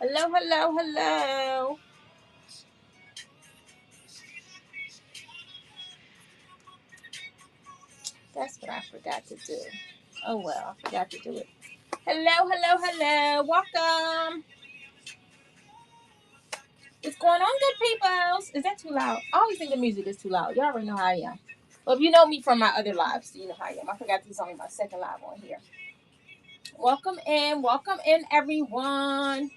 Hello, hello, hello. That's what I forgot to do. Oh well, I forgot to do it. Hello, hello, hello. Welcome. What's going on, good peoples? Is that too loud? I always think the music is too loud. Y'all already know how I am. Well, if you know me from my other lives, you know how I am. I forgot this is only my second live on here. Welcome in, everyone.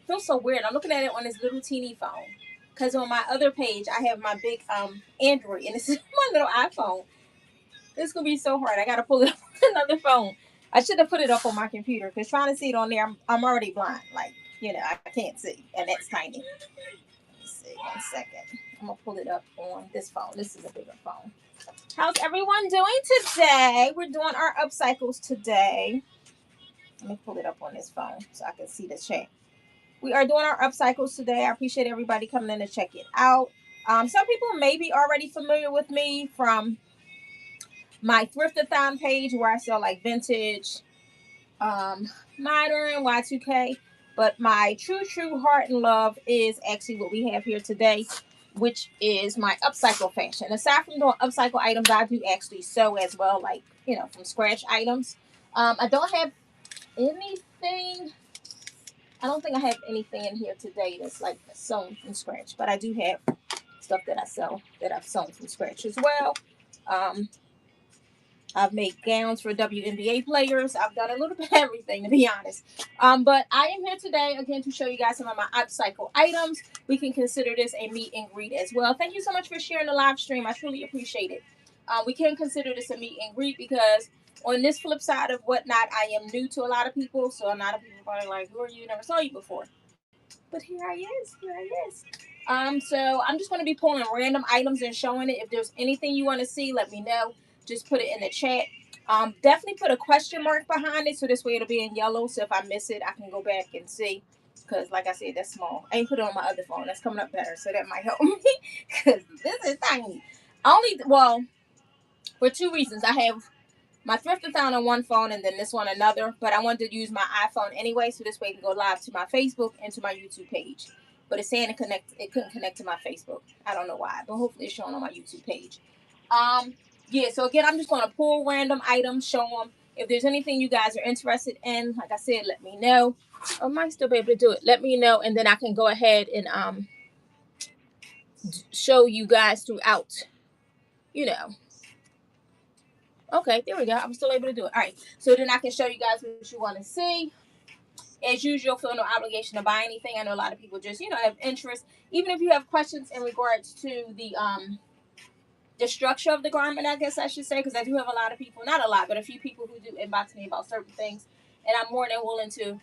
Feels so weird. I'm looking at it on this little teeny phone. Cause on my other page I have my big Android and this is my little iPhone. This gonna be so hard. I gotta pull it up on another phone. I should have put it up on my computer because trying to see it on there, I'm already blind. Like, I can't see, and that's tiny. Let me see. 1 second. I'm gonna pull it up on this phone. This is a bigger phone. How's everyone doing today? We're doing our upcycles today. Let me pull it up on this phone so I can see the chat. We are doing our upcycles today. I appreciate everybody coming in to check it out. Some people may be already familiar with me from my thriftathon page where I sell like vintage, modern, Y2K. But my true heart and love is actually what we have here today, which is my upcycle fashion. Aside from doing upcycle items, I do actually sew as well, like, from scratch items. I don't have anything. I don't think I have anything in here today that's like sewn from scratch, but I do have stuff that I sell that I've sewn from scratch as well. Um, I've made gowns for WNBA players. I've done a little bit of everything, to be honest. But I am here today again to show you guys some of my upcycle items. We can consider this a meet and greet as well. Thank you so much for sharing the live stream. I truly appreciate it. We can consider this a meet and greet because on this flip side of whatnot, I am new to a lot of people. So a lot of people are probably like, "Who are you? Never saw you before." But here I is. Here I is. So I'm just going to be pulling random items and showing it. If there's anything you want to see, let me know. Just put it in the chat. Definitely put a question mark behind it so this way it'll be in yellow. So if I miss it, I can go back and see. Because like I said, that's small. I ain't put it on my other phone. That's coming up better. So that might help me. Because this is tiny. For two reasons. I have my thriftathon on one phone and then this one another, but I wanted to use my iPhone anyway, so this way it can go live to my Facebook and to my YouTube page. But it's saying it couldn't connect to my Facebook. I don't know why, but hopefully it's showing on my YouTube page. Yeah, so again, I'm just going to pull random items, show them. If there's anything you guys are interested in, like I said, let me know. I might still be able to do it. Let me know, and then I can go ahead and show you guys throughout. You know, Okay, there we go. I'm still able to do it. All right. So then I can show you guys what you want to see. As usual, feel no obligation to buy anything. I know a lot of people just, have interest. Even if you have questions in regards to the structure of the garment, I guess I should say, because I do have a lot of people, not a lot, but a few people who do inbox me about certain things. And I'm more than willing to,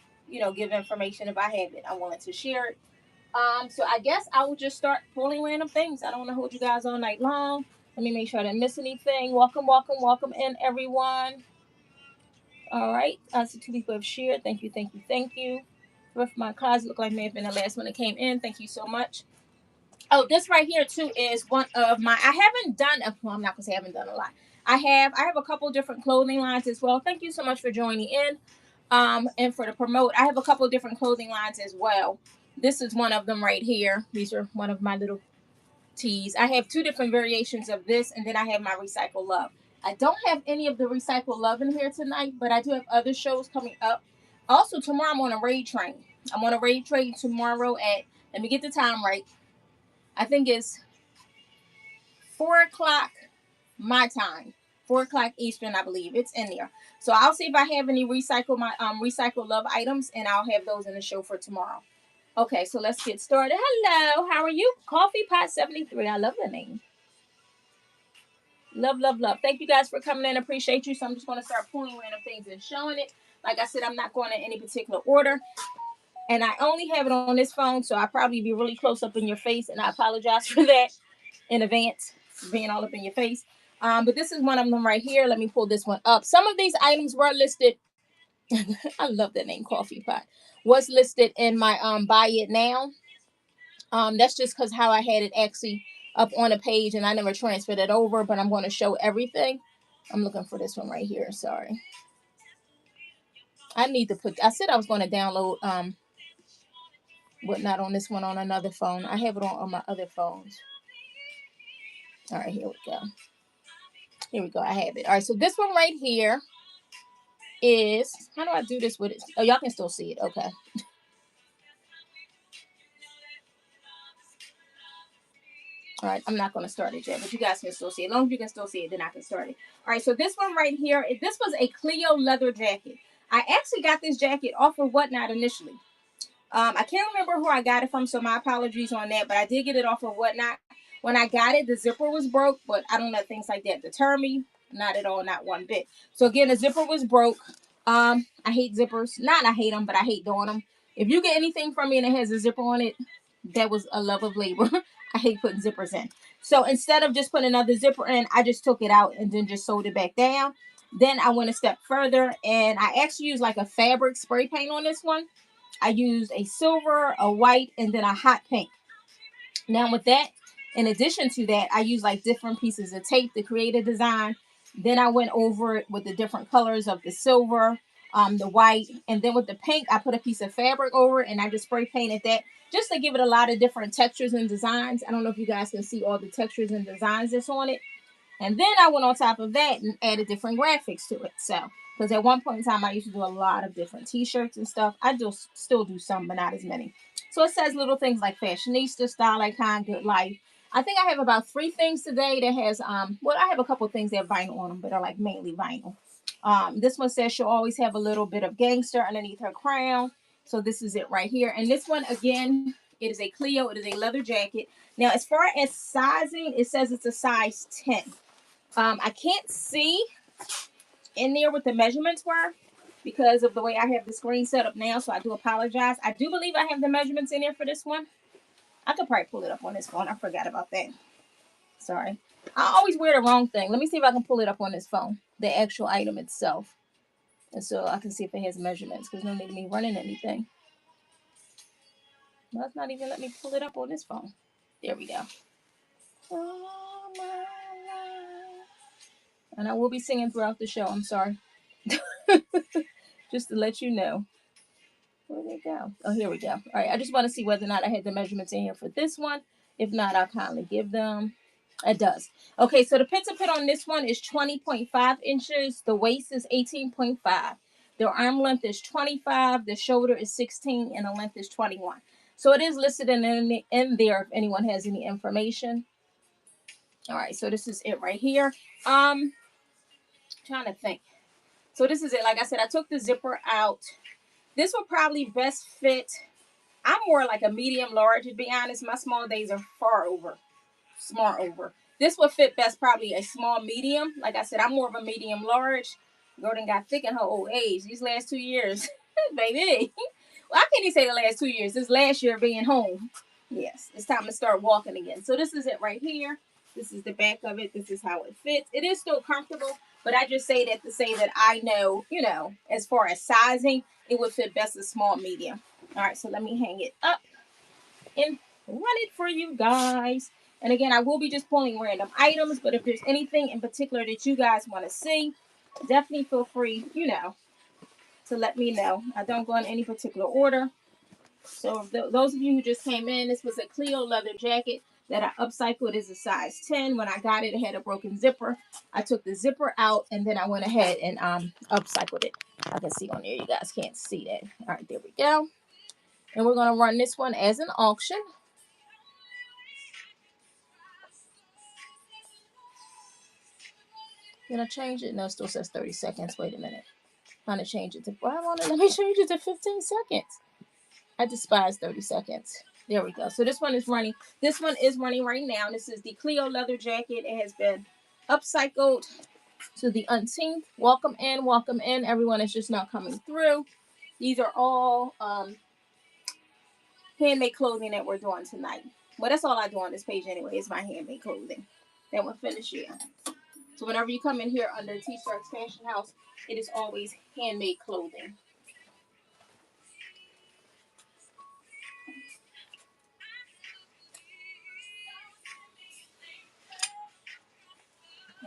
give information if I have it. I'm willing to share it. So I guess I will just start pulling random things. I don't want to hold you guys all night long. Let me make sure I didn't miss anything. Welcome, welcome, welcome in, everyone. All right. So two people have shared. Thank you, thank you, thank you. With my closet, look like may have been the last one that came in. Thank you so much. Oh, this right here too is one of my. I haven't done. Well, I'm not gonna say I haven't done a lot. I have a couple different clothing lines as well. Thank you so much for joining in. And for the promote, I have a couple different clothing lines as well. This is one of them right here. These are one of my little tees. I have two different variations of this, and then I have my Recycle Love. I don't have any of the Recycle Love in here tonight, but I do have other shows coming up. Also, tomorrow I'm on a raid train. I'm on a raid train tomorrow at, let me get the time right. I think it's 4 o'clock my time. 4 o'clock Eastern, I believe. It's in there. So I'll see if I have any Recycle Love items, and I'll have those in the show for tomorrow. Okay, so let's get started. Hello, how are you? Coffee Pot 73. I love the name. Love, love, love. Thank you guys for coming in. Appreciate you. So I'm just going to start pulling random things and showing it. Like I said, I'm not going in any particular order. And I only have it on this phone, so I'll probably be really close up in your face. And I apologize for that in advance, being all up in your face. But this is one of them right here. Let me pull this one up. Some of these items were listed. I love the name Coffee Pot. Was listed in my buy it now. That's just because how I had it actually up on a page and I never transferred it over, but I'm going to show everything. I'm looking for this one right here. Sorry. I said I was going to download Whatnot on this one on another phone. I have it on my other phones. All right, here we go. Here we go. I have it. All right, so this one right here is, how do I do this with it? Oh, y'all can still see it. Okay. All right, I'm not going to start it yet, but you guys can still see it. As long as you can still see it, then I can start it. All right, so this one right here, this was a Clio leather jacket. I actually got this jacket off of Whatnot initially. I can't remember who I got it from, so my apologies on that, but I did get it off of Whatnot. When I got it, the zipper was broke, but I don't let things like that deter me. Not at all, not one bit. So again, the zipper was broke. I hate zippers. Not I hate them, but I hate doing them. If you get anything from me and it has a zipper on it, that was a love of labor. I hate putting zippers in. So instead of just putting another zipper in, I just took it out and then just sewed it back down. Then I went a step further and I actually used like a fabric spray paint on this one. I used a silver, a white, and then a hot pink. Now with that, in addition to that, I used like different pieces of tape to create a design. Then I went over it with the different colors of the silver, the white, and then with the pink, I put a piece of fabric over it and I just spray painted that just to give it a lot of different textures and designs. I don't know if you guys can see all the textures and designs that's on it. And then I went on top of that and added different graphics to it. So, because at one point in time, I used to do a lot of different t-shirts and stuff. I do still do some, but not as many. So it says little things like fashionista, style icon, good life. I think I have about 3 things today that has, well, I have a couple of things that have vinyl on them, but are like mainly vinyl. This one says she'll always have a little bit of gangster underneath her crown. So this is it right here. And this one, again, it is a Clio. It is a leather jacket. Now, as far as sizing, it says it's a size 10. I can't see in there what the measurements were because of the way I have the screen set up now, so I do apologize. I do believe I have the measurements in there for this one. I could probably pull it up on this phone. I forgot about that. Sorry. I always wear the wrong thing. Let me see if I can pull it up on this phone, the actual item itself. And so I can see if it has measurements because no need me running anything. Well, it's not even let me pull it up on this phone. There we go. Oh, my life. And I will be singing throughout the show. I'm sorry. Just to let you know. Where'd it go? Oh, here we go. All right. I just want to see whether or not I had the measurements in here for this one. If not, I'll kindly give them. It does. Okay, so the pit to pit on this one is 20.5 inches. The waist is 18.5. The arm length is 25. The shoulder is 16. And the length is 21. So it is listed in there if anyone has any information. All right, so this is it right here. Trying to think. So this is it. Like I said, I took the zipper out. This will probably best fit. I'm more like a medium large, to be honest. My small days are far over. This will fit best probably a small medium. Like I said, I'm more of a medium large. Gordon got thick in her old age. These last 2 years, baby. Well, I can't even say the last 2 years. This last year being home. Yes, it's time to start walking again. So this is it right here. This is the back of it. This is how it fits. It is still comfortable, but I just say that to say that I know, as far as sizing, it would fit best a small medium. All right, so let me hang it up and run it for you guys. And again, I will be just pulling random items, but if there's anything in particular that you guys want to see, definitely feel free, to let me know. I don't go in any particular order. So those of you who just came in, this was a Clio leather jacket that I upcycled as a size 10. When I got it, it had a broken zipper. I took the zipper out and then I went ahead and upcycled it. I can see on there. You guys can't see that. All right, there we go. And we're going to run this one as an auction. Gonna change it? No, it still says 30 seconds. Wait a minute. I'm gonna change it to, let me change it to 15 seconds. I despise 30 seconds. There we go. So this one is running. This one is running right now. This is the Clio leather jacket. It has been upcycled to the unteenth. Welcome in, welcome in. Everyone is just now coming through. These are all handmade clothing that we're doing tonight. Well, that's all I do on this page anyway, is my handmade clothing. Then we'll finish here. So whenever you come in here under T-Shirts Fashion House, it is always handmade clothing.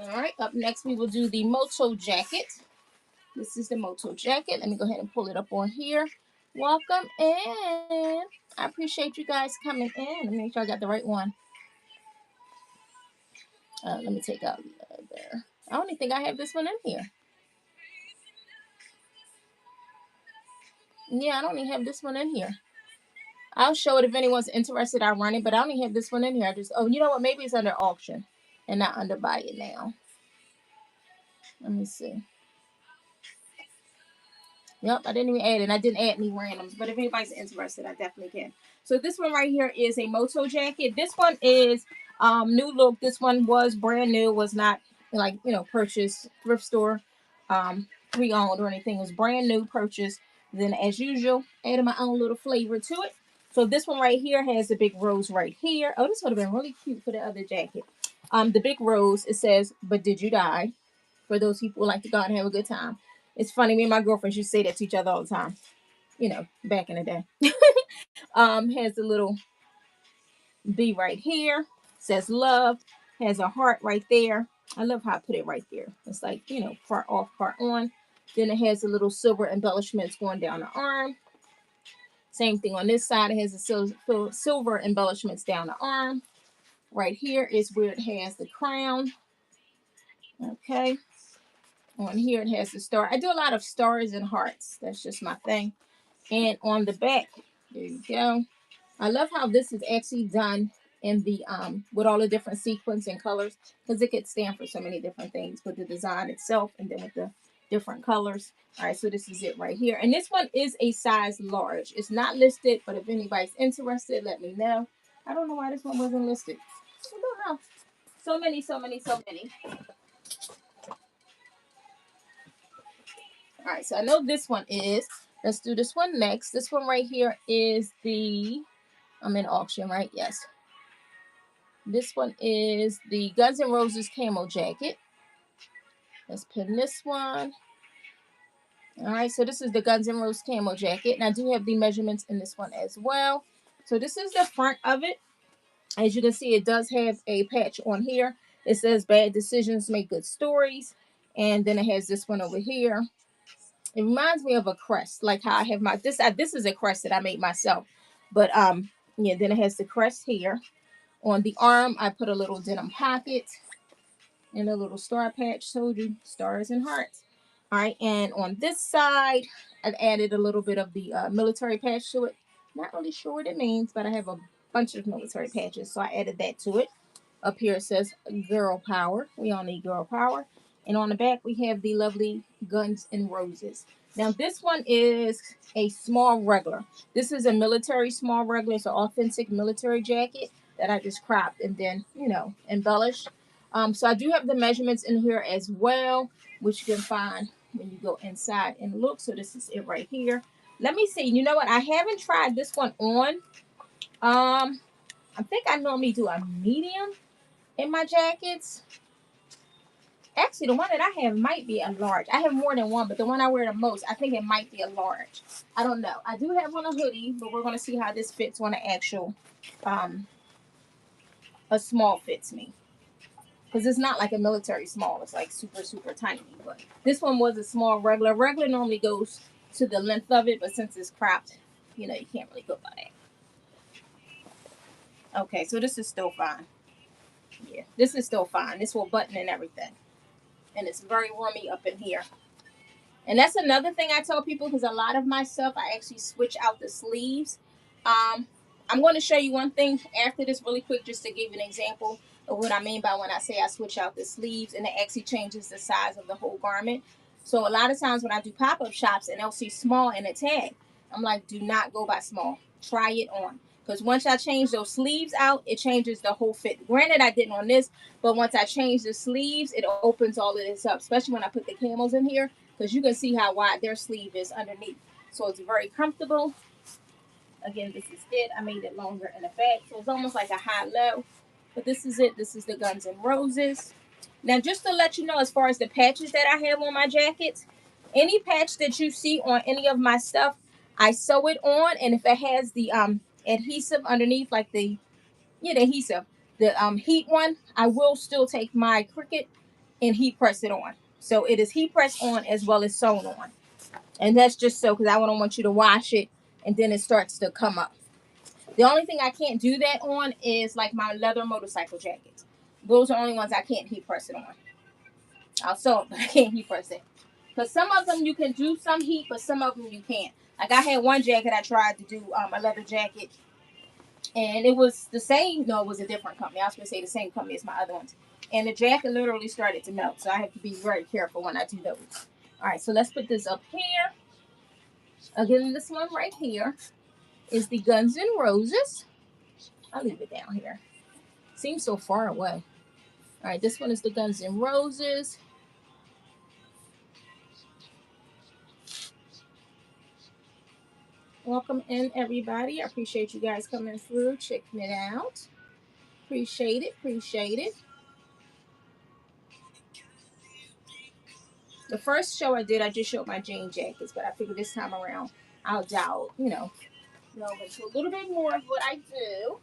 All right, up next we will do the Moto jacket. This is the Moto jacket. Let me go ahead and pull it up on here. Welcome in. I appreciate you guys coming in. Let me make sure I got the right one. Let me take out there. I don't even think I have this one in here. Yeah, I don't even have this one in here. I'll show it if anyone's interested. I run it, but I don't even have this one in here. I just, oh, you know what? Maybe it's under auction and not under buy it now. Let me see. Yep, I didn't even add it. And I didn't add any randoms, but if anybody's interested, I definitely can. So this one right here is a moto jacket. This one is new look. This one was brand new. Was not like, you know, purchased thrift store, pre-owned or anything. It was brand new purchase. Then as usual, added my own little flavor to it. So this one right here has the big rose right here. Oh, this would have been really cute for the other jacket. The big rose, it says, "But did you die?" For those people who like to go out and have a good time. It's funny, me and my girlfriends used to say that to each other all the time, you know, back in the day. Has a little B right here, says love, has a heart right there. I love how I put it right there. It's like, you know, part off, part on. Then it has a little silver embellishments going down the arm. Same thing on this side. It has the silver embellishments down the arm. Right here is where it has the crown. Okay. On here it has the star. I do a lot of stars and hearts. That's just my thing. And on the back, there you go. I love how this is actually done in the with all the different sequins and colors, because it could stand for so many different things with the design itself and then with the different colors. All right, so this is it right here. And this one is a size large. It's not listed, but if anybody's interested, let me know. I don't know why this one wasn't listed. I don't know. So many, so many, so many. All right, so I know this one is. Let's do this one next. This one right here is the, I'm in auction, right? Yes. This one is the Guns N' Roses camo jacket. Let's pin this one. All right, so this is the Guns N' Roses camo jacket. And I do have the measurements in this one as well. So this is the front of it. As you can see, it does have a patch on here. It says bad decisions make good stories. And then it has this one over here. It reminds me of a crest, like how I have my this is a crest that I made myself. But yeah, then it has the crest here. On the arm, I put a little denim pocket and a little star patch. Told you, stars and hearts. All right, and on this side, I added a little bit of the military patch to it. Not really sure what it means, but I have a bunch of military patches, so I added that to it. Up here it says girl power. We all need girl power. And on the back we have the lovely Guns and Roses. Now this one is a small regular. This is a military small regular. It's an authentic military jacket that I just cropped and then, you know, embellished. So I do have the measurements in here as well, which you can find when you go inside and look. So this is it right here. Let me see. You know what? I haven't tried this one on. I think I normally do a medium in my jackets. Actually, the one that I have might be a large. I have more than one, but the one I wear the most, I think it might be a large. I don't know. I do have on a hoodie, but we're going to see how this fits on an actual, um, a small fits me. Because it's not like a military small. It's like super, super tiny. But this one was a small regular. Regular normally goes to the length of it, but since it's cropped, you know, you can't really go by that. Okay, so this is still fine. Yeah, this is still fine. This will button and everything. And it's very roomy up in here. And that's another thing I tell people, because a lot of my stuff I actually switch out the sleeves. I'm going to show you one thing after this really quick, just to give you an example of what I mean by when I say I switch out the sleeves, and it actually changes the size of the whole garment. So a lot of times when I do pop-up shops and they'll see small in a tag, I'm like, do not go by small. Try it on. Because once I change those sleeves out, it changes the whole fit. Granted, I didn't on this, but once I change the sleeves, it opens all of this up, especially when I put the camos in here, because you can see how wide their sleeve is underneath. So it's very comfortable. Again, this is it. I made it longer in the back, so it's almost like a high-low. But this is it. This is the Guns N' Roses. Now, just to let you know, as far as the patches that I have on my jackets, any patch that you see on any of my stuff, I sew it on, and if it has the adhesive underneath, like the adhesive, the heat one, I will still take my Cricut and heat press it on. So it is heat press on as well as sewn on. And that's just so because I don't want you to wash it and then it starts to come up. The only thing I can't do that on is like my leather motorcycle jackets. Those are the only ones I can't heat press it on. I'll sew it, but I can't heat press it. Because some of them you can do some heat, but some of them you can't. Like I had one jacket I tried to do, a leather jacket, and it was the same. No, it was a different company. I was going to say the same company as my other ones. And the jacket literally started to melt. So I have to be very careful when I do those. All right, so let's put this up here. Again, this one right here is the Guns N' Roses. I'll leave it down here. Seems so far away. All right, this one is the Guns N' Roses. Welcome in, everybody. I appreciate you guys coming through, checking it out. Appreciate it, appreciate it. The first show I did, I just showed my jean jackets, but I figured this time around I'll delve into a little bit more of what I do.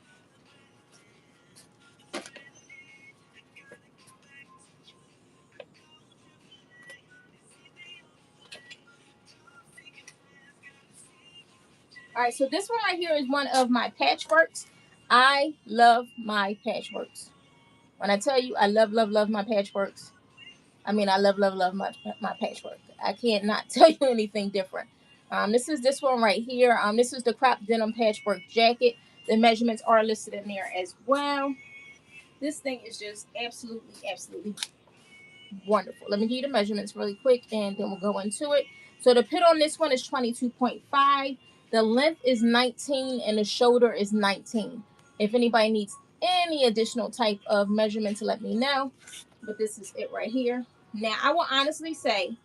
All right, so this one right here is one of my patchworks. I love my patchworks. When I tell you I love, love, love my patchworks, I mean I love, love, love my patchwork. I can't not tell you anything different. This is this one right here. This is the crop denim patchwork jacket. The measurements are listed in there as well. This thing is just absolutely, absolutely wonderful. Let me give you the measurements really quick and then we'll go into it. So the pit on this one is 22.5. The length is 19 and the shoulder is 19. If anybody needs any additional type of measurement to let me know. But this is it right here. Now, I will honestly say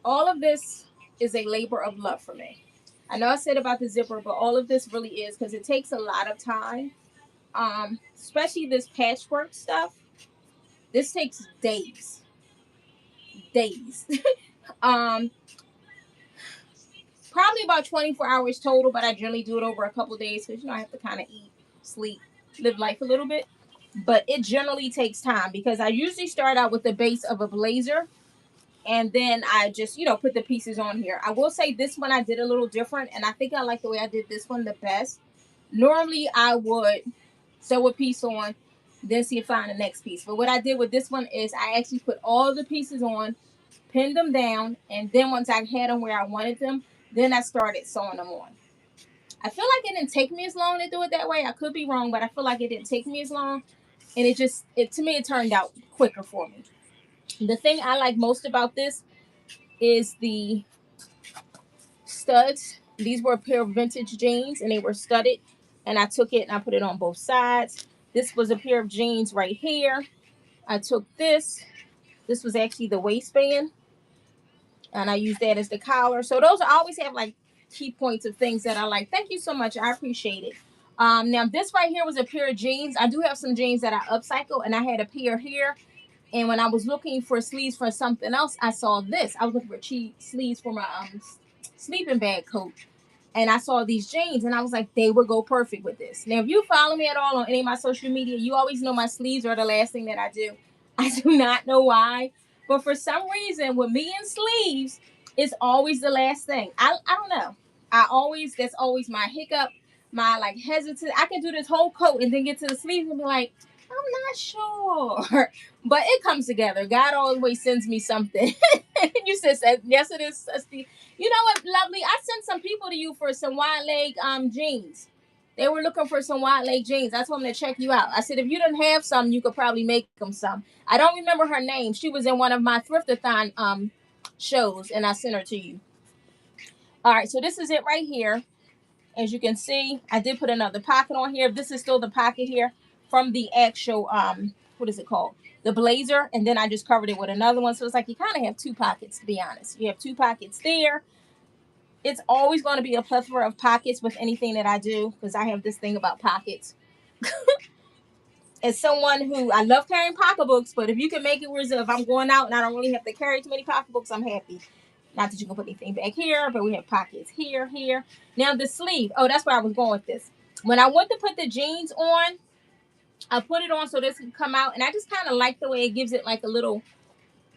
all of this is a labor of love for me. I know I said about the zipper, but all of this really is because it takes a lot of time. Especially this patchwork stuff. This takes days. Days. um, Probably about 24 hours total, but I generally do it over a couple days because I have to kind of eat, sleep, live life a little bit. But it generally takes time because I usually start out with the base of a blazer and then I just, put the pieces on here. I will say this one I did a little different, and I think I like the way I did this one the best. Normally, I would sew a piece on, then see if I find the next piece. But what I did with this one is I actually put all the pieces on, pinned them down, and then once I had them where I wanted them, then I started sewing them on. I feel like it didn't take me as long to do it that way. I could be wrong, but I feel like it didn't take me as long. And to me, it turned out quicker for me. The thing I like most about this is the studs. These were a pair of vintage jeans and they were studded. And I took it and I put it on both sides. This was a pair of jeans right here. I took this. This was actually the waistband. And I used that as the collar. So those I always have like key points of things that I like. Thank you so much. I appreciate it. Now this right here was a pair of jeans. I do have some jeans that I upcycle and I had a pair here. And when I was looking for sleeves for something else, I saw this. I was looking for cheap sleeves for my sleeping bag coat. And I saw these jeans and I was like, they would go perfect with this. Now, if you follow me at all on any of my social media, you always know my sleeves are the last thing that I do. I do not know why. But for some reason, with me and sleeves, it's always the last thing. I don't know. That's always my hiccup, my like hesitant. I can do this whole coat and then get to the sleeves and be like, I'm not sure. But it comes together. God always sends me something. You said yes, it is. You know what, lovely? I sent some people to you for some wide leg jeans. They were looking for some wide leg jeans. I told them to check you out. I said if you didn't have some, you could probably make them some. I don't remember her name. She was in one of my thriftathon shows, and I sent her to you. All right, so this is it right here. As you can see, I did put another pocket on here. This is still the pocket here from the actual what is it called? The blazer, and then I just covered it with another one. So it's like you kind of have two pockets, to be honest. You have two pockets there. It's always going to be a plethora of pockets with anything that I do because I have this thing about pockets. As someone who I love carrying pocketbooks, but if you can make it where if I'm going out and I don't really have to carry too many pocketbooks, I'm happy. Not that you can put anything back here, but we have pockets here, here. Now the sleeve. Oh, that's where I was going with this. When I went to put the jeans on, I put it on so this can come out, and I just kind of like the way it gives it like a little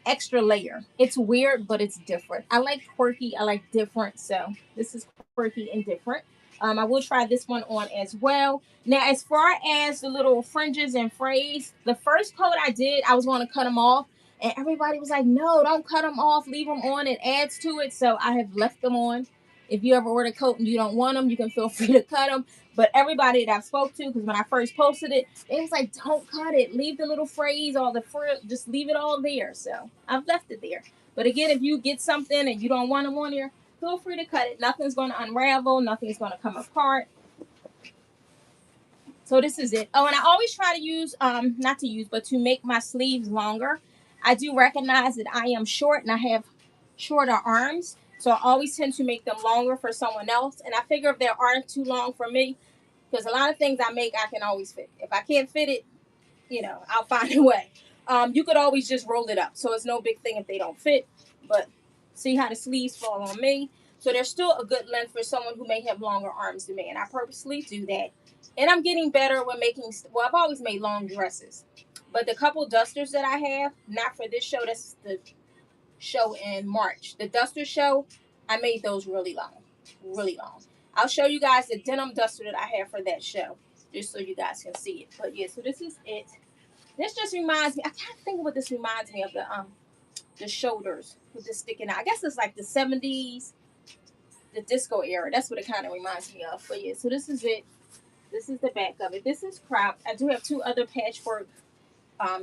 extra layer. It's weird, but it's different. I like quirky. I like different. So this is quirky and different. I will try this one on as well. Now, as far as the little fringes and frays, the first coat I did, I was going to cut them off. And everybody was like, no, don't cut them off. Leave them on. It adds to it. So I have left them on. If you ever order a coat and you don't want them, you can feel free to cut them. But everybody that I spoke to, because when I first posted it, they was like, don't cut it. Leave the little frays, all the frill, just leave it all there. So I've left it there. But again, if you get something and you don't want them on there, feel free to cut it. Nothing's going to unravel. Nothing's going to come apart. So this is it. Oh, and I always try to use, not to use, but to make my sleeves longer. I do recognize that I am short and I have shorter arms. So I always tend to make them longer for someone else. And I figure if their arms too long for me, because a lot of things I make, I can always fit. If I can't fit it, I'll find a way. You could always just roll it up. So it's no big thing if they don't fit. But see how the sleeves fall on me. So they're still a good length for someone who may have longer arms than me. And I purposely do that. And I'm getting better with making, well, I've always made long dresses. But the couple dusters that I have, not for this show, that's the show in March. The duster show, I made those really long. Really long. I'll show you guys the denim duster that I have for that show. Just so you guys can see it. But yeah, so this is it. This just reminds me, I can't think of what this reminds me of, the shoulders with this sticking out. I guess it's like the 70s, the disco era. That's what it kind of reminds me of. But yeah, so this is it. This is the back of it. This is cropped. I do have two other patchwork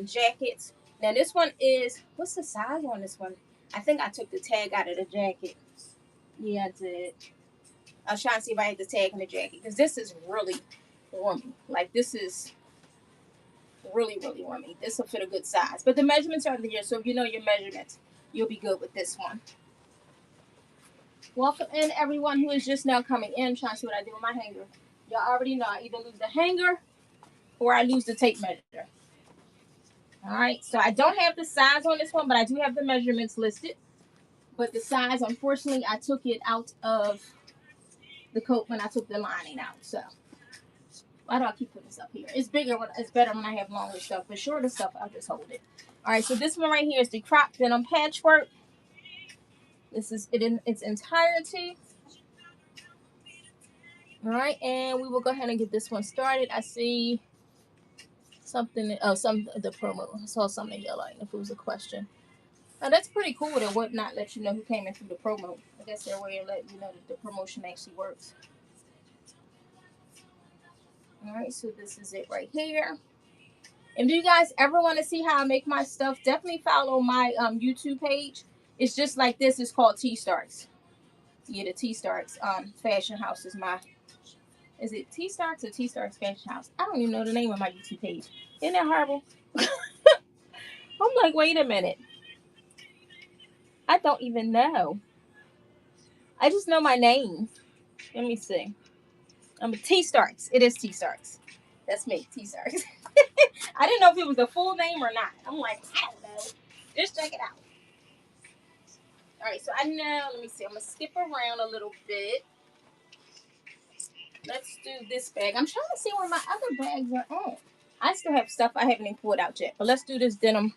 jackets. Now this one is, what's the size on this one? I think I took the tag out of the jacket. Yeah, I did. I was trying to see if I had the tag in the jacket because this is really roomy. Like this is really, really roomy. This will fit a good size. But the measurements are here, so if you know your measurements, you'll be good with this one. Welcome in everyone who is just now coming in. I'm trying to see what I do with my hanger. Y'all already know I either lose the hanger or I lose the tape measure. All right, so I don't have the size on this one, but I do have the measurements listed. But the size, unfortunately, I took it out of the coat when I took the lining out. So why do I keep putting this up here? It's bigger when it's better when I have longer stuff, but shorter stuff I'll just hold it. All right, so this one right here is the crop denim patchwork. This is it in its entirety. All right, and we will go ahead and get this one started. I see something. Oh, the promo. I saw something yellow. If it was a question. Now that's pretty cool. That would not let you know who came in through the promo. I guess their way of letting you know that the promotion actually works. All right, so this is it right here. And do you guys ever want to see how I make my stuff? Definitely follow my YouTube page. It's just like this. It's called T Starks. Yeah, the T Starks Fashion House is my. Is it T Starks or T Starks Fashion House? I don't even know the name of my YouTube page. Isn't that horrible? I'm like, wait a minute. I don't even know. I just know my name. Let me see. I'm T Starks. It is T Starks. That's me, T Starks. I didn't know if it was the full name or not. I'm like, I don't know. Just check it out. All right, so I know. Let me see. I'm gonna skip around a little bit. Let's do this bag. I'm trying to see where my other bags are at. I still have stuff I haven't even pulled out yet. But let's do this denim.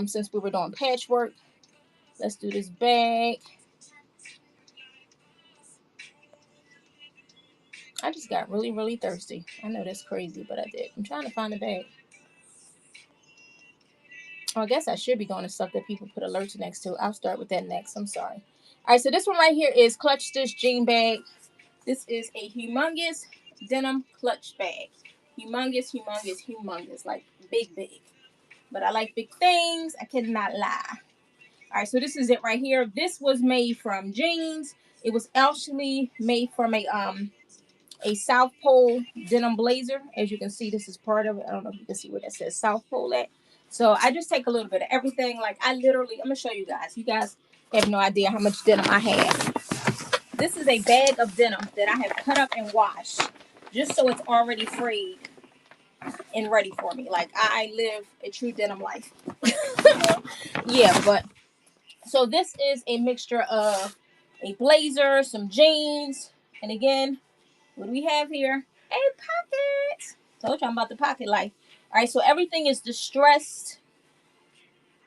Since we were doing patchwork, let's do this bag. I just got really, really thirsty. I know that's crazy, but I did. I'm trying to find the bag. Oh, I guess I should be going to stuff that people put alerts next to. I'll start with that next. I'm sorry. All right, so this one right here is Clutch Stitch Jean Bag. This is a humongous denim clutch bag. Humongous, humongous, humongous. Like big, big. But I like big things. I cannot lie. All right, so this is it right here. This was made from jeans. It was actually made from a South Pole denim blazer. As you can see, this is part of it. I don't know if you can see where that says South Pole at. So I just take a little bit of everything. Like I literally, I'm gonna show you guys. You guys have no idea how much denim I have. This is a bag of denim that I have cut up and washed, just so it's already frayed and ready for me. Like I live a true denim life. Yeah, but so this is a mixture of a blazer, some jeans, and again, what do we have here? A pocket. Told you I'm about the pocket life. All right, so everything is distressed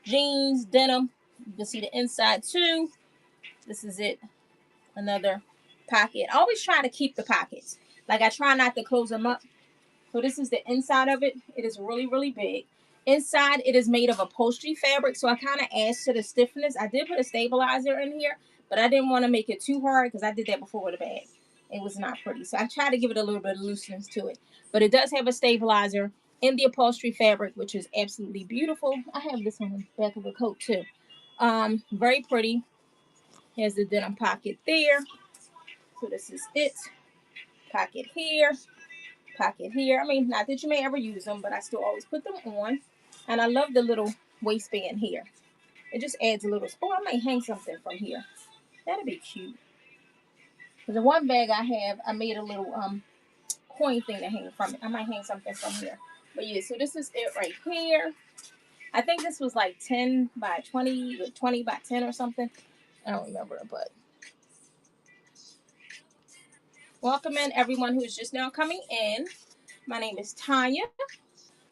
jeans, denim. You can see the inside too. This is it. Another pocket. I always try to keep the pockets. Like I try not to close them up. So this is the inside of it. It is really, really big. Inside, it is made of upholstery fabric, so I kind of adds to the stiffness. I did put a stabilizer in here, but I didn't want to make it too hard because I did that before with a bag. It was not pretty. So I tried to give it a little bit of looseness to it. But it does have a stabilizer in the upholstery fabric, which is absolutely beautiful. I have this on the back of a coat too. Very pretty. Has the denim pocket there. So this is it. Pocket here. Pocket here. I mean, not that you may ever use them, but I still always put them on. And I love the little waistband here. It just adds a little. Oh, I might hang something from here. That'd be cute. Because the one bag I have, I made a little coin thing to hang from it. I might hang something from here. But yeah, so this is it right here. I think this was like 10 by 20 or 20 by 10 or something. I don't remember, but welcome in everyone who's just now coming in. My name is Tanya.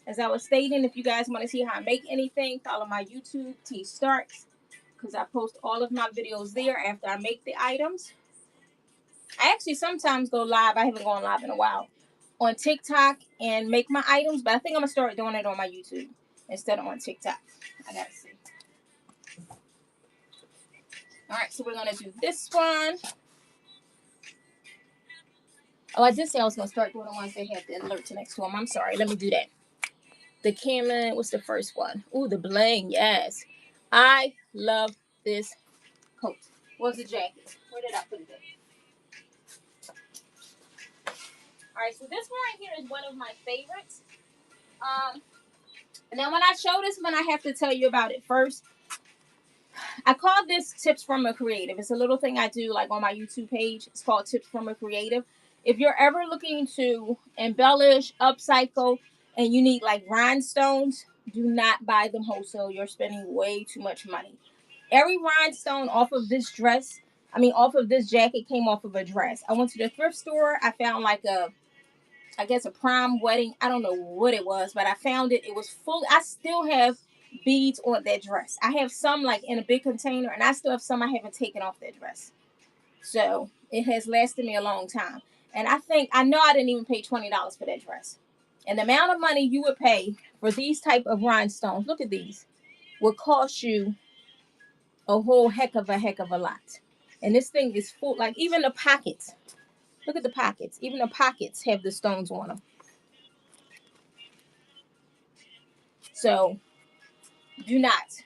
As I was stating, if you guys want to see how I make anything, follow my YouTube, T Starks, because I post all of my videos there after I make the items. I actually sometimes go live. I haven't gone live in a while on TikTok and make my items, but I think I'm going to start doing it on my YouTube instead of on TikTok. I got to see. All right, so we're going to do this one. Oh, I did say I was going to start doing the ones that have the alert next to them. I'm sorry. Let me do that. The camera, what's the first one? Ooh, the bling, yes. I love this coat. What's the jacket? Where did I put it in? All right, so this one right here is one of my favorites. And then when I show this one, I have to tell you about it first. I call this Tips from a Creative. It's a little thing I do like on my YouTube page. It's called Tips from a Creative. If you're ever looking to embellish, upcycle, and you need like rhinestones, do not buy them wholesale. You're spending way too much money. Every rhinestone off of this dress, off of this jacket came off of a dress. I went to the thrift store. I found like I guess a prom wedding. I don't know what it was, but I found it. It was full. I still have beads on that dress. I have some like in a big container, and I still have some I haven't taken off that dress. So it has lasted me a long time. And I know I didn't even pay $20 for that dress. And the amount of money you would pay for these type of rhinestones, look at these, would cost you a whole heck of a lot. And this thing is full, like even the pockets. Look at the pockets. Even the pockets have the stones on them. So do not.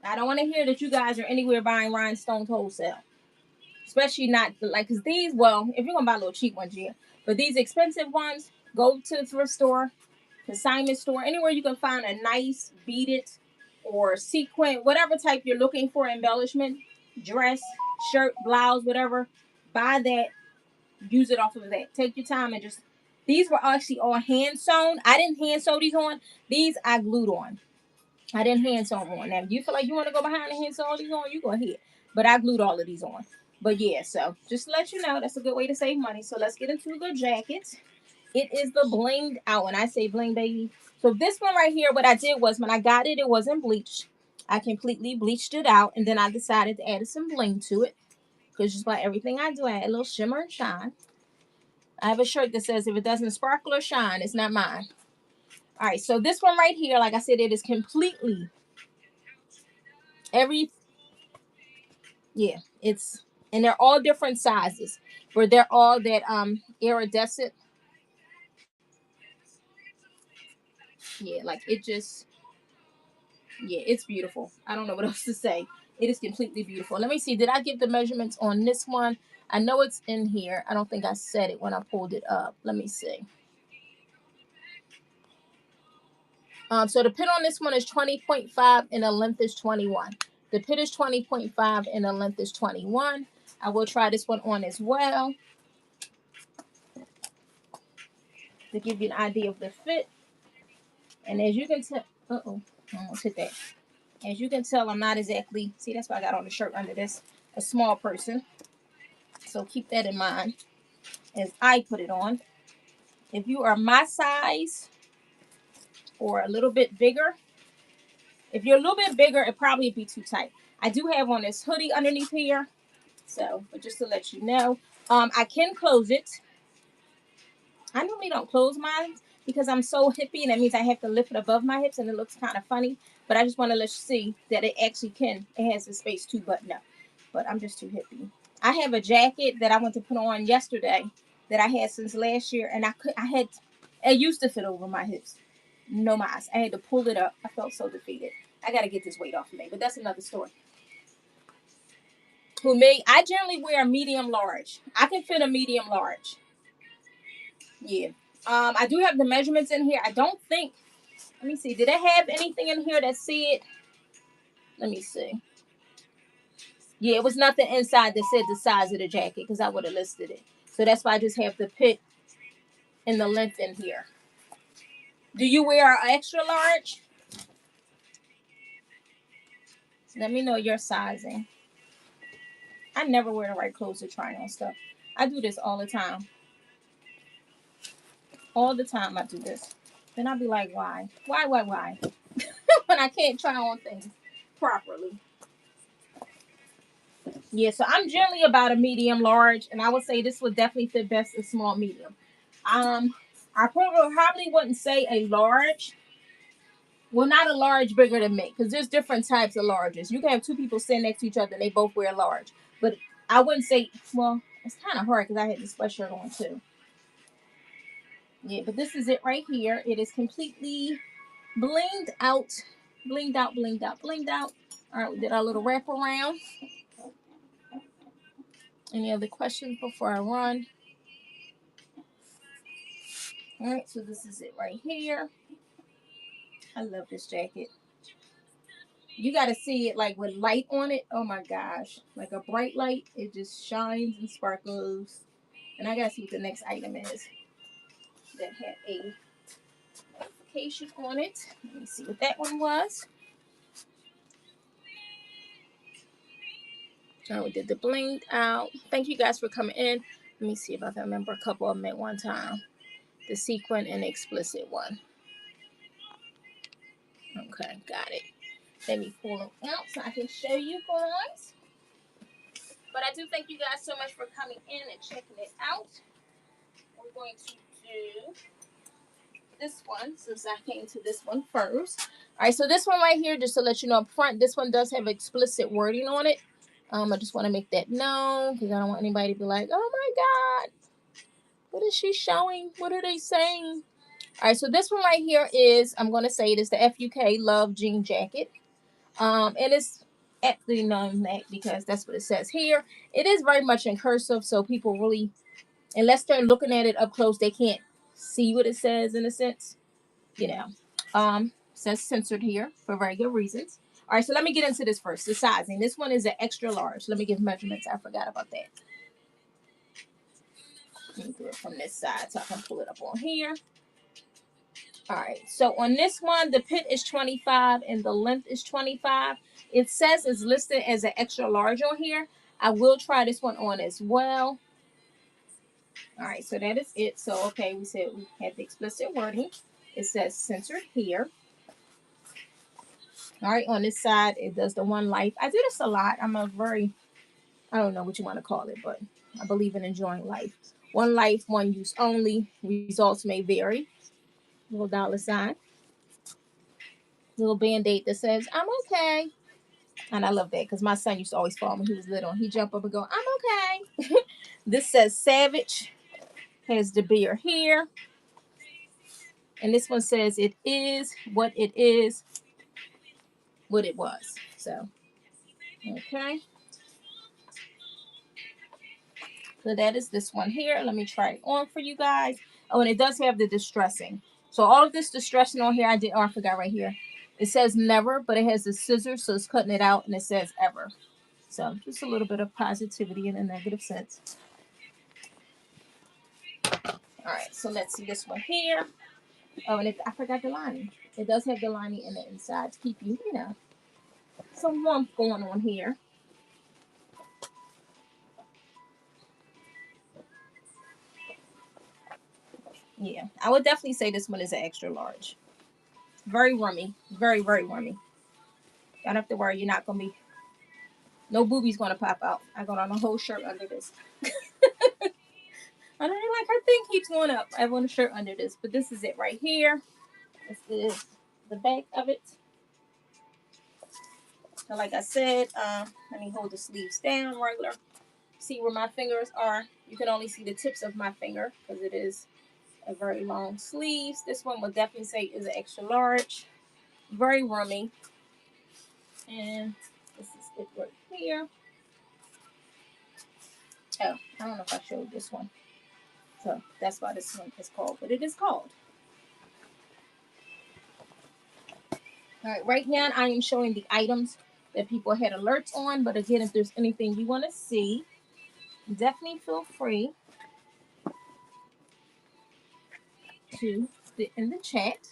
I don't want to hear that you guys are anywhere buying rhinestones wholesale. Especially not like, because these, well, if you're going to buy little cheap ones, yeah. But these expensive ones, go to the thrift store, consignment store, anywhere you can find a nice beaded or sequin, whatever type you're looking for embellishment, dress, shirt, blouse, whatever. Buy that. Use it off of that. Take your time and just. These were actually all hand sewn. I didn't hand sew these on. These I glued on. I didn't hand sew them on. Now, if you feel like you want to go behind and hand sew all these on, you go ahead. But I glued all of these on. But yeah, so just to let you know, that's a good way to save money. So let's get into the jacket. It is the blinged out. When I say bling, baby. So this one right here, what I did was when I got it, it wasn't bleached. I completely bleached it out. And then I decided to add some bling to it. Because just about everything I do, I add a little shimmer and shine. I have a shirt that says if it doesn't sparkle or shine, it's not mine. All right, so this one right here, like I said, it is completely it's, and they're all different sizes, where they're all that iridescent. Yeah, like it just, yeah, it's beautiful. I don't know what else to say. It is completely beautiful. Let me see. Did I give the measurements on this one? I know it's in here. I don't think I said it when I pulled it up. Let me see. So the pit on this one is 20.5 and the length is 21. The pit is 20.5 and the length is 21. I will try this one on as well to give you an idea of the fit. And as you can tell, I almost hit that. As you can tell, I'm not exactly, see, that's why I got on the shirt under this, a small person. So keep that in mind as I put it on. If you are my size or a little bit bigger, If you're a little bit bigger, it probably be too tight. I do have on this hoodie underneath here. So, but just to let you know, I can close it. I normally don't close mine because I'm so hippie, and that means I have to lift it above my hips, and it looks kind of funny. But I just want to let you see that it actually can. It has the space to button up. But I'm just too hippie. I have a jacket that I went to put on yesterday that I had since last year, and it used to fit over my hips. No mas. I had to pull it up. I felt so defeated. I got to get this weight off of me, but that's another story. For me, I generally wear a medium large. I can fit a medium large. Yeah. I do have the measurements in here. I don't think. Let me see. Did it have anything in here that said? Let me see. Yeah, it was nothing inside that said the size of the jacket because I would have listed it. So that's why I just have the pit and the length in here. Do you wear an extra large? Let me know your sizing. I never wear the right clothes to try on stuff. I do this all the time. All the time I do this. Then I'll be like, why? Why? When I can't try on things properly. Yeah, so I'm generally about a medium large, and I would say this would definitely fit best a small medium. I probably wouldn't say a large. Well, not a large bigger than me, because there's different types of larges. You can have two people sitting next to each other and they both wear large. But I wouldn't say, well, it's kind of hard because I had this sweatshirt on too. Yeah, but this is it right here. It is completely blinged out. Blinged out, blinged out, blinged out. All right, we did our little wrap around. Any other questions before I run? All right, so this is it right here. I love this jacket. You got to see it like with light on it. Oh my gosh. Like a bright light. It just shines and sparkles. And I got to see what the next item is that had a notification on it. Let me see what that one was. Oh, we did the blinged out. Thank you guys for coming in. Let me see if I can remember a couple of them at one time. The sequin and the explicit one. Okay, got it. Let me pull them out so I can show you guys. But I do thank you guys so much for coming in and checking it out. We're going to do this one since I came to this one first. All right, so this one right here, just to let you know up front, this one does have explicit wording on it. I just want to make that known because I don't want anybody to be like, oh my God, what is she showing? What are they saying? All right, so this one right here is, I'm going to say it is the FUK Love Jean Jacket. And it's aptly known that because that's what it says here. It is very much in cursive, so people really, unless they're looking at it up close, they can't see what it says in a sense. You know, says censored here for very good reasons. All right, so let me get into this first. The sizing. This one is an extra large. Let me give measurements. I forgot about that. Let me do it from this side so I can pull it up on here. All right, so on this one, the pit is 25 and the length is 25. It says it's listed as an extra large on here. I will try this one on as well. All right, so that is it. So, okay, we said we had the explicit wording. It says censored here. All right, on this side, it does the one life. I do this a lot. I don't know what you want to call it, but I believe in enjoying life. One life, one use only. Results may vary. Little dollar sign. Little band-aid that says, I'm okay. And I love that because my son used to always fall when he was little. He'd jump up and go, I'm okay. This says Savage. Has the beer here. And this one says it is what it is, what it was. So, okay. So that is this one here. Let me try it on for you guys. Oh, and it does have the distressing. So all of this distressing on here, I forgot right here. It says never, but it has the scissors, so it's cutting it out, and it says ever. So just a little bit of positivity in a negative sense. All right, so let's see this one here. Oh, and I forgot the lining. It does have the lining in the inside to keep you, some warmth going on here. Yeah, I would definitely say this one is an extra large. Very roomy. Very, very roomy. don't have to worry. You're not going to be, no boobies going to pop out. I got on a whole shirt under this. I don't know, like her thing keeps going up. I have on a shirt under this, but this is it right here. This is the back of it. So like I said, let me hold the sleeves down regular. See where my fingers are. You can only see the tips of my finger because it is a very long sleeves. This one will definitely say is an extra large. Very roomy. And this is it right here. Oh, I don't know if I showed this one. So that's why this one is called, but it is called. All right now I am showing the items that people had alerts on. But again, if there's anything you want to see, definitely feel free to put in the chat.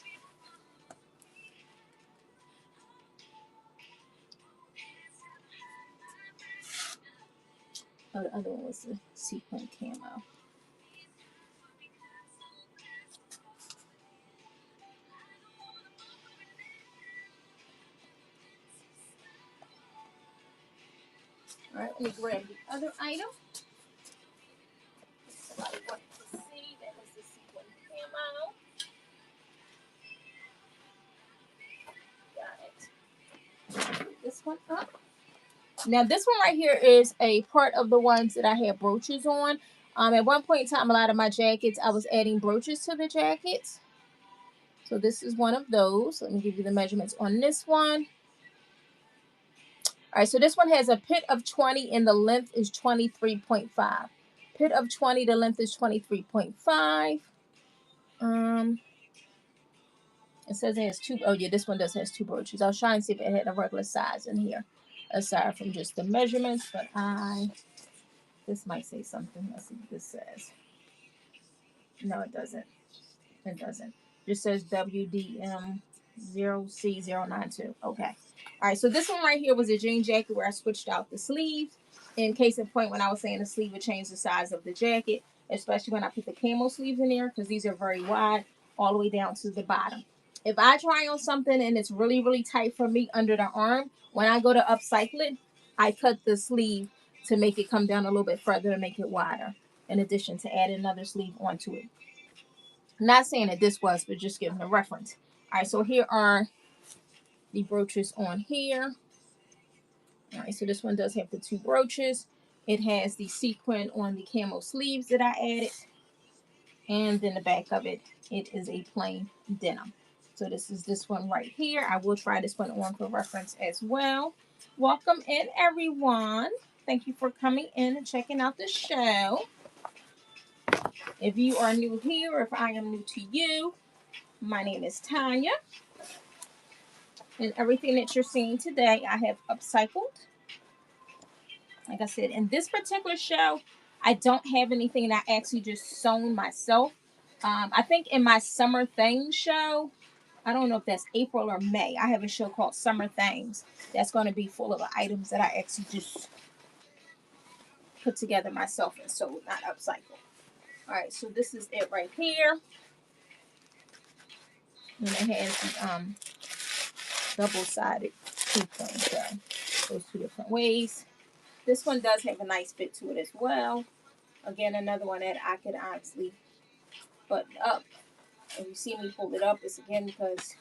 Oh, the other one was the sequin camo. All right, let me grab the other item. Somebody wanted to see. That was the sequin camo. Got it. This one up. Now, this one right here is a part of the ones that I had brooches on. At one point in time, a lot of my jackets, I was adding brooches to the jackets. So this is one of those. Let me give you the measurements on this one. All right, so this one has a pit of 20 and the length is 23.5. Pit of 20, the length is 23.5. It says it has two. Oh yeah, this one does has two brooches. I was trying to see if it had a regular size in here, aside from just the measurements. But this might say something. Let's see what this says. No, it doesn't. It doesn't. It just says WDM0C092. Okay. All right. So this one right here was a jean jacket where I switched out the sleeves. In case in point, when I was saying the sleeve would change the size of the jacket, especially when I put the camo sleeves in there, because these are very wide all the way down to the bottom. If I try on something and it's really, really tight for me under the arm, when I go to upcycle it, I cut the sleeve to make it come down a little bit further to make it wider, in addition to add another sleeve onto it. Not saying that this was, but just giving a reference. All right, so here are the brooches on here. All right, so this one does have the two brooches. It has the sequin on the camo sleeves that I added. And then the back of it, it is a plain denim. So this is this one right here. I will try this one on for reference as well. Welcome in, everyone. Thank you for coming in and checking out the show. If you are new here, or if I am new to you, my name is Tanya. And everything that you're seeing today, I have upcycled. Like I said, in this particular show, I don't have anything that I actually just sewn myself. I think in my Summer Things show, I don't know if that's April or May, I have a show called Summer Things that's going to be full of items that I actually just put together myself and sewed, not upcycled. All right, so this is it right here. And it has the double-sided sequin. So goes two different ways. This one does have a nice fit to it as well. Again, another one that I could honestly button up. If you see me pull it up, it's again because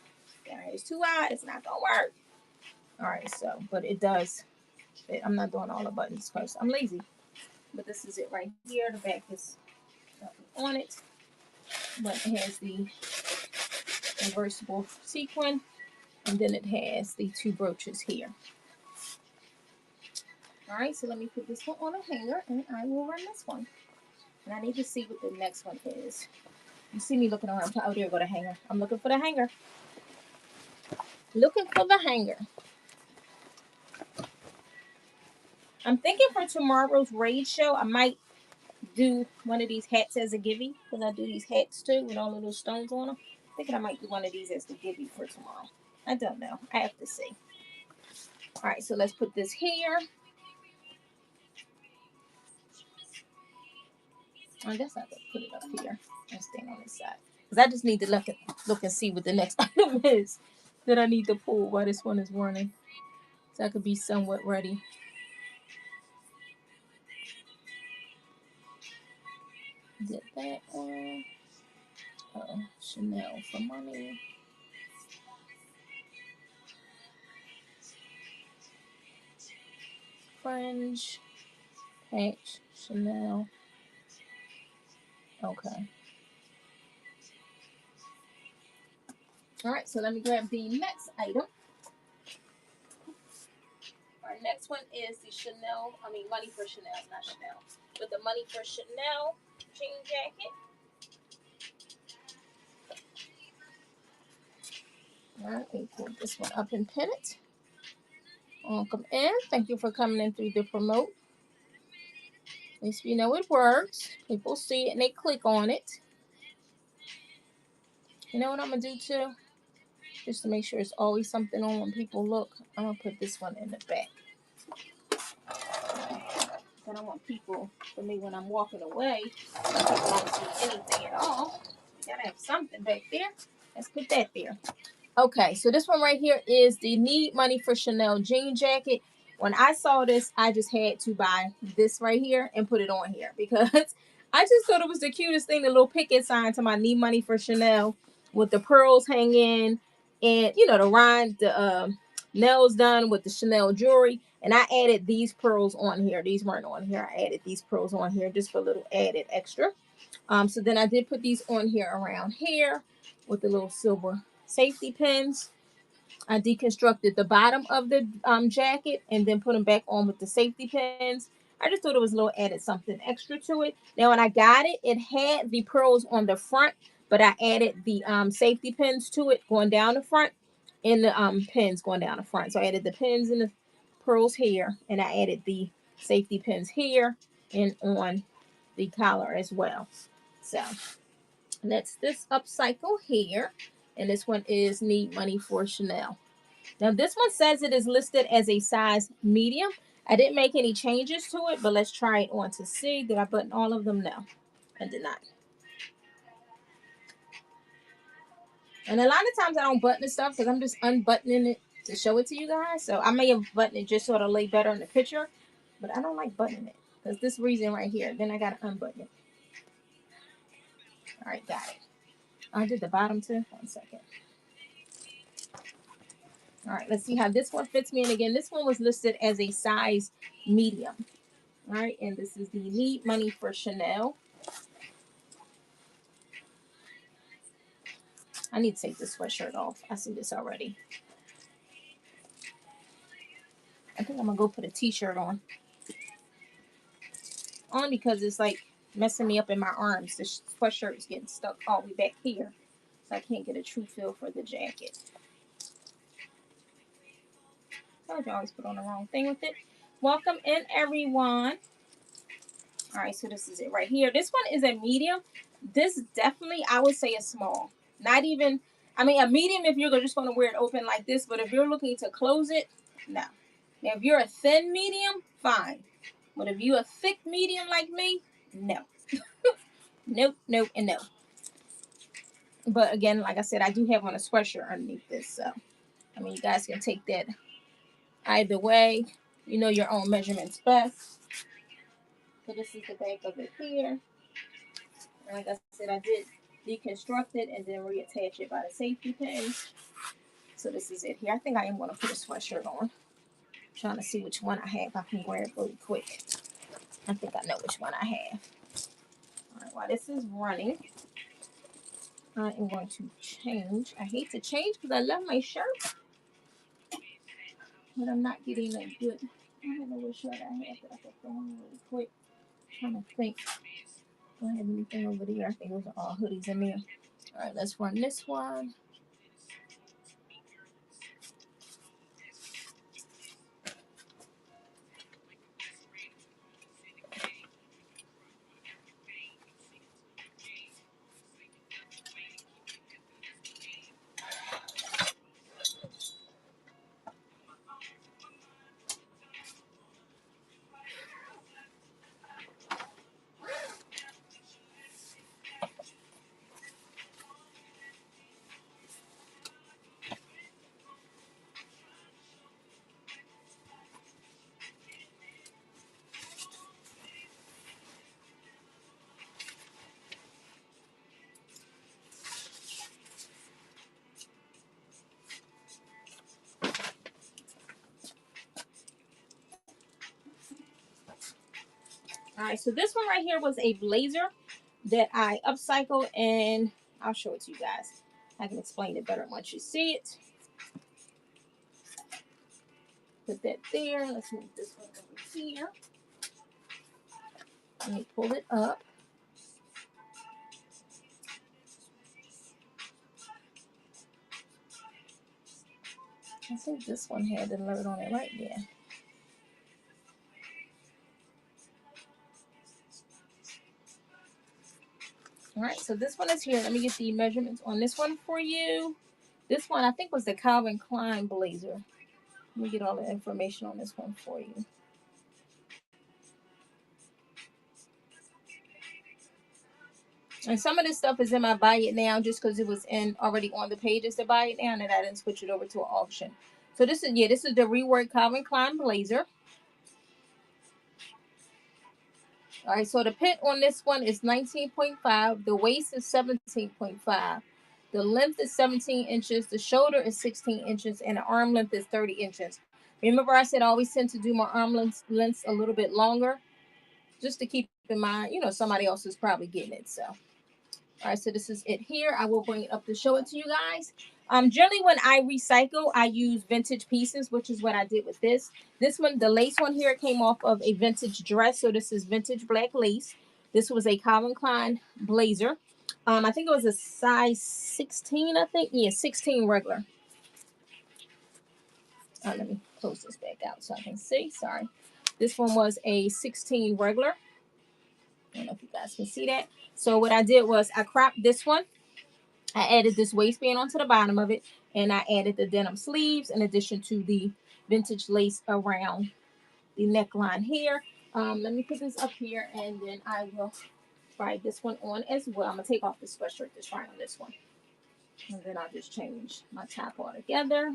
it's too wide. It's not going to work. All right, so, but it does fit. I'm not doing all the buttons because I'm lazy. But this is it right here. The back is nothing on it. But it has the reversible sequin. And then it has the two brooches here. All right, so let me put this one on a hanger and I will run this one. And I need to see what the next one is. You see me looking around. Oh, there go the hanger. I'm looking for the hanger. Looking for the hanger. I'm thinking for tomorrow's raid show, I might do one of these hats as a givey. Because I do these hats too with all of those stones on them. I'm thinking I might do one of these as the givey for tomorrow. I don't know. I have to see. All right, so let's put this here. I guess I have to put it up here and stand on this side. Because I just need to look and see what the next item is that I need to pull while this one is running. so I could be somewhat ready. Did that one. Oh, Chanel for money. Fringe. Patch. Chanel. Okay. All right, so let me grab the next item. Our next one is the Chanel, Money for Chanel, not Chanel, but the Money for Chanel jean jacket. All right, we pull this one up and pin it. Welcome in. Thank you for coming in through the promote. At least we know it works. People see it and they click on it. You know what I'm going to do too? Just to make sure it's always something on when people look. I'm going to put this one in the back. I don't want people, for me, when I'm walking away, people don't see anything at all. You got to have something back there. Let's put that there. Okay, so this one right here is the Need Money for Chanel jean jacket. When I saw this, I just had to buy this right here and put it on here because I just thought it was the cutest thing, the little picket sign to my Need Money for Chanel with the pearls hanging and, you know, the rind, the nails done with the Chanel jewelry. And I added these pearls on here. These weren't on here. I added these pearls on here just for a little added extra. So then I did put these on here around here with the little silver safety pins. I deconstructed the bottom of the jacket and then put them back on with the safety pins. I just thought it was a little added something extra to it. Now when I got it, it had the pearls on the front, but I added the safety pins to it going down the front and the pins going down the front. So I added the pins and the pearls here, and I added the safety pins here and on the collar as well. So that's this upcycle here. And this one is Need Money for Chanel. Now this one says it is listed as a size medium. I didn't make any changes to it, but let's try it on to see. Did I button all of them? No, I did not. And a lot of times I don't button the stuff because I'm just unbuttoning it to show it to you guys. So I may have buttoned it just so it'll lay better in the picture, but I don't like buttoning it because this reason right here. Then I got to unbutton it. All right, got it. I did the bottom too. 1 second. All right, let's see how this one fits me. And again, this one was listed as a size medium. All right, and this is the Need Money for Chanel. I need to take this sweatshirt off. I see this already. I think I'm going to go put a t-shirt on. Only because it's like messing me up in my arms. The sweatshirt is getting stuck all the way back here. So I can't get a true feel for the jacket. I always put on the wrong thing with it. Welcome in, everyone. All right, so this is it right here. This one is a medium. This definitely, I would say, a small. Not even, a medium if you're just going to wear it open like this. But if you're looking to close it, no. Now, if you're a thin medium, fine. But if you're a thick medium like me, no. Nope, nope, and no. But again, like I said, I do have on a sweatshirt underneath this. So, you guys can take that either way. You know your own measurements best. So this is the back of it here. And like I said, I did deconstruct it and then reattach it by the safety pins. So this is it here. I think I am going to put a sweatshirt on. I'm trying to see which one I have. I can grab really quick. I think I know which one I have. All right, while this is running, I am going to change. I hate to change because I love my shirt, but I'm not getting a good. I don't know what shirt I have that I can throw on really quick. I'm trying to think. Do I have anything over there? I think those are all hoodies in there. All right, let's run this one. right, so this one right here was a blazer that I upcycled, and I'll show it to you guys. I can explain it better once you see it. Put that there. Let's move this one over here. Let me pull it up. I think this one had the alert on it right there. All right, so this one is here. Let me get the measurements on this one for you. This one, I think, was the Calvin Klein blazer. Let me get all the information on this one for you. And some of this stuff is in my buy it now just because it was in already on the pages to buy it now, and then I didn't switch it over to an auction. So this is the reworked Calvin Klein blazer. All right, so the pit on this one is 19.5. The waist is 17.5. The length is 17 inches. The shoulder is 16 inches, and the arm length is 30 inches. Remember, I said I always tend to do my arm lengths a little bit longer, just to keep in mind, somebody else is probably getting it. So, all right, so this is it here. I will bring it up to show it to you guys. Generally when I recycle, I use vintage pieces, which is what I did with this. This one, the lace one here, came off of a vintage dress. So this is vintage black lace. This was a Calvin Klein blazer. I think it was a size 16, I think. Yeah, 16 regular. Let me close this back out so I can see. Sorry. This one was a 16 regular. I don't know if you guys can see that. So what I did was I cropped this one. I added this waistband onto the bottom of it, and I added the denim sleeves in addition to the vintage lace around the neckline here. Let me put this up here, and then I will try this one on as well. I'm going to take off the sweatshirt to try on this one. And then I'll just change my top altogether.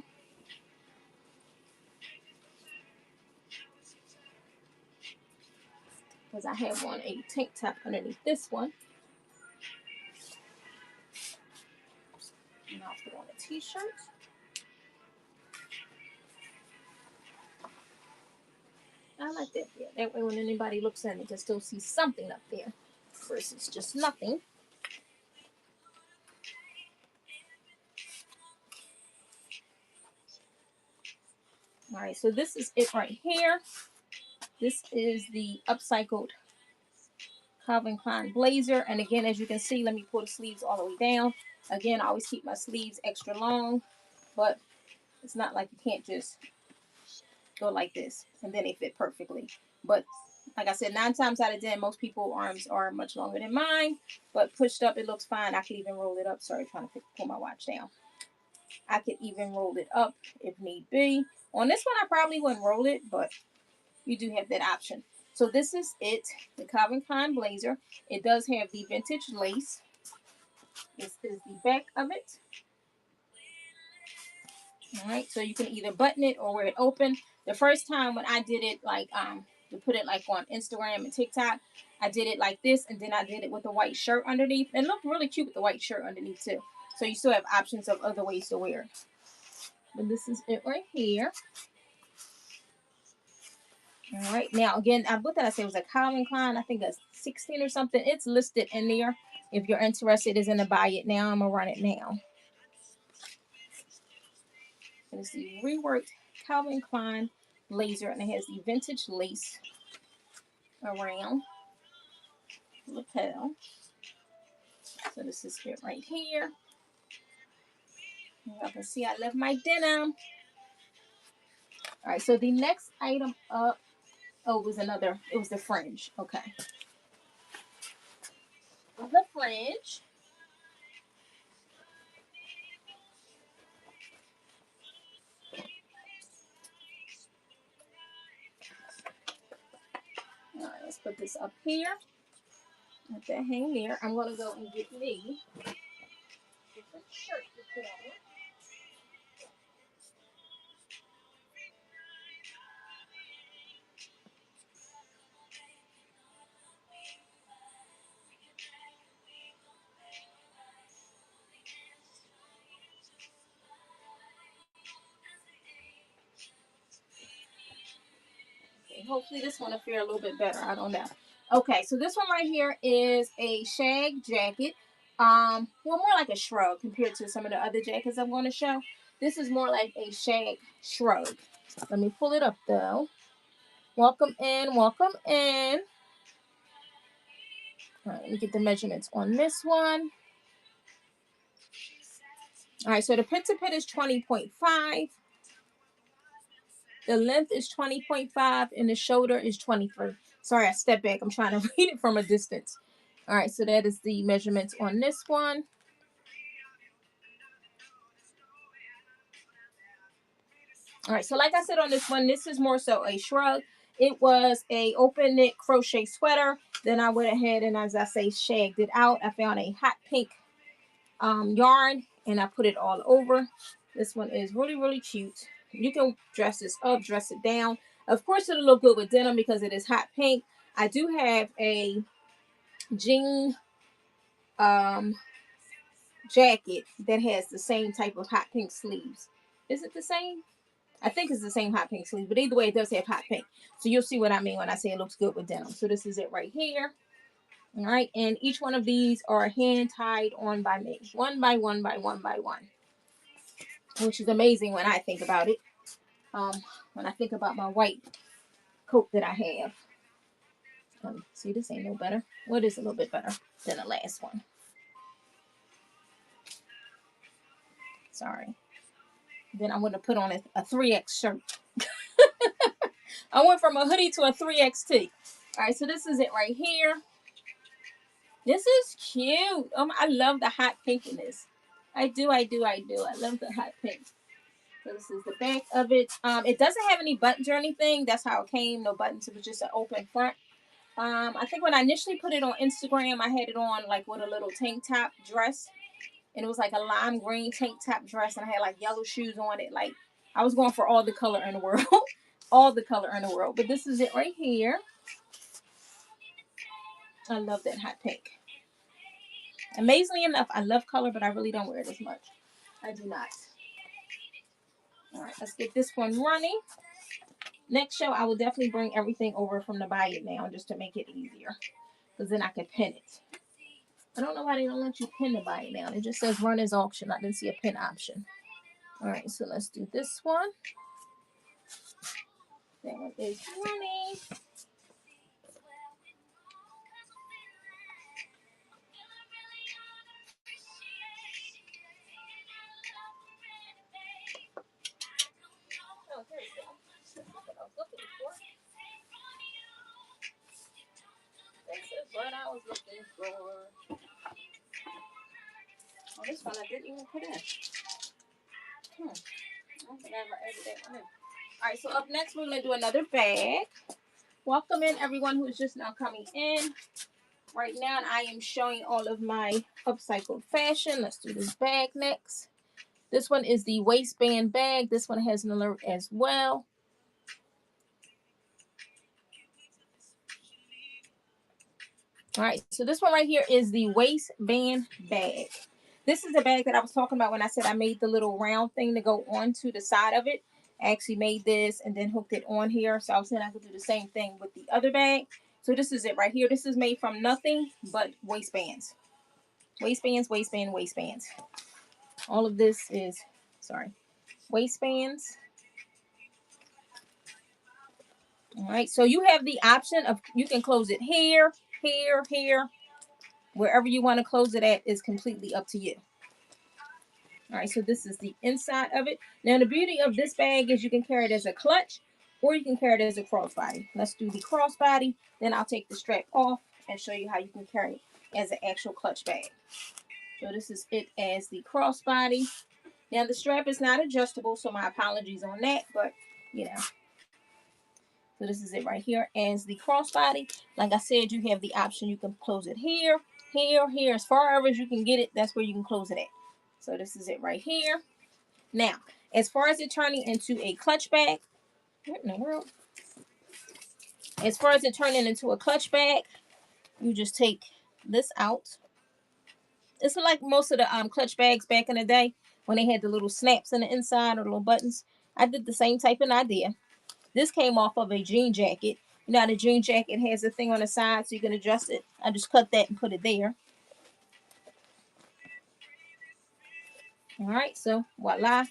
Because I have on a tank top underneath this one. And I'll put on a t-shirt. I like that there. That way when anybody looks at it, they can still see something up there versus just nothing. All right, so this is it right here. This is the upcycled Calvin Klein blazer. And again, as you can see, let me pull the sleeves all the way down. Again, I always keep my sleeves extra long, but it's not like you can't just go like this and then they fit perfectly. But like I said, 9 times out of 10, most people's arms are much longer than mine, but pushed up, it looks fine. I could even roll it up. Sorry, trying to pull my watch down. I could even roll it up if need be. On this one, I probably wouldn't roll it, but you do have that option. So this is it, the Calvin Klein blazer. It does have the vintage lace. This is the back of it. All right, so you can either button it or wear it open. The first time when I did it, like to put it like on Instagram and TikTok, I did it like this, and then I did it with a white shirt underneath. And it looked really cute with the white shirt underneath too. So you still have options of other ways to wear it. But this is it right here. All right, now again, what did I say? It was a Calvin Klein. I think that's 16 or something. It's listed in there. If you're interested, it's in the buy it now. I'm gonna run it now. It's the reworked Calvin Klein blazer, and it has the vintage lace around the lapel. So this is it right here. Y'all can see I love my denim. All right, so the next item up, it was the fringe. Okay. The fringe. All right, let's put this up here. Let that hang there. I'm going to go and get me a different shirt to put on. Okay, hopefully this one will fare a little bit better. I don't know. Okay, so this one right here is a shag jacket. Well, more like a shrug compared to some of the other jackets I'm going to show. This is more like a shag shrug. Let me pull it up though. Welcome in, welcome in. All right, let me get the measurements on this one. All right, so the pit to pit is 20.5. The length is 20.5 and the shoulder is 23. Sorry, I stepped back. I'm trying to read it from a distance. All right, so that is the measurements on this one. All right, so like I said on this one, this is more so a shrug. It was a open knit crochet sweater. Then I went ahead and, as I say, shagged it out. I found a hot pink yarn and I put it all over. This one is really, really cute. You can dress this up, dress it down. Of course, it'll look good with denim because it is hot pink. I do have a jean jacket that has the same type of hot pink sleeves. Is it the same? I think it's the same hot pink sleeve, but either way, it does have hot pink. So you'll see what I mean when I say it looks good with denim. So this is it right here. All right, and each one of these are hand tied on by me, one by one by one by one, which is amazing when I think about it. When I think about my white coat that I have. See, this ain't no better. What is a little bit better than the last one? Sorry. Then I would have put on a 3X shirt. I went from a hoodie to a 3XT. All right, so this is it right here. This is cute. I love the hot pink in this. I do. I love the hot pink. So this is the back of it. It doesn't have any buttons or anything. That's how it came. No buttons. It was just an open front. I think when I initially put it on Instagram, I had it on like with a little tank top dress. And it was like a lime green tank top dress. And I had like yellow shoes on it. Like I was going for all the color in the world. All the color in the world. But this is it right here. I love that hot pink. Amazingly enough, I love color, but I really don't wear it as much. I do not. All right, let's get this one running. Next show, I will definitely bring everything over from the buy it now just to make it easier. Because then I can pin it. I don't know why they don't let you pin the buy it now. It just says run as auction. I didn't see a pin option. All right, so let's do this one. That one is running. Oh, there we go. That's what I was looking for. This is what I was looking for. Oh, this one I didn't even put in. I don't think I ever added that one in. All right, so up next, we're going to do another bag. Welcome in everyone who is just now coming in. Right now, I am showing all of my upcycled fashion. Let's do this bag next. This one is the waistband bag. This one has an alert as well. All right, so this one right here is the waistband bag. This is the bag that I was talking about when I said I made the little round thing to go onto the side of it. I actually made this and then hooked it on here. So I was saying I could do the same thing with the other bag. So this is it right here. This is made from nothing but waistbands. Waistbands, waistband, waistbands. All of this is, sorry, waistbands. All right, so you have the option of, you can close it here, here, here. Wherever you want to close it at is completely up to you. All right, so this is the inside of it. Now, the beauty of this bag is you can carry it as a clutch or you can carry it as a crossbody. Let's do the crossbody. Then I'll take the strap off and show you how you can carry it as an actual clutch bag. So this is it as the crossbody. Now, the strap is not adjustable, so my apologies on that, but, you know. So this is it right here as the crossbody. Like I said, you have the option. You can close it here, here, here. As far as you can get it, that's where you can close it at. So this is it right here. Now, as far as it turning into a clutch bag, what in the world? As far as it turning into a clutch bag, you just take this out. It's like most of the clutch bags back in the day when they had the little snaps in the inside or the little buttons. I did the same type of idea. This came off of a jean jacket You know how the jean jacket has a thing on the side so you can adjust it. I just cut that and put it there. All right, so voila.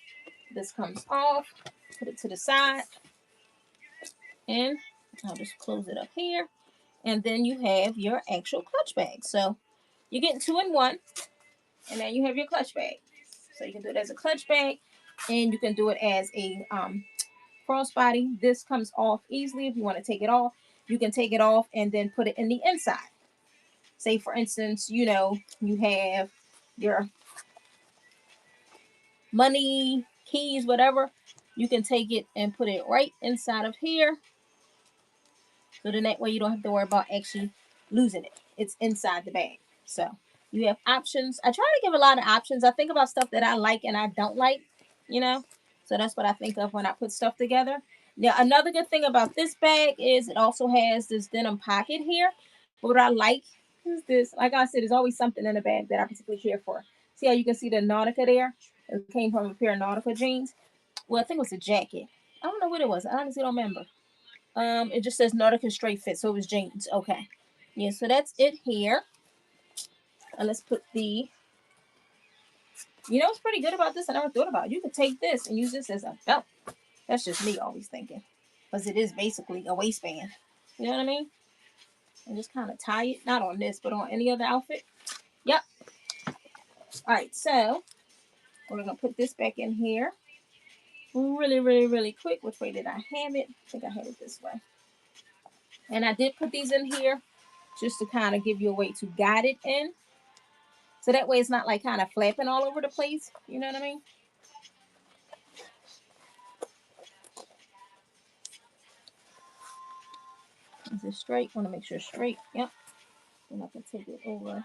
This comes off. Put it to the side. And I'll just close it up here. And then you have your actual clutch bag. So you're getting 2 in 1. And then you have your clutch bag. So you can do it as a clutch bag. And you can do it as a crossbody. This comes off easily. If you want to take it off, you can take it off and then put it in the inside. Say, for instance, you know, you have your money, keys, whatever. You can take it and put it right inside of here. So then that way you don't have to worry about actually losing it. It's inside the bag. So you have options. I try to give a lot of options. I think about stuff that I like and I don't like, you know. So that's what I think of when I put stuff together. Now, another good thing about this bag is it also has this denim pocket here. But what I like is this. Like I said, there's always something in the bag that I particularly care for. See how you can see the Nautica there? It came from a pair of Nautica jeans. Well, I think it was a jacket. I don't know what it was. I honestly don't remember. It just says Nautica straight fit, so it was jeans. Okay. Yeah, so that's it here. And let's put the, you know what's pretty good about this? I never thought about it. You could take this and use this as a belt. That's just me always thinking. Because it is basically a waistband. You know what I mean? And just kind of tie it. Not on this, but on any other outfit. Yep. Alright, so we're going to put this back in here. Really, really, really quick. Which way did I have it? I think I had it this way. And I did put these in here just to kind of give you a way to guide it in. So that way it's not like kind of flapping all over the place. You know what I mean? Is it straight? Want to make sure it's straight. Yep. And I can take it over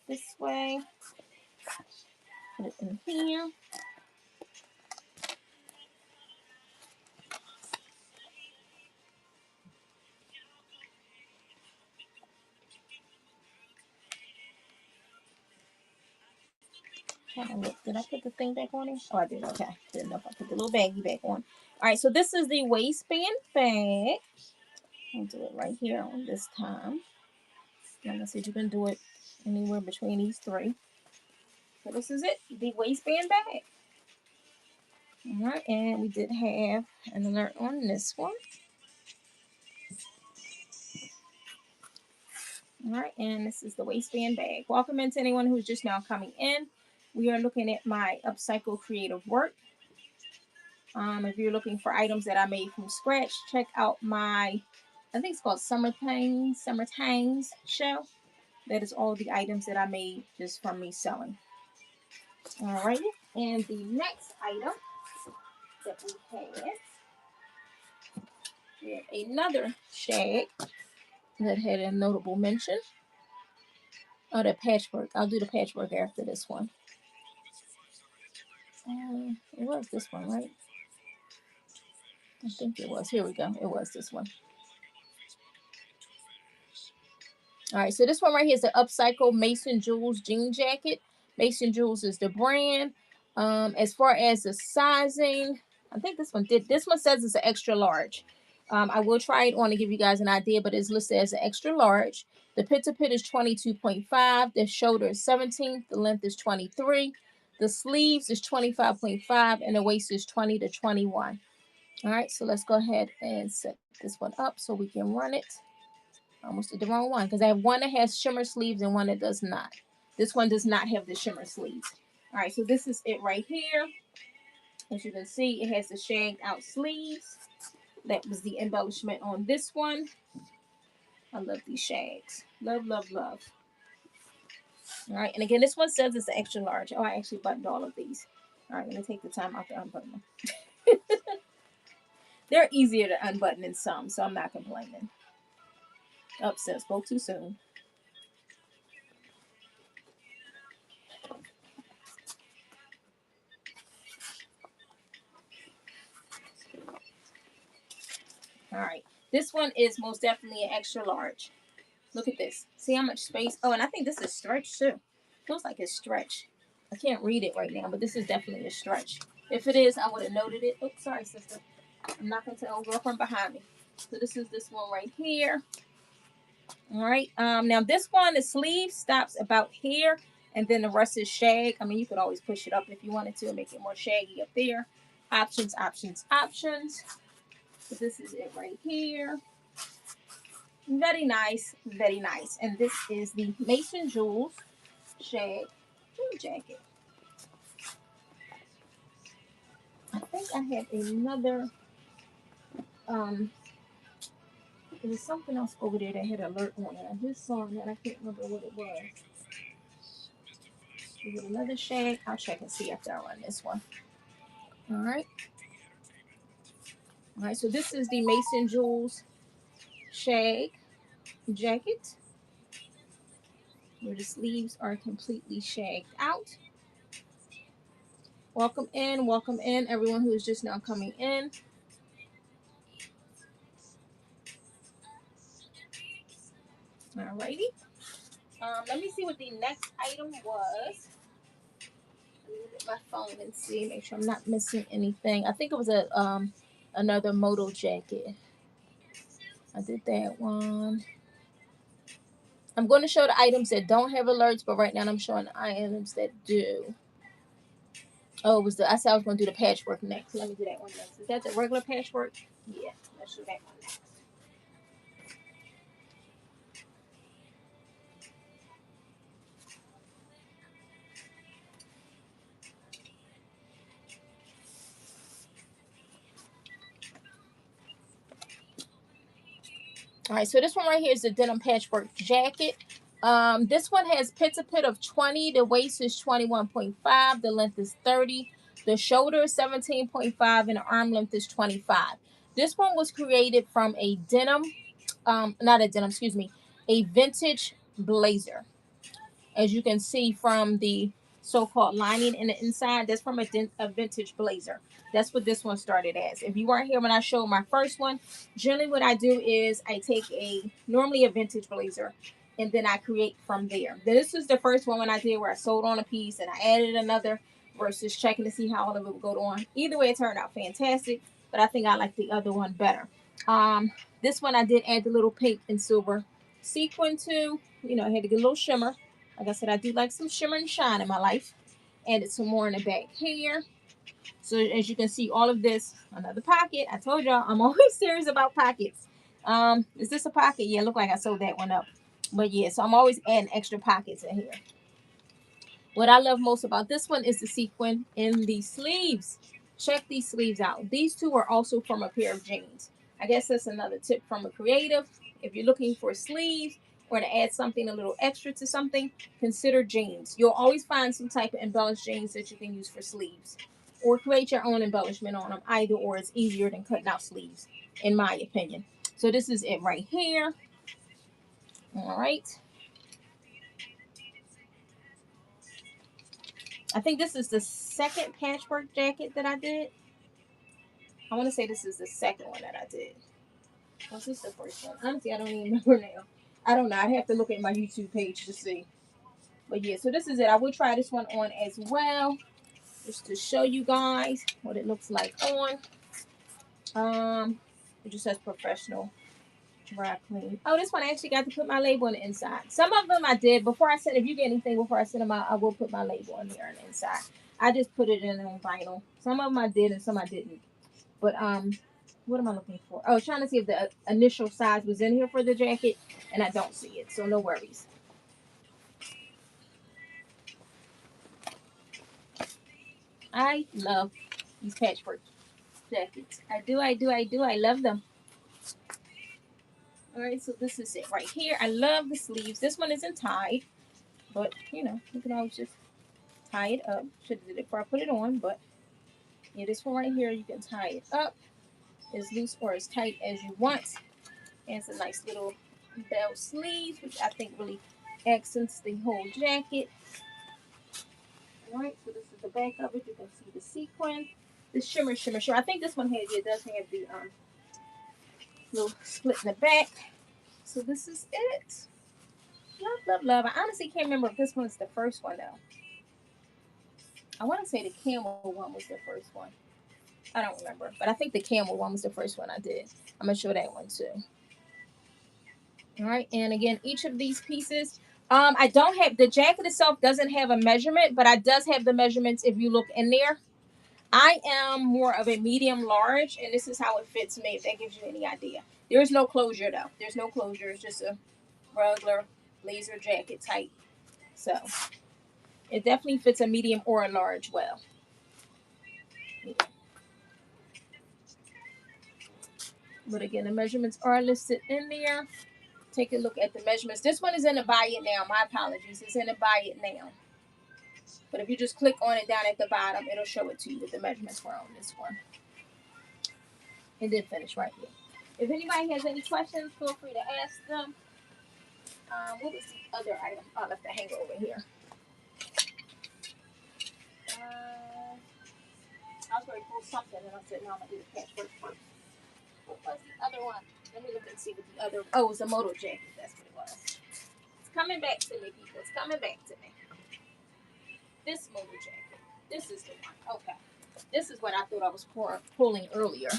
this way. Put it in here. Did I put the thing back on it? Oh, I did. Okay. Didn't know if I put the little baggie back on. All right. So this is the waistband bag. I'll do it right here on this time. Like I said, you can do it anywhere between these three. So this is it. The waistband bag. All right. And we did have an alert on this one. All right, and this is the waistband bag. Welcome into anyone who's just now coming in. We are looking at my upcycle creative work. If you're looking for items that I made from scratch, check out my, I think it's called Summer Tangs show. That is all the items that I made just from me selling. All right, and the next item that we have another shag that had a notable mention. Oh, the patchwork. I'll do the patchwork after this one. It was this one, right? I think it was. Here we go. It was this one. All right, so this one right here is the Upcycled Mason Jewels jean jacket. Mason Jewels is the brand. As far as the sizing, I think this one says it's an extra large. I will try it on to give you guys an idea, but it's listed as an extra large. The pit to pit is 22.5. The shoulder is 17. The length is 23. The sleeves is 25.5, and the waist is 20 to 21. All right, so let's go ahead and set this one up so we can run it. I almost did the wrong one because I have one that has shimmer sleeves and one that does not. This one does not have the shimmer sleeves. All right, so this is it right here. As you can see, it has the shagged out sleeves. That was the embellishment on this one. I love these shags. Love, love, love. All right, and again, this one says it's an extra large. Oh, I actually buttoned all of these. All right, I'm going to take the time out to unbutton them. They're easier to unbutton than some, so I'm not complaining. Upset, spoke too soon. All right, this one is most definitely an extra large. Look at this. See how much space? Oh, and I think this is stretch too. Feels like it's stretch. I can't read it right now, but this is definitely a stretch. If it is, I would have noted it. Oops, sorry, sister. I'm not going to old girl from behind me. So this is this one right here. All right. Now this one, the sleeve stops about here, and then the rest is shag. I mean, you could always push it up if you wanted to and make it more shaggy up there. Options, options, options. So this is it right here. Very nice, very nice. And this is the Mason Jewels shag jean jacket. I think I had another. There was something else over there that had an alert on it. I just saw that. I can't remember what it was. Is it another shag? I'll check and see after I run this one. All right. All right. So this is the Mason Jewels shag jacket, where the sleeves are completely shagged out. Welcome in, everyone who is just now coming in. Alrighty. Let me see what the next item was. Let me look at my phone and see, make sure I'm not missing anything. I think it was another moto jacket. I did that one. I'm going to show the items that don't have alerts, but right now I'm showing the items that do. Oh, it was I said I was going to do the patchwork next. Let me do that one next. Is that the regular patchwork? Yeah, let's do that one next. All right, so this one right here is the denim patchwork jacket. This one has pit of 20. The waist is 21.5. The length is 30. The shoulder is 17.5, and the arm length is 25. This one was created from a denim, not a denim, excuse me, a vintage blazer. As you can see from the so-called lining in the inside, that's from a vintage blazer. That's what this one started as. If you weren't here when I showed my first one, generally what I do is I take normally a vintage blazer, and then I create from there. This is the first one when I did where I sewed on a piece and I added another versus checking to see how all of it would go on. Either way, it turned out fantastic, but I think I like the other one better. This one I did add the little pink and silver sequin to. I had to get a little shimmer. Like I said, I do like some shimmer and shine in my life. Added some more in the back here. So as you can see, all of this, another pocket. I told y'all I'm always serious about pockets. Is this a pocket? Yeah, look like I sewed that one up. But yeah, so I'm always adding extra pockets in here. What I love most about this one is the sequin in the sleeves. Check these sleeves out. These two are also from a pair of jeans. I guess that's another tip from a creative. If you're looking for sleeves or to add something a little extra to something, consider jeans. You'll always find some type of embellished jeans that you can use for sleeves. Or create your own embellishment on them. Either or is easier than cutting out sleeves, in my opinion. So this is it right here. All right. I think this is the second patchwork jacket that I did. I want to say this is the second one that I did. Was this the first one? Honestly, I don't even remember now. I don't know. I'd have to look at my YouTube page to see. But yeah, so this is it. I will try this one on as well, just to show you guys what it looks like on. It just says professional dry clean. Oh, this one I actually got to put my label on the inside. Some of them I did before I sent. If you get anything before I send them out, I will put my label on there on the inside. I just put it in on vinyl. Some of them I did and some I didn't. But what am I looking for? Oh, trying to see if the initial size was in here for the jacket, and I don't see it, so no worries. I love these patchwork jackets. I do. I love them. All right, so this is it right here. I love the sleeves. This one isn't tied, but you can always just tie it up. Should have did it before I put it on, but yeah, this one right here, you can tie it up as loose or as tight as you want. And it's a nice little bell sleeve, which I think really accents the whole jacket. All right, so this is the back of it. You can see the sequin, the shimmer. I think this one does have the little split in the back. So this is it. Love. I honestly can't remember if this one's the first one though. I want to say the camel one was the first one. I don't remember, but I think the camel one was the first one I did. I'm gonna show that one too. All right, and again, each of these pieces, I don't have the jacket itself doesn't have a measurement, but I does have the measurements if you look in there. I am more of a medium large, and this is how it fits me. If that gives you any idea, there is no closure though. There's no closure. It's just a regular blazer jacket type. So it definitely fits a medium or a large well. But again, the measurements are listed in there. Take a look at the measurements. This one is in the buy it now. My apologies. It's in the buy it now. But if you just click on it down at the bottom, it'll show it to you what the measurements were on this one. It did finish right here. If anybody has any questions, feel free to ask them. What was the other item? Oh, I left the hanger over here. I was going to pull something, and I said, no, I'm going to do the patchwork first. What was the other one? Let me look and see what the other... Oh, it was a moto jacket. That's what it was. It's coming back to me, people. It's coming back to me. This moto jacket. This is the one. Okay. This is what I thought I was pulling earlier.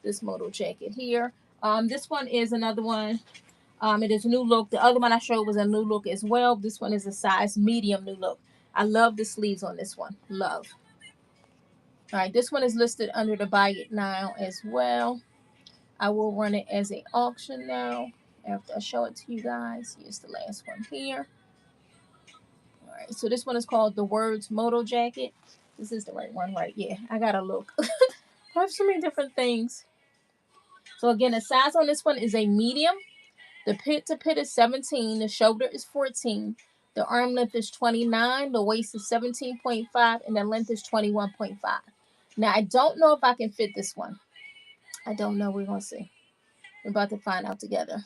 This moto jacket here. This one is another one. It is a new look. The other one I showed was a new look as well. This one is a size medium new look. I love the sleeves on this one. Love. All right, this one is listed under the buy it now as well. I will run it as an auction now after I show it to you guys. Here's the last one here. All right, so this one is called the Words Moto Jacket. This is the right one, right? Yeah, I gotta look. I have so many different things. So again, the size on this one is a medium. The pit to pit is 17. The shoulder is 14. The arm length is 29. The waist is 17.5. And the length is 21.5. Now, I don't know if I can fit this one. I don't know. We're going to see. We're about to find out together.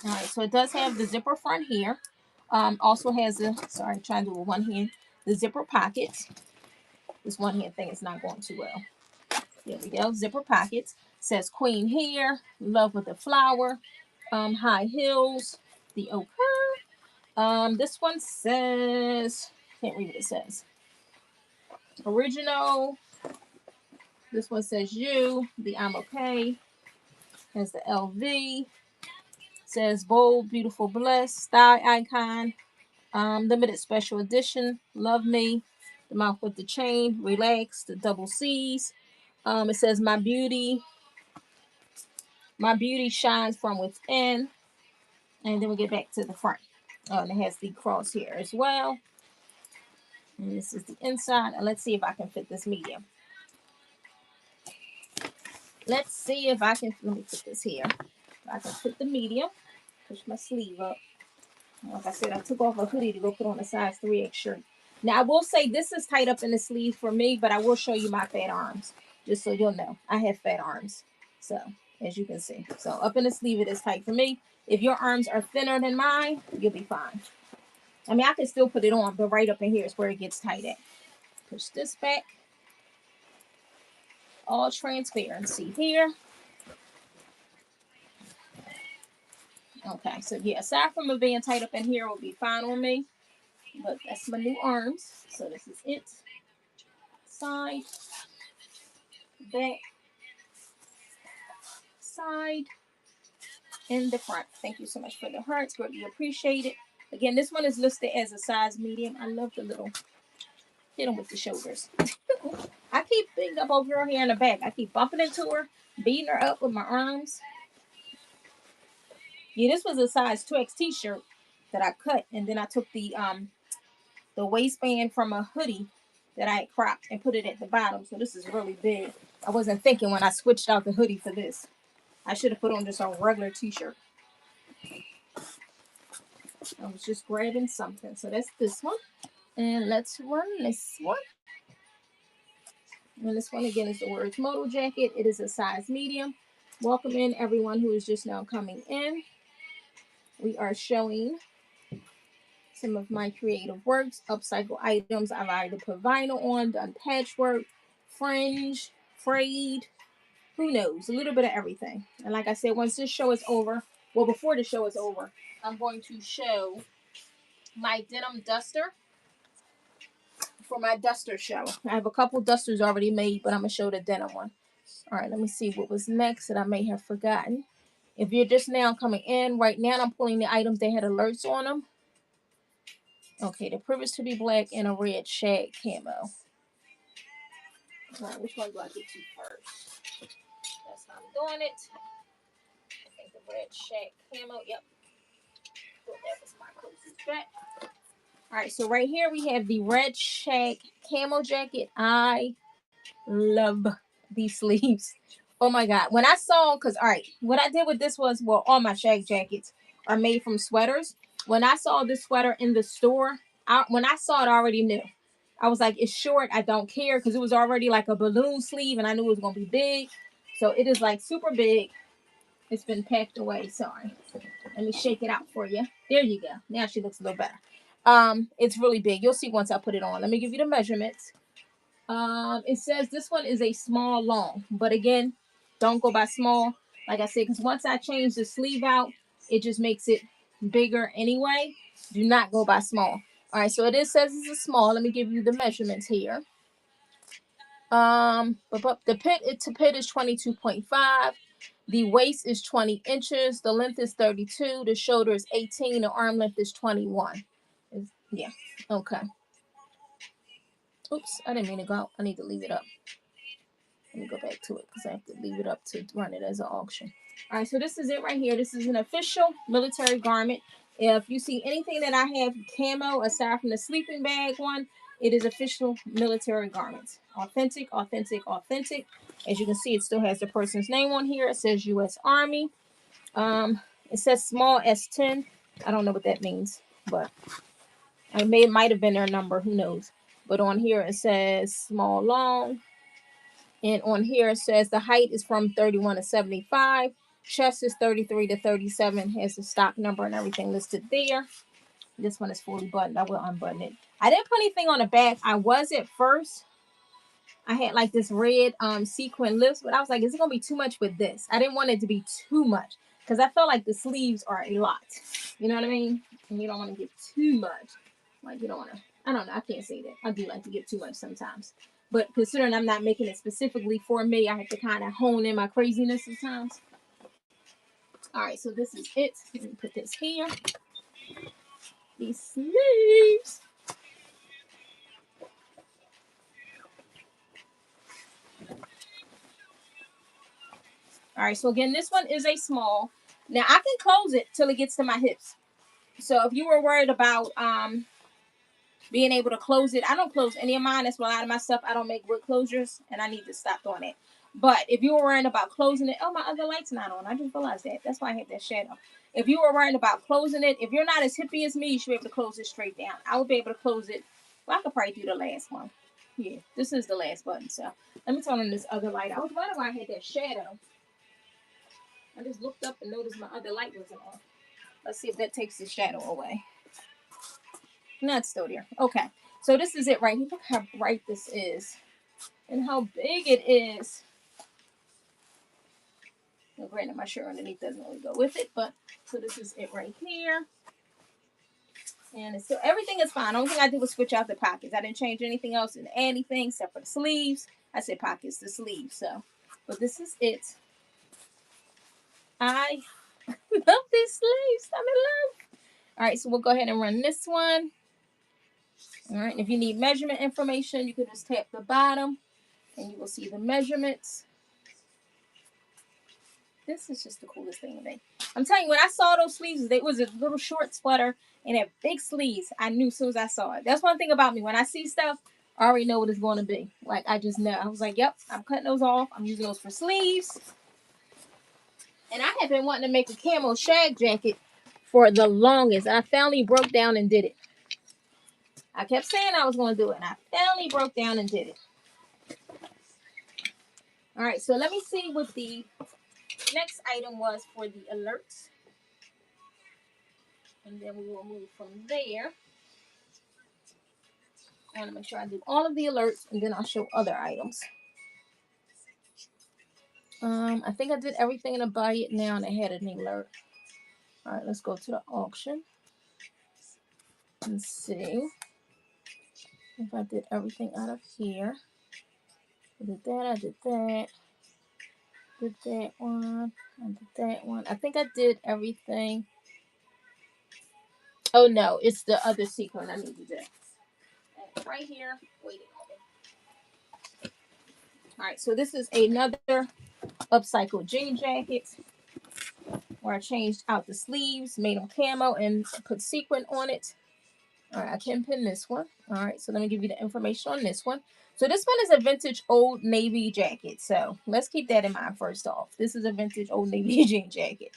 All right. So it does have the zipper front here. Also has the, sorry, I'm trying to do with one hand, the zipper pockets. This one hand thing is not going too well. There we go. Zipper pockets. Says Queen here. Love with the flower. High heels. The ochre. This one says, can't read what it says. Original. This one says you. The I'm okay. Has the LV. Says bold, beautiful, blessed. Style icon. Limited special edition. Love me. The mouth with the chain. Relax. The double C's. It says my beauty shines from within. And then we get back to the front. And it has the cross here as well. And this is the inside. And let's see if I can fit this medium. Let's see if I can, let me put this here. I can fit the medium. Push my sleeve up. Like I said, I took off a hoodie to go put on a size 3X shirt. Now, I will say this is tight up in the sleeve for me, but I will show you my fat arms. Just so you'll know. I have fat arms. So, as you can see. So, up in the sleeve, it is tight for me. If your arms are thinner than mine, you'll be fine. I mean, I can still put it on, but right up in here is where it gets tight at. Push this back. All transparency here. Okay, so yeah, aside from it being tight up in here, it will be fine on me. But that's my new arms. So this is it. Side. Back. Side. And the front. Thank you so much for the hearts. Greatly appreciate it. Again, this one is listed as a size medium. I love the little hit them with the shoulders. I keep beating up over her here in the back. I keep bumping into her, beating her up with my arms. Yeah, this was a size 2X t-shirt that I cut, and then I took the waistband from a hoodie that I had cropped and put it at the bottom. So this is really big. I wasn't thinking when I switched out the hoodie for this. I should have put on just a regular t-shirt. I was just grabbing something. So that's this one. And let's run this one. And this one again is the Words Moto Jacket. It is a size medium. Welcome in everyone who is just now coming in. We are showing some of my creative works, upcycle items. I've either put vinyl on, done patchwork, fringe, frayed, who knows, a little bit of everything. And like I said, once this show is over, well, before the show is over, I'm going to show my denim duster for my duster show. I have a couple dusters already made, but I'm going to show the denim one. All right, let me see what was next that I may have forgotten. If you're just now coming in, right now I'm pulling the items that had alerts on them. Okay, the privilege to be black and a red shag camo. All right, which one do I get to first? That's how I'm doing it. I think the red shag camo. Yep. So that was my closest bet. All right, so right here we have the red shag camo jacket. I love these sleeves. Oh my god. When I saw, because all right, what I did with this was, well, all my shag jackets are made from sweaters. When I saw this sweater in the store, when I saw it, I already knew. I was like, it's short, I don't care, because it was already like a balloon sleeve and I knew it was going to be big. So it is like super big. It's been packed away. Sorry. Let me shake it out for you. There you go. Now she looks a little better. It's really big. You'll see once I put it on. Let me give you the measurements. It says this one is a small long, but again, don't go by small. Like I said, because once I change the sleeve out, it just makes it bigger anyway. Do not go by small. All right, so says it's a small. Let me give you the measurements here. But the pit to pit is 22.5. The waist is 20 inches. The length is 32. The shoulder is 18. The arm length is 21. Yeah. Okay. Oops, I didn't mean to go out. I need to leave it up. Let me go back to it because I have to leave it up to run it as an auction. All right, so this is it right here. This is an official military garment. If you see anything that I have camo aside from the sleeping bag one, it is official military garments. Authentic, authentic, authentic. As you can see, it still has the person's name on here. It says U.S. Army. It says small S10. I don't know what that means, but it might have been their number. Who knows? But on here it says small long. And on here it says the height is from 31 to 75. Chest is 33 to 37. Has the stock number and everything listed there. This one is fully buttoned. I will unbutton it. I didn't put anything on the back. I was at first. I had like this red sequin lips, but I was like, is it gonna be too much with this? I didn't want it to be too much because I felt like the sleeves are a lot. You know what I mean? And you don't want to give too much. Like you don't want to. I don't know. I can't say that. I do like to give too much sometimes. But considering I'm not making it specifically for me, I have to kind of hone in my craziness sometimes. All right, so this is it. Let me put this here. These sleeves. All right, so again, this one is a small. Now I can close it till it gets to my hips. So if you were worried about being able to close it, I don't close any of mine. That's why a lot of my stuff I don't make wood closures, and I need to stop doing it. But if you were worrying about closing it, oh, my other light's not on. I just realized that. That's why I have that shadow. If you were worrying about closing it, if you're not as hippie as me, you should be able to close it straight down. I would be able to close it. Well, I could probably do the last one. Yeah, this is the last button. So let me turn on this other light. I was wondering why I had that shadow. I just looked up and noticed my other light wasn't on. Let's see if that takes the shadow away. No, it's still there. Okay. So this is it right here. Look how bright this is. And how big it is. Well, granted, my shirt underneath doesn't really go with it, but so this is it right here. And it's still, everything is fine. The only thing I did was switch out the pockets. I didn't change anything else in anything except for the sleeves. I said pockets, the sleeves. So, but this is it. I love these sleeves. I'm in love. All right, so we'll go ahead and run this one. All right, and if you need measurement information, you can just tap the bottom and you will see the measurements. This is just the coolest thing to me. I'm telling you, when I saw those sleeves, it was a little short sweater and had big sleeves. I knew as soon as I saw it. That's one thing about me. When I see stuff, I already know what it's going to be. Like, I just know. I was like, yep, I'm cutting those off. I'm using those for sleeves. And I have been wanting to make a camo shag jacket for the longest. I finally broke down and did it. I kept saying I was going to do it, and I finally broke down and did it. All right, so let me see what the next item was for the alerts. And then we will move from there. I want to make sure I do all of the alerts, and then I'll show other items. I think I did everything in the buy it now, and I had an alert. All right, let's go to the auction and see. If I did everything out of here. I did that, I did that. Did that one. I did that one. I think I did everything. Oh no, it's the other sequin I need to do. And right here. Wait a minute. Alright, so this is another upcycled jean jacket where I changed out the sleeves, made them camo, and put sequin on it. All right, I can pin this one. All right, so let me give you the information on this one. So this one is a vintage Old Navy jacket. So let's keep that in mind first off. This is a vintage Old Navy jean jacket.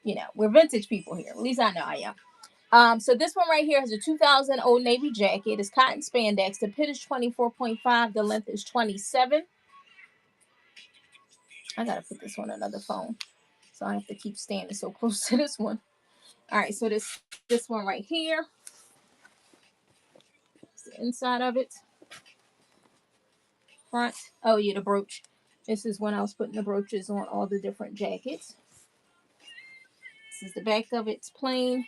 You know, we're vintage people here. At least I know I am. So this one right here is a 2000 Old Navy jacket. It's cotton spandex. The pit is 24.5. The length is 27. I gotta put this on another phone, so I have to keep standing so close to this one. All right, so this one right here. It's the inside of it. Front. Oh yeah, the brooch. This is when I was putting the brooches on all the different jackets. This is the back of it. It's plain.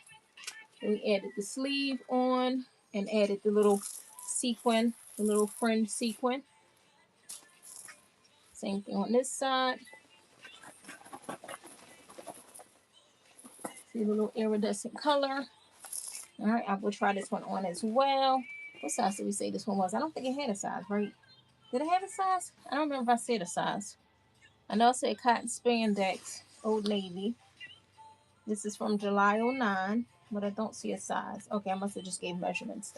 And we added the sleeve on and added the little sequin, the little fringe sequin. Same thing on this side. See the little iridescent color. All right, I will try this one on as well. What size did we say this one was? I don't think it had a size, right? Did it have a size? I don't remember if I said a size. I know I said cotton spandex, Old Navy. This is from July 09, but I don't see a size. Okay, I must have just gave measurements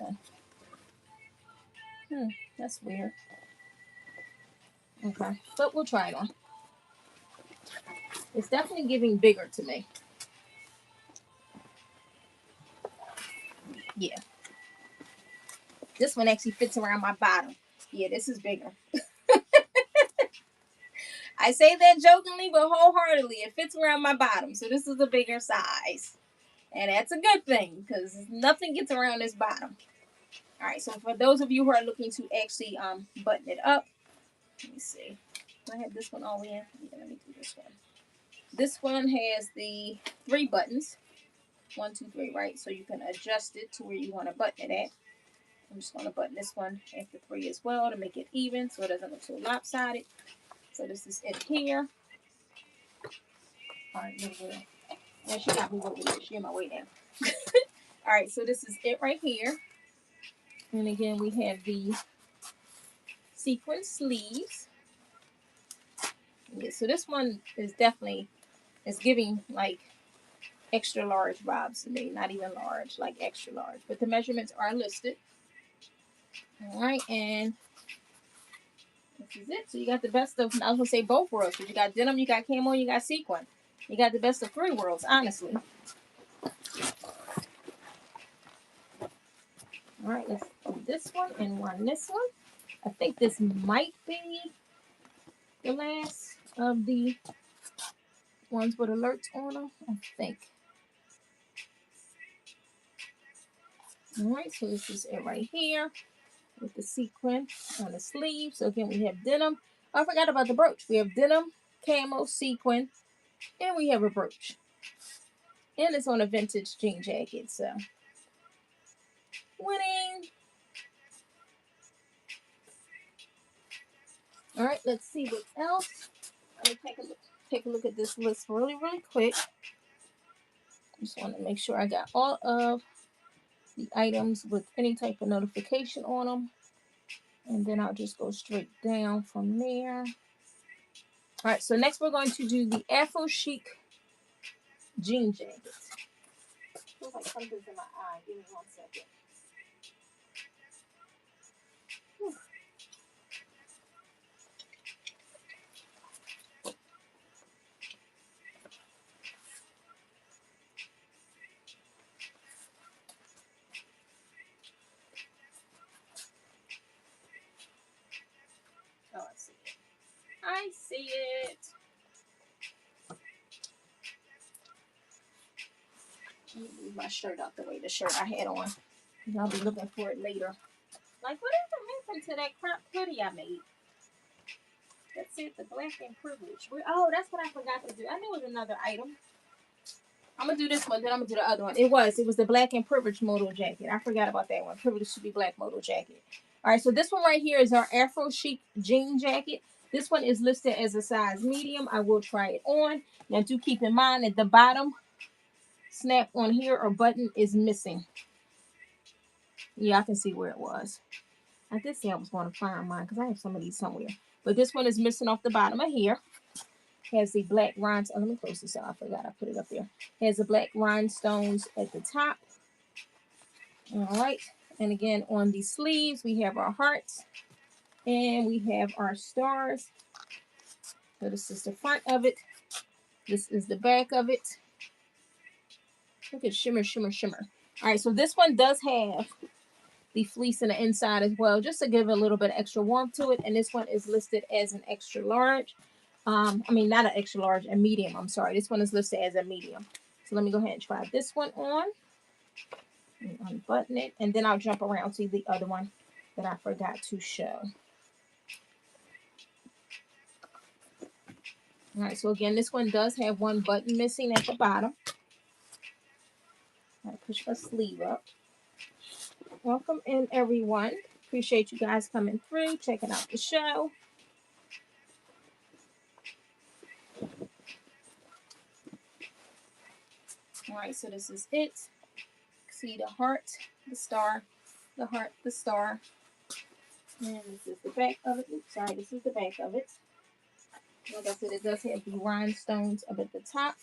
then. That's weird. Okay, but we'll try it on. It's definitely giving bigger to me. Yeah. This one actually fits around my bottom. Yeah, this is bigger. I say that jokingly, but wholeheartedly. It fits around my bottom. So this is a bigger size. And that's a good thing because nothing gets around this bottom. All right, so for those of you who are looking to actually button it up, let me see. Do I have this one all the way in? Yeah, let me do this one. This one has the 3 buttons. 1, 2, 3, right? So you can adjust it to where you want to button it at. I'm just going to button this one after 3 as well to make it even so it doesn't look so lopsided. So this is it here. All right, now she got me over there. She in my way now. All right, so this is it right here. And again, we have the sequin sleeves. Yeah, so this one is definitely, it's giving like extra large vibes to me. Not even large, like extra large. But the measurements are listed. All right, and this is it. So you got the best of, I was going to say both worlds. But you got denim, you got camo, you got sequin. You got the best of 3 worlds, honestly. All right, let's do this one and run this one. I think this might be the last of the ones with alerts on them. I think. All right, so this is it right here with the sequin on the sleeve. So again, we have denim. Oh, I forgot about the brooch. We have denim, camo, sequin, and we have a brooch. And it's on a vintage jean jacket. So winning. All right, let's see what else. Let me take a look at this list really quick. Just want to make sure I got all of the items with any type of notification on them. And then I'll just go straight down from there. All right, so next we're going to do the Afro Chic jean jacket. Feels like something's in my eye. Give me 1 second. Whew. Oh, I see it. I see it. Let me move my shirt out the way, the shirt I had on. I'll be looking for it later. Like, whatever happened to that crop hoodie I made? That's it, the black and privilege. Oh, that's what I forgot to do. I knew it was another item. I'm gonna do this one, then I'm gonna do the other one. It was the black and privilege modal jacket. I forgot about that one. Privilege should be black modal jacket. All right, so this one right here is our Afro chic jean jacket. This one is listed as a size medium. I will try it on. Now do keep in mind that the bottom snap on here or button is missing. Yeah, I can see where it was. I did say I was going to find mine because I have some of these somewhere. But this one is missing off the bottom of here. Has the black rhinestones. Oh, let me close this out. I forgot I put it up there. Has the black rhinestones at the top. All right. And again, on the sleeves, we have our hearts and we have our stars. So this is the front of it. This is the back of it. Look at shimmer, shimmer, shimmer. All right. So this one does have the fleece in the inside as well, just to give a little bit of extra warmth to it. And this one is listed as an extra large. I mean, not an extra large, a medium. I'm sorry. This one is listed as a medium. So let me go ahead and try this one on. Unbutton it, and then I'll jump around to the other one that I forgot to show. All right, so again, this one does have one button missing at the bottom. I push my sleeve up. Welcome in, everyone. Appreciate you guys coming through, checking out the show. All right, so this is it. See the heart, the star, the heart, the star. And this is the back of it. Oops, sorry, this is the back of it. Like I said, it does have the rhinestones up at the top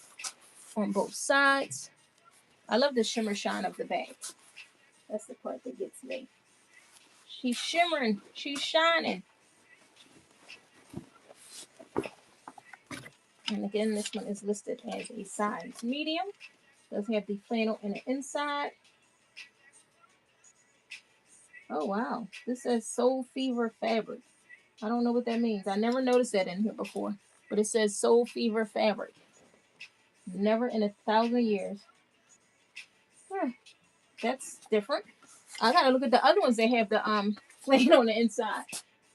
on both sides. I love the shimmer shine of the back. That's the part that gets me. She's shimmering. She's shining. And again, this one is listed as a size medium. Does have the flannel in the inside. Oh, wow. This says Soul Fever fabric. I don't know what that means. I never noticed that in here before. But it says Soul Fever fabric. Never in 1,000 years. That's different. I gotta look at the other ones that have the flannel on the inside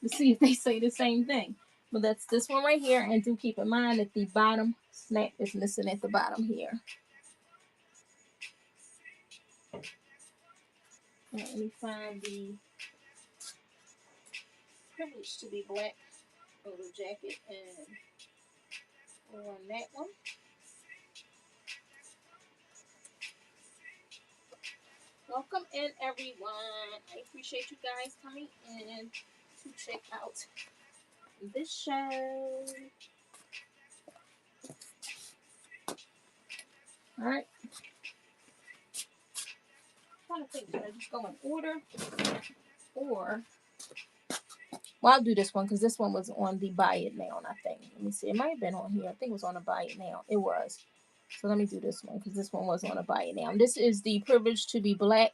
to see if they say the same thing. But that's this one right here. And do keep in mind that the bottom snap is missing at the bottom here. Right, let me find the privilege to be black polo jacket and on that one. Welcome in, everyone. I appreciate you guys coming in to check out this show. All right. I'm trying to think, should I just go in order? Or, well, I'll do this one because this one was on the Buy It Now, I think. Let me see. It might have been on here. I think it was on the Buy It Now. It was. So let me do this one because this one was on a Buy It Now. This is the Privilege to be Black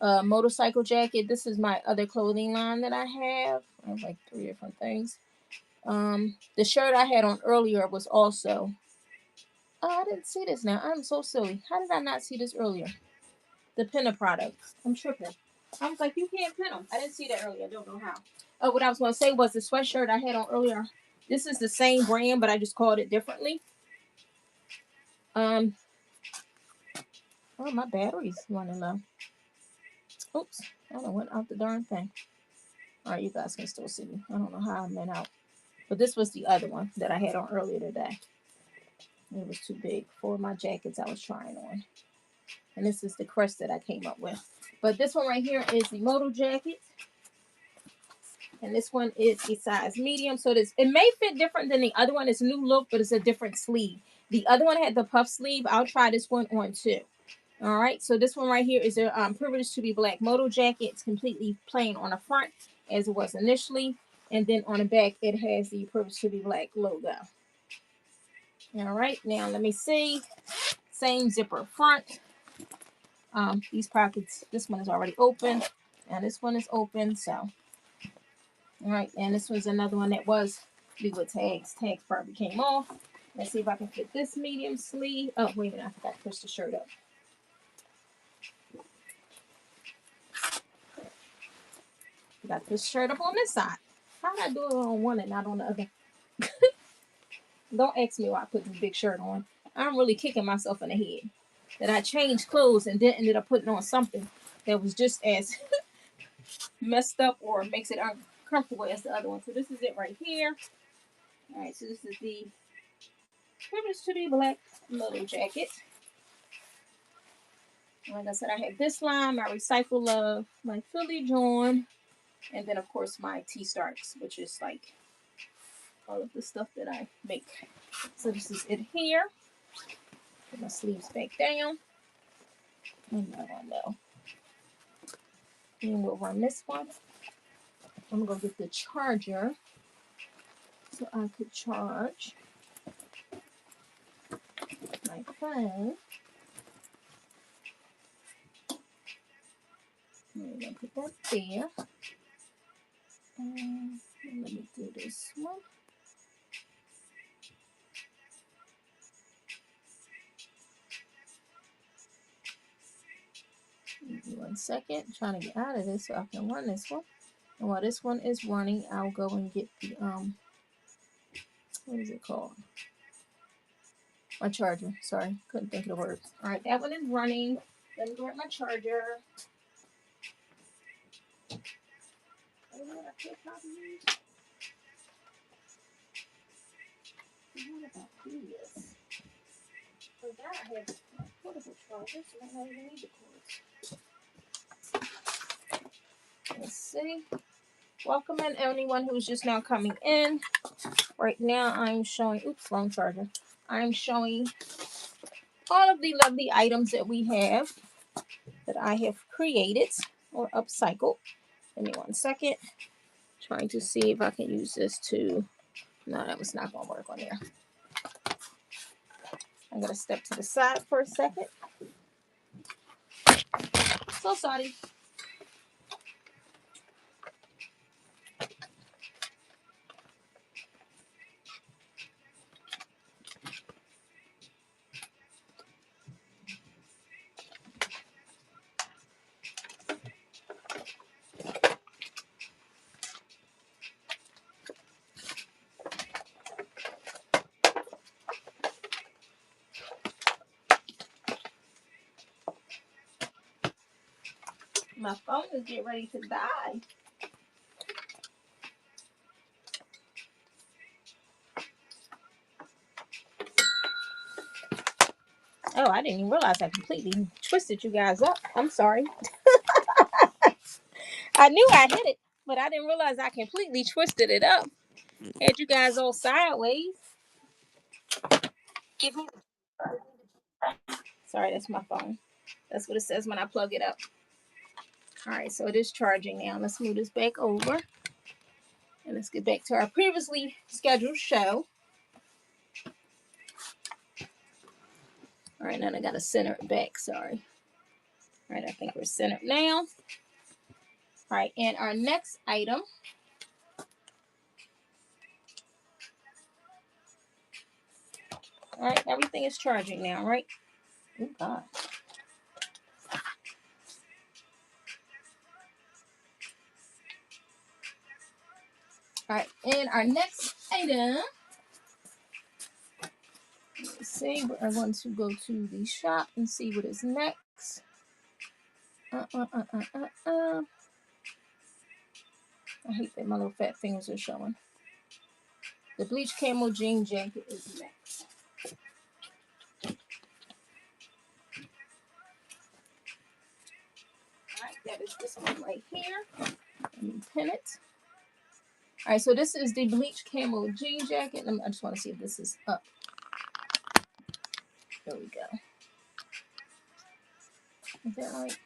motorcycle jacket. This is my other clothing line that I have. I have like 3 different things. The shirt I had on earlier was also. Oh, I didn't see this now. I'm so silly. How did I not see this earlier? The pinner product. I'm tripping. I was like, you can't pin them. I didn't see that earlier. I don't know how. Oh, what I was going to say was the sweatshirt I had on earlier. This is the same brand, but I just called it differently. Oh, my battery's running low. Oops. I don't know what out the darn thing. All right, you guys can still see me. I don't know how I went out. But this was the other one that I had on earlier today. It was too big for my jackets I was trying on. And this is the crest that I came up with. But this one right here is the modal jacket. And this one is a size medium. So it may fit different than the other one. It's a new look, but it's a different sleeve. The other one had the puff sleeve. I'll try this one on too. All right. So this one right here is a Privilege to be Black modal jacket. It's completely plain on the front as it was initially. And then on the back, it has the Privilege to be Black logo. All right. Now let me see. Same zipper front. These pockets, this one is already open. And this one is open. So. All right, and this was another one that was big with tags. Tags probably came off. Let's see if I can fit this medium sleeve. Oh, wait a minute, I forgot to push the shirt up. Got to push the shirt up on this side. How did I do it on one and not on the other? Don't ask me why I put this big shirt on. I'm really kicking myself in the head that I changed clothes and then ended up putting on something that was just as messed up or makes it uncomfortable as the other one. So this is it right here. All right, so this is the Privilege to be Black moto jacket. Like I said, I have this line, my Recycle Love, my Philly John, and then of course my T-Starks, which is like all of the stuff that I make. So this is it here. Put my sleeves back down. And I don't know. And we'll run this one. I'm gonna go get the charger so I could charge my phone. I'm gonna put that there. And let me do this one. Give me 1 second. I'm trying to get out of this so I can run this one. And while this one is running, I'll go and get the what is it called? My charger. Sorry, couldn't think of the words. All right, that one is running. Let me grab my charger. What about this? For that, I have portable chargers, so I don't even need the cords. Let's see. Welcome in anyone who's just now coming in. Right now, I'm showing. Oops, wrong charger. I'm showing all of the lovely items that we have that I have created or upcycled. Give me 1 second. Trying to see if I can use this to. No, that was not going to work on here. I'm going to step to the side for a second. So sorry. My phone is getting ready to die. Oh, I didn't even realize I completely twisted you guys up. I'm sorry. I knew I hit it, but I didn't realize I completely twisted it up. Had you guys all sideways. Sorry, that's my phone. That's what it says when I plug it up. All right, so it is charging now. Let's move this back over. And let's get back to our previously scheduled show. All right, now I got to center it back. Sorry. All right, I think we're centered now. All right, and our next item. All right, everything is charging now, right? Oh, God. All right, and our next item. Let's see, we're going to go to the shop and see what is next. I hate that my little fat fingers are showing. The bleach camo jean jacket is next. All right, that is this one right here. Let me pin it. All right, so this is the bleach camo jean jacket. I just want to see if this is up. There we go. Is that right?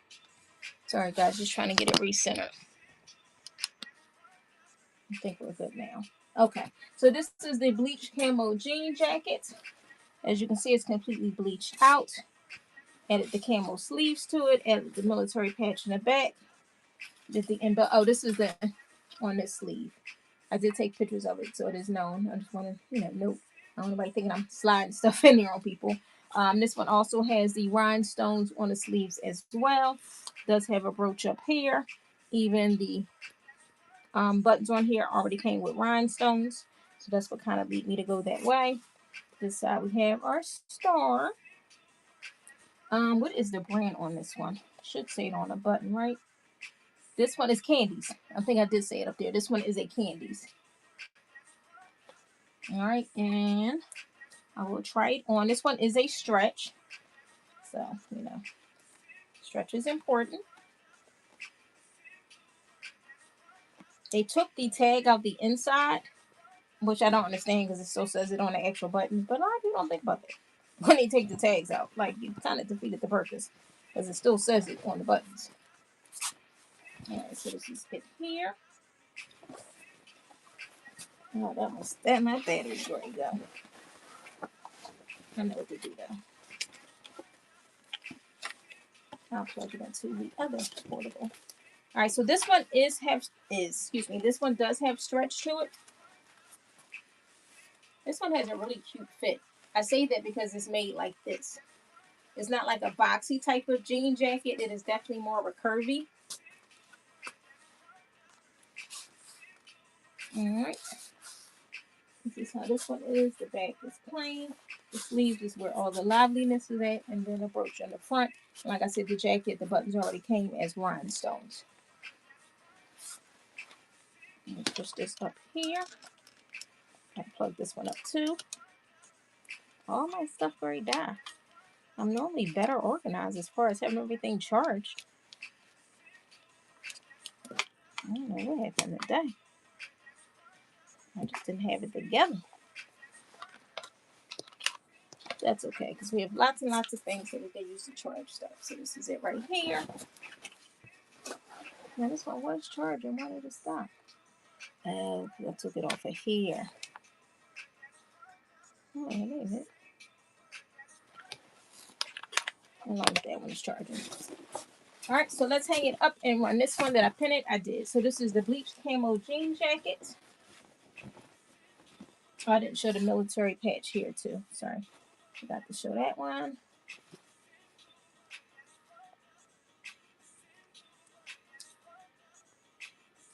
Sorry, guys, just trying to get it recentered. I think we're good now. Okay, so this is the bleach camo jean jacket. As you can see, it's completely bleached out. Added the camo sleeves to it. Added the military patch in the back. Did the oh, this is the on this sleeve. I did take pictures of it, so it is known. I just want to, note. I don't know anybody thinking I'm sliding stuff in there on people. This one also has the rhinestones on the sleeves as well. Does have a brooch up here. Even the buttons on here already came with rhinestones, so that's what kind of lead me to go that way. This side we have our star. What is the brand on this one? Should say it on the button, right? This one is Candies. I think I did say it up there. This one is a Candies. All right, and I will try it on. This one is a stretch. So, you know, stretch is important. They took the tag out the inside, which I don't understand because it still says it on the actual button. But a lot of people don't think about that when they take the tags out. Like, you kind of defeated the purpose because it still says it on the buttons. All right, so this is it here. Oh, that my battery's ready to go. I know what to do though. I'll plug it into the other portable. All right, so this one this one does have stretch to it. This one has a really cute fit. I say that because it's made like this. It's not like a boxy type of jean jacket. It is definitely more of a curvy. All right. This is how this one is. The back is plain. The sleeves is where all the liveliness is at, and then a brooch on the front. And like I said, the jacket, the buttons already came as rhinestones. Let's push this up here. I plug this one up too. All my stuff already died. I'm normally better organized as far as having everything charged. I don't know what happened today. I just didn't have it together. That's okay, because we have lots and lots of things that we can use to charge stuff. So this is it right here. Now this one was charging. Why did it stop? Oh, I took it off of here. Oh, there's it. How long as that one is charging? All right, so let's hang it up and run this one that I pinned. I did. So this is the bleached camo jean jacket. Oh, I didn't show the military patch here too. Sorry, forgot to show that one.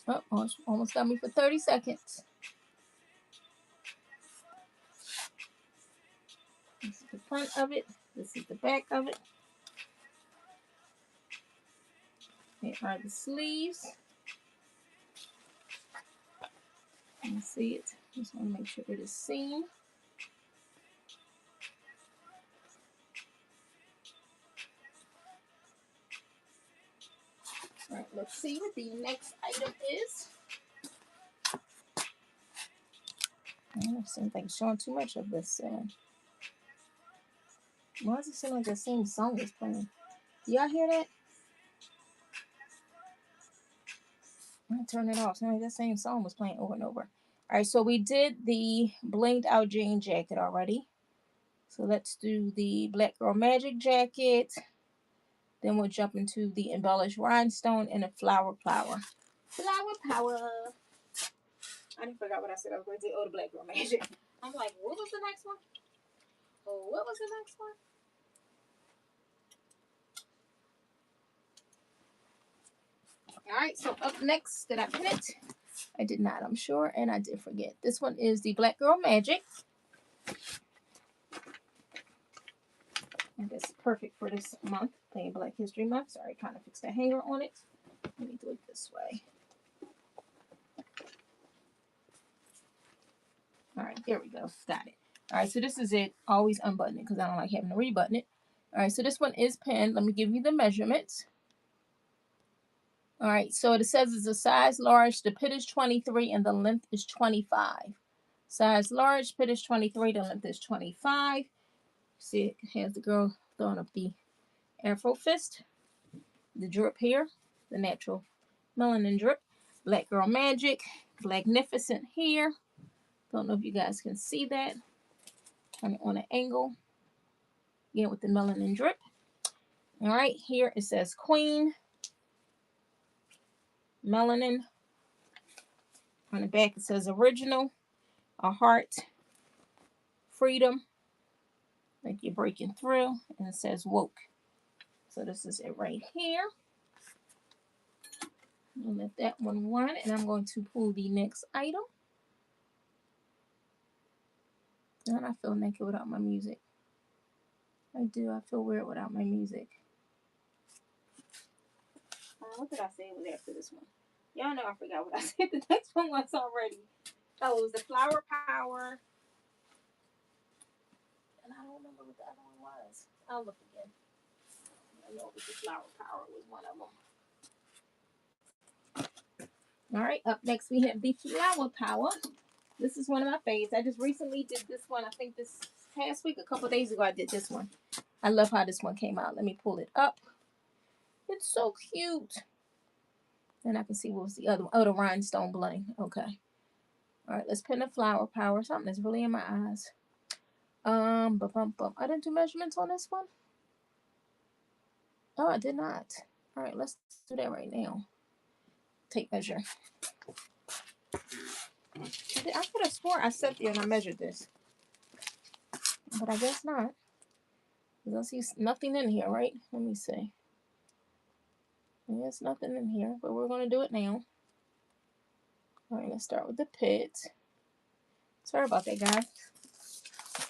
Oh, almost got me for 30 seconds. This is the front of it. This is the back of it. Here are the sleeves. You can see it. Just want to make sure it is seen. All right, let's see what the next item is. I don't know, it seems like showing too much of this. Why does it seem like the same song is playing? Do y'all hear that? I'm gonna turn it off. Sounds like that same song was playing over and over. All right, so we did the blinged out jean jacket already. So let's do the Black Girl Magic jacket. Then we'll jump into the embellished rhinestone and the flower power. Flower power. I didn't forget what I said I was going to do. Oh, the Black Girl Magic. I'm like, what was the next one? Oh, what was the next one? All right, so up next, did I pin it? I did not, I'm sure, and I did forget. This one is the Black Girl Magic. And it's perfect for this month, playing Black History Month. Sorry, kind of fixed the hanger on it. Let me do it this way. All right, there we go. Got it. All right, so this is it. Always unbutton it because I don't like having to rebutton it. All right, so this one is pinned. Let me give you the measurements. All right, so it says it's a size large. The pit is 23 and the length is 25. Size large, pit is 23, the length is 25. See, it has the girl throwing up the Afro fist. The drip here, the natural melanin drip. Black Girl Magic, Blacknificent here. Don't know if you guys can see that. Turn it on an angle. Again with the melanin drip. All right, here it says Queen. Melanin. On the back it says Original. A heart. Freedom. Like you're breaking through. And it says Woke. So this is it right here. I'll let that one run. And I'm going to pull the next item. And I feel naked without my music. I do. I feel weird without my music. What did I say was after this one? Y'all know I forgot what I said the next one was already. Oh, it was the Flower Power. And I don't remember what the other one was. I'll look again. I know it was the Flower Power was one of them. All right, up next we have the Flower Power. This is one of my faves. I just recently did this one. I think this past week, a couple days ago, I did this one. I love how this one came out. Let me pull it up. It's so cute. And I can see what was the other one. Oh, the rhinestone bling. Okay. All right, let's pin the Flower Power. Something that's really in my eyes. I didn't do measurements on this one. Oh, I did not. All right, let's do that right now. Tape measure. I could have swore I sat there and I measured this, but I guess not. I don't see nothing in here, right? Let me see. There's nothing in here, but we're going to do it now. All right, let's start with the pit. Sorry about that, guys.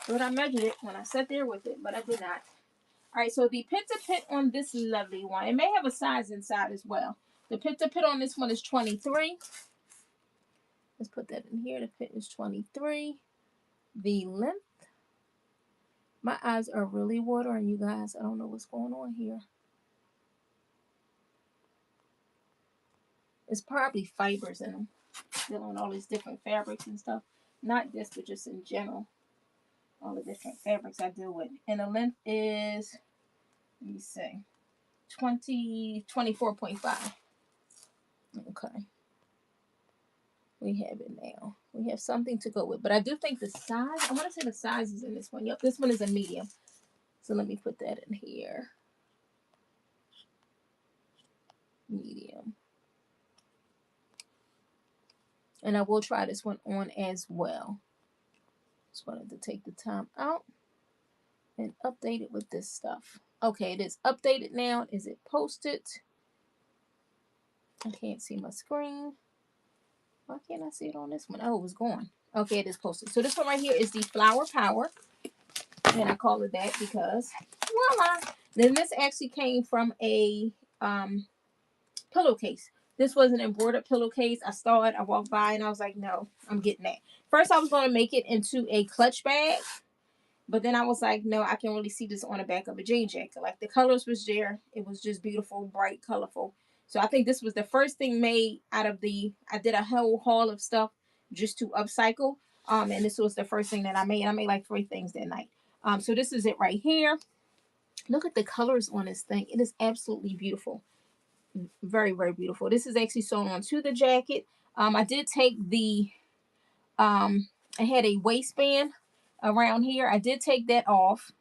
But I measured it when I sat there with it, but I did not. All right, so the pit to pit on this lovely one, it may have a size inside as well. The pit to pit on this one is 23. Let's put that in here. The pit is 23. The length. My eyes are really watering, you guys. I don't know what's going on here. It's probably fibers in them. Dealing with all these different fabrics and stuff. Not this, but just in general. All the different fabrics I deal with. And the length is, let me see, 24.5. Okay. We have it now. We have something to go with. But I do think the size, I want to say the size is in this one. Yep, this one is a medium. So let me put that in here. Medium. And I will try this one on as well. Just wanted to take the time out and update it with this stuff. Okay, it is updated now. Is it posted? I can't see my screen. Why can't I see it on this one? Oh, it was gone. Okay, it is posted. So this one right here is the Flower Power. And I call it that because, voila. Then this actually came from a pillowcase. This was an embroidered pillowcase. I saw it. I walked by and I was like, no, I'm getting that. First, I was going to make it into a clutch bag. But then I was like, no, I can really see this on the back of a jean jacket. Like the colors was there. It was just beautiful, bright, colorful. So I think this was the first thing made out of I did a whole haul of stuff just to upcycle. And this was the first thing that I made. I made like 3 things that night. So this is it right here. Look at the colors on this thing. It is absolutely beautiful. Very, very beautiful. This is actually sewn onto the jacket. I did take I had a waistband around here. I did take that off.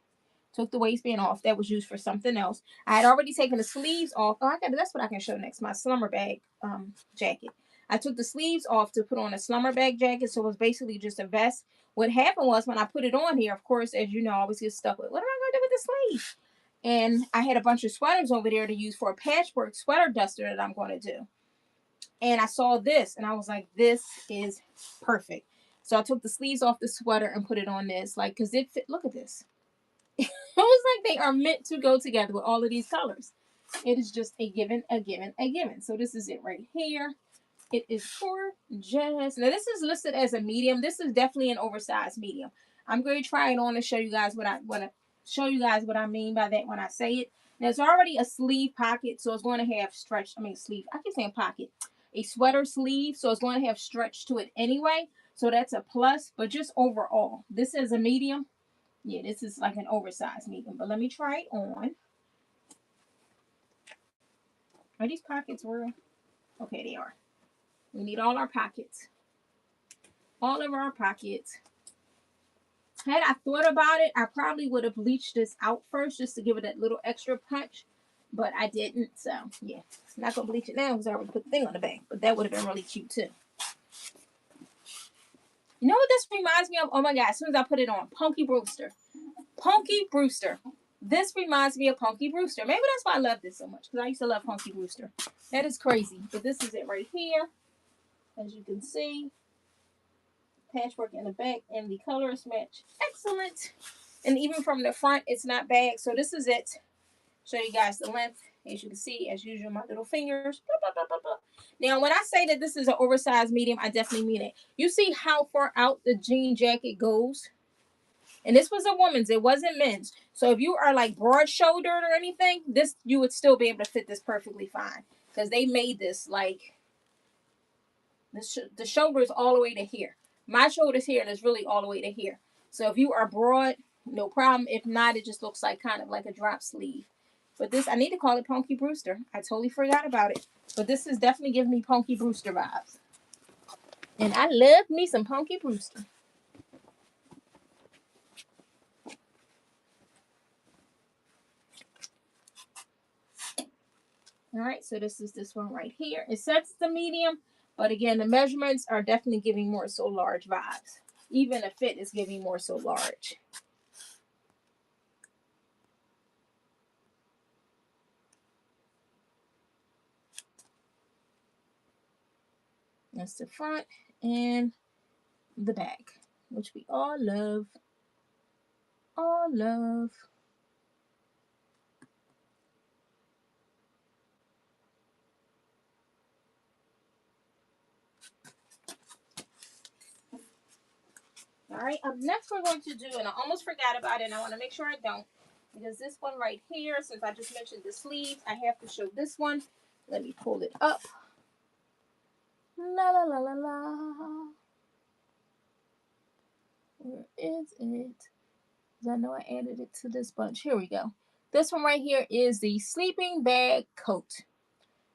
Took the waistband off. That was used for something else. I had already taken the sleeves off. Oh, that's what I can show next. My slumber bag jacket. I took the sleeves off to put on a slumber bag jacket. So it was basically just a vest. What happened was when I put it on here, of course, as you know, I always get stuck with, what am I going to do with the sleeves? And I had a bunch of sweaters over there to use for a patchwork sweater duster that I'm going to do. And I saw this and I was like, this is perfect. So I took the sleeves off the sweater and put it on this. Like, because it fit. Look at this. It was like they are meant to go together with all of these colors. It is just a given, a given, a given. So this is it right here. It is gorgeous. Now this is listed as a medium. This is definitely an oversized medium. I'm going to try it on and show you guys what I mean by that when I say it. Now it's already a sleeve pocket, so it's going to have stretch. Sleeve. I keep saying pocket. A sweater sleeve, so it's going to have stretch to it anyway. So that's a plus. But just overall, this is a medium. Yeah, this is like an oversized medium. But let me try it on. Are these pockets real? Okay, they are. We need all our pockets. All of our pockets. Had I thought about it, I probably would have bleached this out first just to give it that little extra punch. But I didn't. So, yeah. I'm not going to bleach it now because I already put the thing on the back. But that would have been really cute, too. You know what this reminds me of? Oh, my God. As soon as I put it on. Punky Brewster. Punky Brewster. This reminds me of Punky Brewster. Maybe that's why I love this so much. Because I used to love Punky Brewster. That is crazy. But this is it right here. As you can see. patchwork in the back, and the colors match excellent. And even from the front, it's not bad. So this is it. Show you guys the length. As you can see, as usual, my little fingers. Blah, blah, blah, blah, blah. Now, when I say that this is an oversized medium, I definitely mean it. You see how far out the jean jacket goes? And this was a woman's. It wasn't men's. So if you are like broad shouldered or anything, this you would still be able to fit this perfectly fine. Because they made this like the shoulder is all the way to here. My shoulder's here and it's really all the way to here. So if you are broad, no problem. If not, it just looks like kind of like a drop sleeve. But this, I need to call it Punky Brewster. I totally forgot about it. But this is definitely giving me Punky Brewster vibes. And I love me some Punky Brewster. All right, so this is this one right here. It says it's a medium, but again, the measurements are definitely giving more so large vibes. Even the fit is giving more so large. That's the front and the back, which we all love. All love. All right, up next we're going to do, and I almost forgot about it, and I want to make sure I don't, because this one right here, since I just mentioned the sleeves, I have to show this one. Let me pull it up. La la la la la. Where is it? I know I added it to this bunch. Here we go. This one right here is the sleeping bag coat.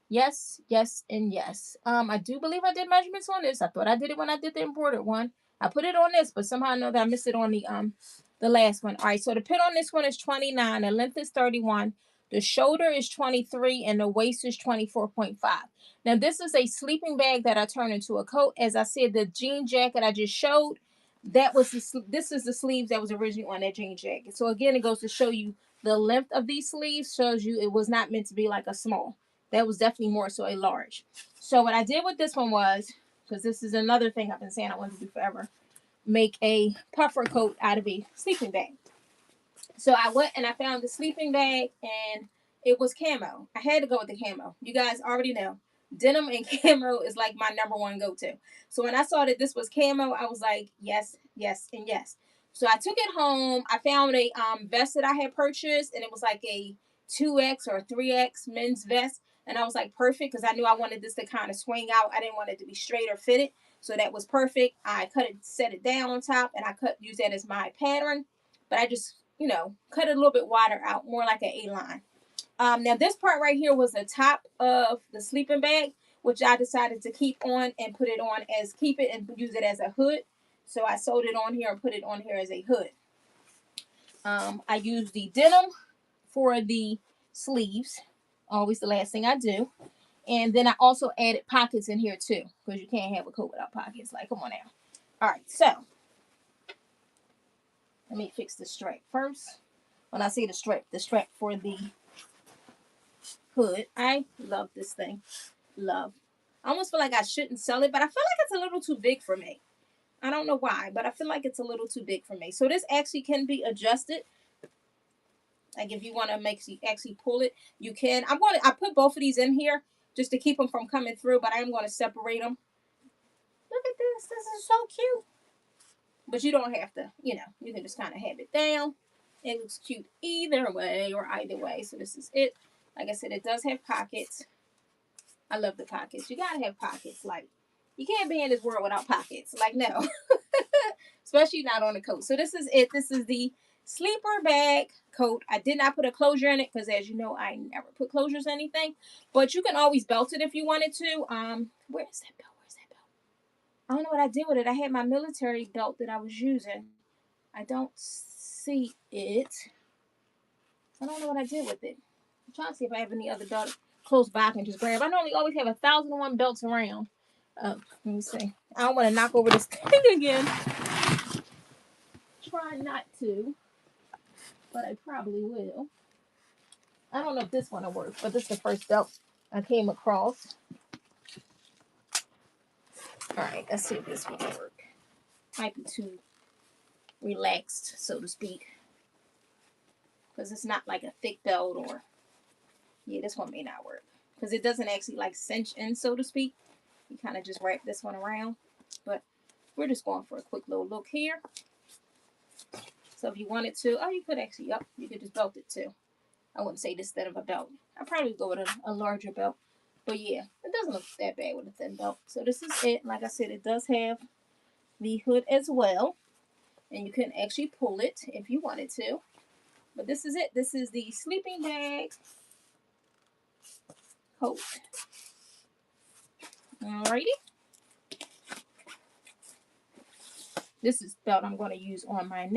Yes, yes, and yes. I do believe I did measurements on this. I thought I did it when I did the embroidered one. I put it on this, but somehow I know that I missed it on the last one. All right, so the pit on this one is 29. The length is 31. The shoulder is 23, and the waist is 24.5. Now, this is a sleeping bag that I turned into a coat. As I said, the jean jacket I just showed, that was this is the sleeves that was originally on that jean jacket. So again, it goes to show you the length of these sleeves shows you it was not meant to be like a small. That was definitely more so a large. So what I did with this one was, because this is another thing I've been saying I wanted to do forever, make a puffer coat out of a sleeping bag. So I went and I found the sleeping bag and it was camo. I had to go with the camo. You guys already know. Denim and camo is like my number one go-to. So when I saw that this was camo, I was like, yes, yes, and yes. So I took it home. I found a vest that I had purchased and it was like a 2X or 3X men's vest. And I was like, perfect, because I knew I wanted this to kind of swing out. I didn't want it to be straight or fitted. So that was perfect. I cut it, set it down on top, and I use that as my pattern. But I just, cut it a little bit wider out, more like an A-line. Now this part right here was the top of the sleeping bag, which I decided to keep on and put it on as, keep it and use it as a hood. So I sewed it on here and put it on here as a hood. I used the denim for the sleeves. Always the last thing I do. And then I also added pockets in here too, because you can't have a coat without pockets. Like, come on now. All right, so let me fix the strap first. When I say the strap for the hood. I love this thing. Love. I almost feel like I shouldn't sell it, but I feel like it's a little too big for me. I don't know why, but I feel like it's a little too big for me. So this actually can be adjusted. Like if you want to actually pull it, you can. I put both of these in here just to keep them from coming through, but I am going to separate them. Look at this. This is so cute. But you don't have to, you can just kind of have it down. It looks cute either way or either way. So this is it. Like I said, it does have pockets. I love the pockets. You gotta have pockets. Like, you can't be in this world without pockets. Like, no. Especially not on a coat. So this is it. This is the sleeper bag coat. I did not put a closure in it because, as you know, I never put closures in anything. But you can always belt it if you wanted to. Where is that belt? Where's that belt? I don't know what I did with it. I had my military belt that I was using. I don't see it. I don't know what I did with it. I'm trying to see if I have any other belt close by I can just grab. I normally always have 1,001 belts around. Let me see. I don't want to knock over this thing again. Try not to, but I probably will. I don't know if this one will work, but this is the first belt I came across. All right, let's see if this one will work. might be too relaxed, so to speak, because it's not like a thick belt. Or yeah, this one may not work because it doesn't actually like cinch in, so to speak. You kind of just wrap this one around, but we're just going for a quick little look here. So if you wanted to, oh, you could actually, yep, you could just belt it too. I wouldn't say this instead of a belt. I'd probably go with a larger belt. But yeah, it doesn't look that bad with a thin belt. So this is it. Like I said, it does have the hood as well. And you can actually pull it if you wanted to. But this is it. This is the sleeping bag coat. Alrighty. This is the belt I'm going to use on my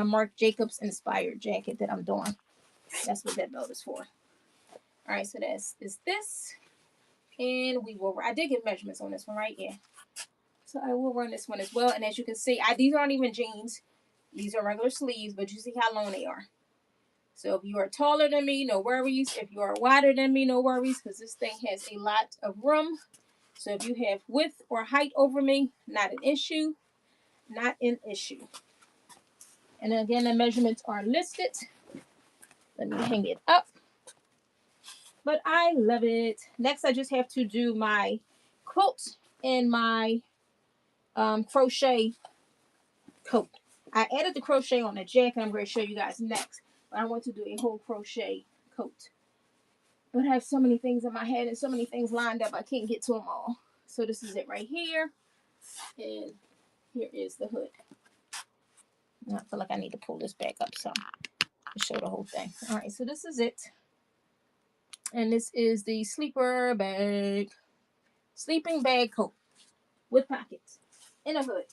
Marc Jacobs inspired jacket that I'm doing. That's what that belt is for. Alright, so that's is this. And I did get measurements on this one, right? Yeah. So I will run this one as well. And as you can see, these aren't even jeans. These are regular sleeves, but you see how long they are. So if you are taller than me, no worries. If you are wider than me, no worries, because this thing has a lot of room. So if you have width or height over me, not an issue. Not an issue. And again, the measurements are listed. Let me hang it up. But I love it. Next, I just have to do my quilt and my crochet coat. I added the crochet on the jacket. I'm going to show you guys next. But I want to do a whole crochet coat. But I have so many things in my head and so many things lined up. I can't get to them all. So this is it right here. And here is the hood. I feel like I need to pull this back up some to show the whole thing. All right, so this is it. And this is the sleeping bag coat with pockets and a hood.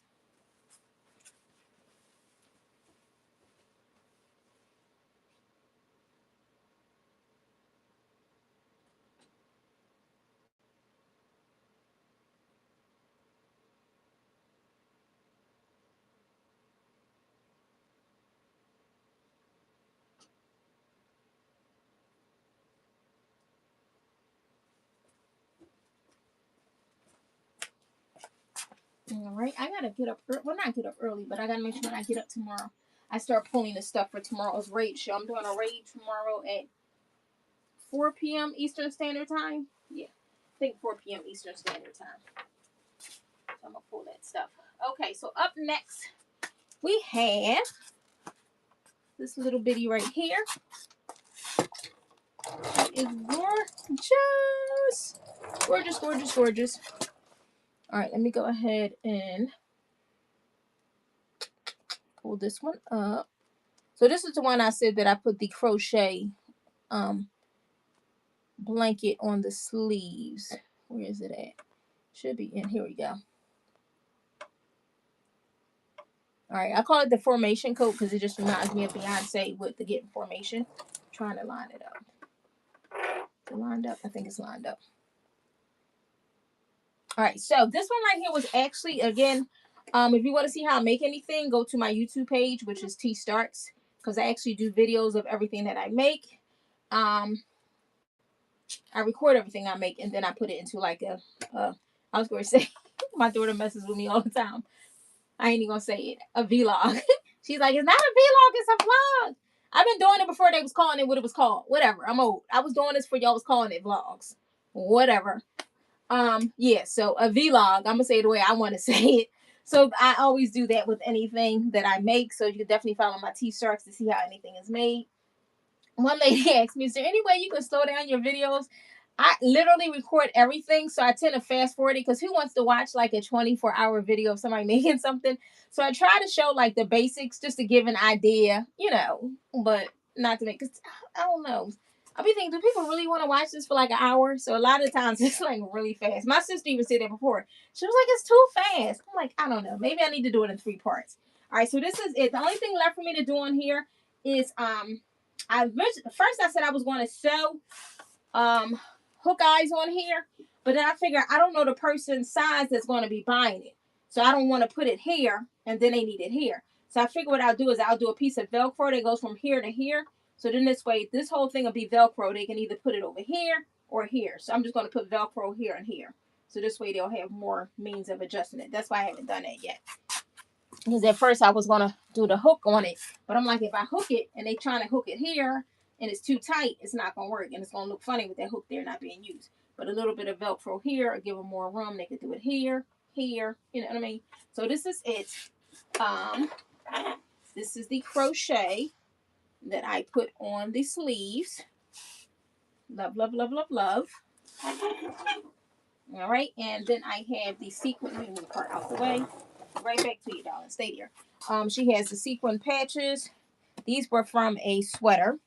All right, I gotta get up. Well, not get up early, but I gotta make sure when I get up tomorrow, I start pulling the stuff for tomorrow's raid show. I'm doing a raid tomorrow at 4 p.m. Eastern Standard Time. Yeah, I think 4 p.m. Eastern Standard Time. So I'm gonna pull that stuff. Okay, so up next we have this little bitty right here. It is gorgeous, gorgeous, gorgeous, gorgeous. All right, let me go ahead and pull this one up. So this is the one I said that I put the crochet blanket on the sleeves. Where is it at? Should be in. Here we go. All right, I call it the formation coat because it just reminds me of Beyonce with the Getting Formation. I'm trying to line it up. Is it lined up? I think it's lined up. All right, so this one right here was actually, again, if you want to see how I make anything, go to my YouTube page, which is T Starks, because I actually do videos of everything that I make. I record everything I make, and then I put it into like I was going to say, my daughter messes with me all the time. I ain't even going to say it, a vlog. She's like, it's not a vlog, it's a vlog. I've been doing it before they was calling it what it was called. Whatever, I'm old. I was doing this for y'all was calling it vlogs. Whatever. Yeah, so a vlog, I'm gonna say it the way I want to say it. So I always do that with anything that I make. So you can definitely follow my T-Starks to see how anything is made. One lady asked me, is there any way you can slow down your videos? I literally record everything, so I tend to fast forward it because who wants to watch like a 24-hour video of somebody making something? So I try to show like the basics just to give an idea, but not to make, because I don't know. I'll be thinking, do people really want to watch this for like an hour? So a lot of times it's like really fast. My sister even said that before. She was like, it's too fast. I'm like, I don't know. Maybe I need to do it in 3 parts. All right, so this is it. The only thing left for me to do on here is first I said I was going to sew hook eyes on here, but then I figured I don't know the person's size that's going to be buying it, so I don't want to put it here and then they need it here. So I figured what I'll do is I'll do a piece of Velcro that goes from here to here, so then this way this whole thing will be Velcro. They can either put it over here or here, so I'm just going to put Velcro here and here, so this way they'll have more means of adjusting it. That's why I haven't done that yet. Because at first I was gonna do the hook on it, but I'm like, if I hook it and they trying to hook it here and it's too tight, it's not gonna work, and it's gonna look funny with that hook there not being used. But a little bit of Velcro here will give them more room. They could do it here, here. You know what I mean? So this is it. Um, this is the crochet that I put on the sleeves. Love, love, love, love, love. All right, and then I have the sequin. Let me move the part out the way. Right back to you, darling. Stay there. She has the sequin patches. These were from a sweater.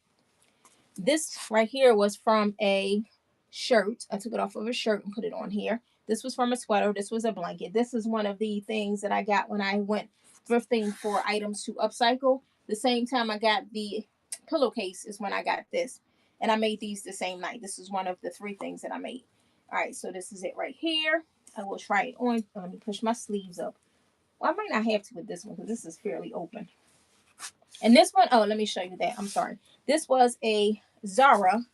This right here was from a shirt. I took it off of a shirt and put it on here. This was from a sweater. This was a blanket. This is one of the things that I got when I went thrifting for items to upcycle. The same time I got the pillowcase is when I got this. And I made these the same night. This is one of the 3 things that I made. All right, so this is it right here. I will try it on. Let me push my sleeves up. Well, I might not have to with this one because this is fairly open. And this one, oh, let me show you that. I'm sorry. This was a Zara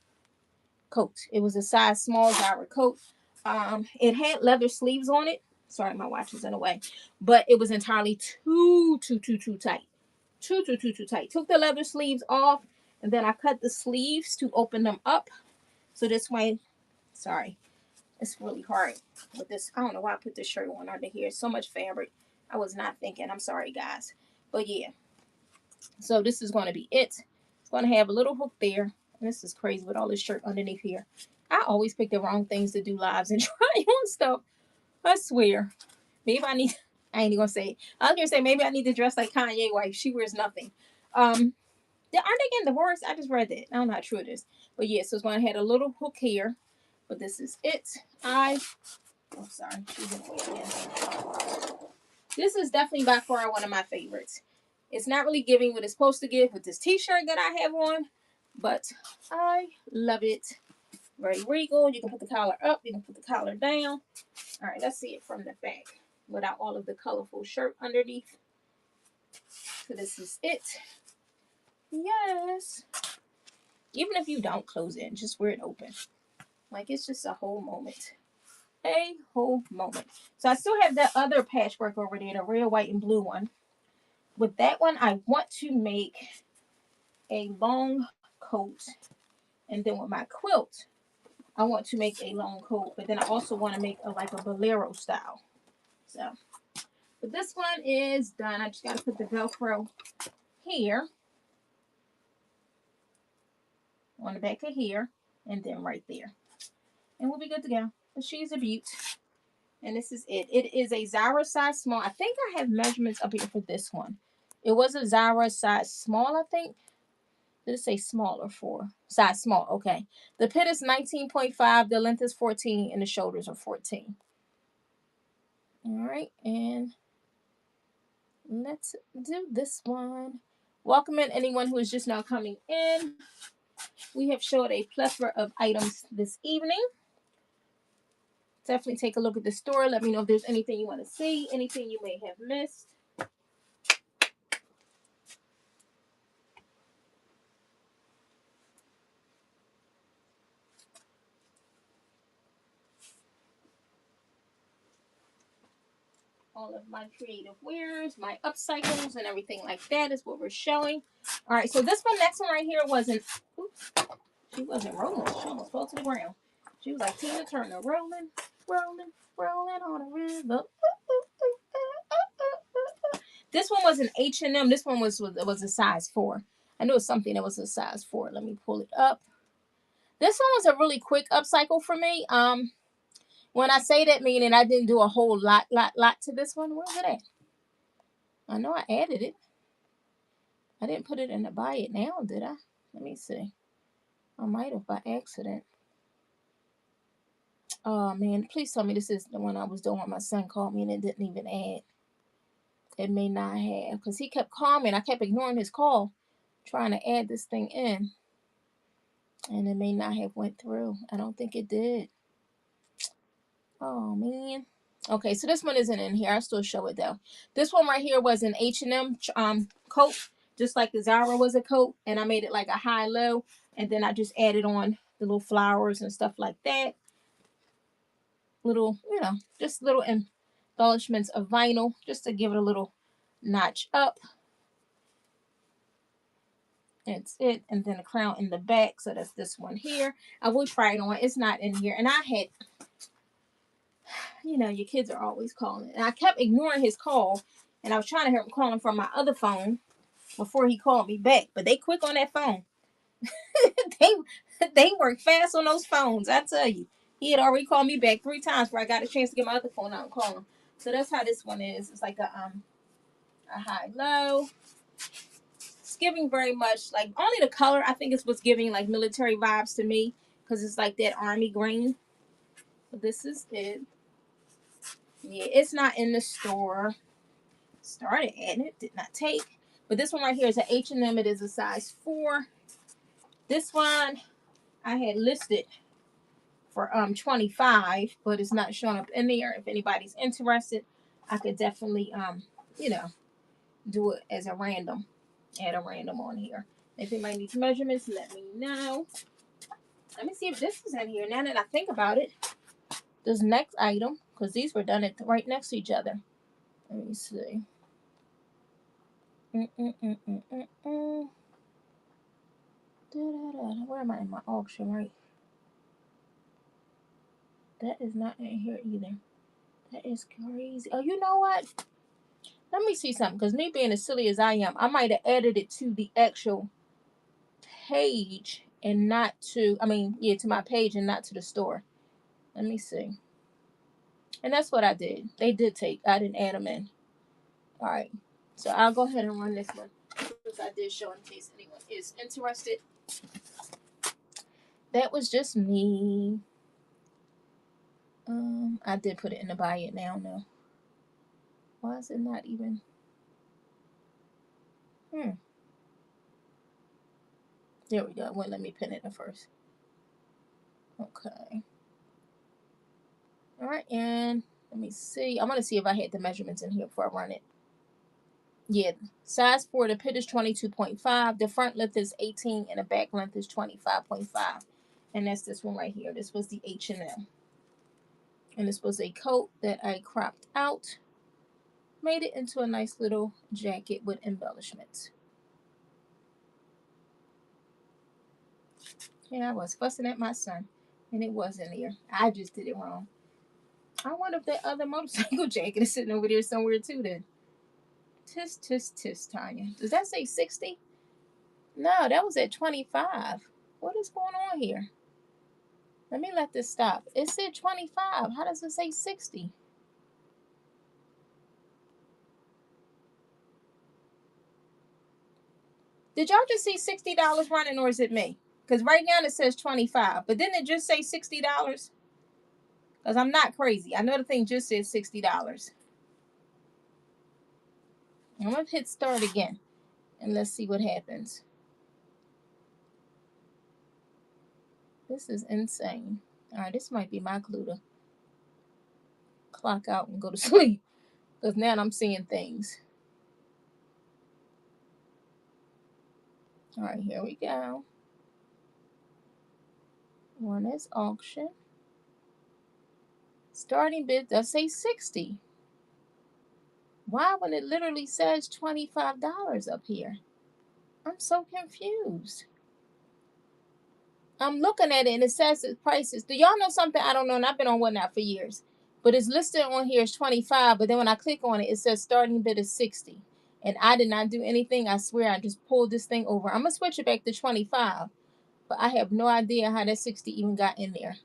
coat. It was a size small Zara coat. It had leather sleeves on it. Sorry, my watch is in the way. But it was entirely too tight. Too tight. Took the leather sleeves off, and then I cut the sleeves to open them up. So this way, sorry, it's really hard with this. I don't know why I put this shirt on under here. So much fabric. I was not thinking. I'm sorry, guys. But yeah. So this is going to be it. It's going to have a little hook there. And this is crazy with all this shirt underneath here. I always pick the wrong things to do lives and try on stuff. I swear. Maybe I need, I ain't even going to say it. I was going to say maybe I need to dress like Kanye wife. She wears nothing. Aren't they getting divorced? I just read that. I don't know how true it is. But yeah, so it's going to have a little hook here. But this is it. Oh, sorry. She's in the way again. This is definitely by far one of my favorites. It's not really giving what it's supposed to give with this t-shirt that I have on, but I love it. Very regal. You can put the collar up. You can put the collar down. All right, let's see it from the back without all of the colorful shirt underneath. So this is it. Yes. Even if you don't close it, just wear it open. Like, it's just a whole moment. A whole moment. So I still have that other patchwork over there, the red, white, and blue one. With that one, I want to make a long coat. And then with my quilt, I want to make a long coat. But then I also want to make like a bolero style. So, but this one is done. I just got to put the Velcro here. On the back of here. And then right there. And we'll be good to go. But she's a beaut. And this is it. It is a Zara size small. I think I have measurements up here for this one. It was a Zara size small, I think. Did it say small or 4? Size small, okay. The pit is 19.5, the length is 14, and the shoulders are 14. All right, and let's do this one. Welcome in anyone who is just now coming in. We have showed a plethora of items this evening. Definitely take a look at the store. Let me know if there's anything you want to see, anything you may have missed. All of my creative wears, my upcycles, and everything like that is what we're showing. All right, so this one, next one right here wasn't, oops, she wasn't rolling. She almost fell to the ground. She was like Tina Turner, rolling, rolling, rolling on a river. This one was an H&M. This one was a size 4. I knew it was something that was a size 4. Let me pull it up. This one was a really quick upcycle for me. When I say that, meaning I didn't do a whole lot to this one. Where's it at? I know I added it. I didn't put it in the buy it now, did I? Let me see. I might have by accident. Oh, man. Please tell me this is the one I was doing when my son called me and it didn't even add. It may not have. Because he kept calling me and I kept ignoring his call. Trying to add this thing in. And it may not have went through. I don't think it did. Oh, man. Okay, so this one isn't in here. I'll still show it, though. This one right here was an H&M coat. Just like the Zara was a coat. And I made it like a high-low. And then I just added on the little flowers and stuff like that. Little, just little embellishments of vinyl. Just to give it a little notch up. That's it. And then a crown in the back. So that's this one here. I will try it on. It's not in here. And I had, you know, your kids are always calling. And I kept ignoring his call. And I was trying to hear him calling from my other phone before he called me back. But they quick on that phone. they they work fast on those phones, I tell you. He had already called me back 3 times before I got a chance to get my other phone out and call him. So that's how this one is. It's like a high low. It's giving very much like only the color I think is what's giving like military vibes to me because it's like that army green. So this is it. Yeah, it's not in the store. Started adding it, did not take. But this one right here is an H&M. It is a size 4. This one I had listed for 25, but it's not showing up in there. If anybody's interested, I could definitely you know, do it as a random, add a random on here. If anybody needs measurements, let me know. Let me see if this is in here. Now that I think about it, this next item, because these were done right next to each other. Let me see. Where am I in my auction, right? That is not in here either. That is crazy. Oh, you know what? Let me see something. Because me being as silly as I am, I might have added it to the actual page and not to, to my page and not to the store. Let me see. And that's what I did. They did take. I didn't add them in. All right. So I'll go ahead and run this one. Since I did show in case anyone is interested. That was just me. I did put it in the buy it now. No. Why is it not even? There we go. Well, let me pin it in first. Okay. All right, and let me see. I want to see if I had the measurements in here before I run it. Yeah, size 4. The pit is 22.5. The front length is 18, and the back length is 25.5. And that's this one right here. This was the H&M. And this was a coat that I cropped out. Made it into a nice little jacket with embellishments. Yeah, I was fussing at my son, and it was in there. I just did it wrong. I wonder if that other motorcycle jacket is sitting over there somewhere too then. Tisk, Tanya. Does that say 60? No, that was at 25. What is going on here? Let me let this stop. It said 25. How does it say 60? Did y'all just see $60 running or is it me? Because right now it says 25. But didn't it just say $60? Because I'm not crazy. I know the thing just says $60. I'm going to hit start again. And let's see what happens. This is insane. All right, this might be my clue to clock out and go to sleep. Because now I'm seeing things. All right, here we go. On this auction. Starting bid does say 60. Why when it literally says $25 up here? I'm so confused. I'm looking at it and it says the prices. Do y'all know something? I don't know, and I've been on Whatnot for years. But it's listed on here as 25, but then when I click on it, it says starting bid is 60. And I did not do anything. I swear I just pulled this thing over. I'm going to switch it back to 25. But I have no idea how that 60 even got in there.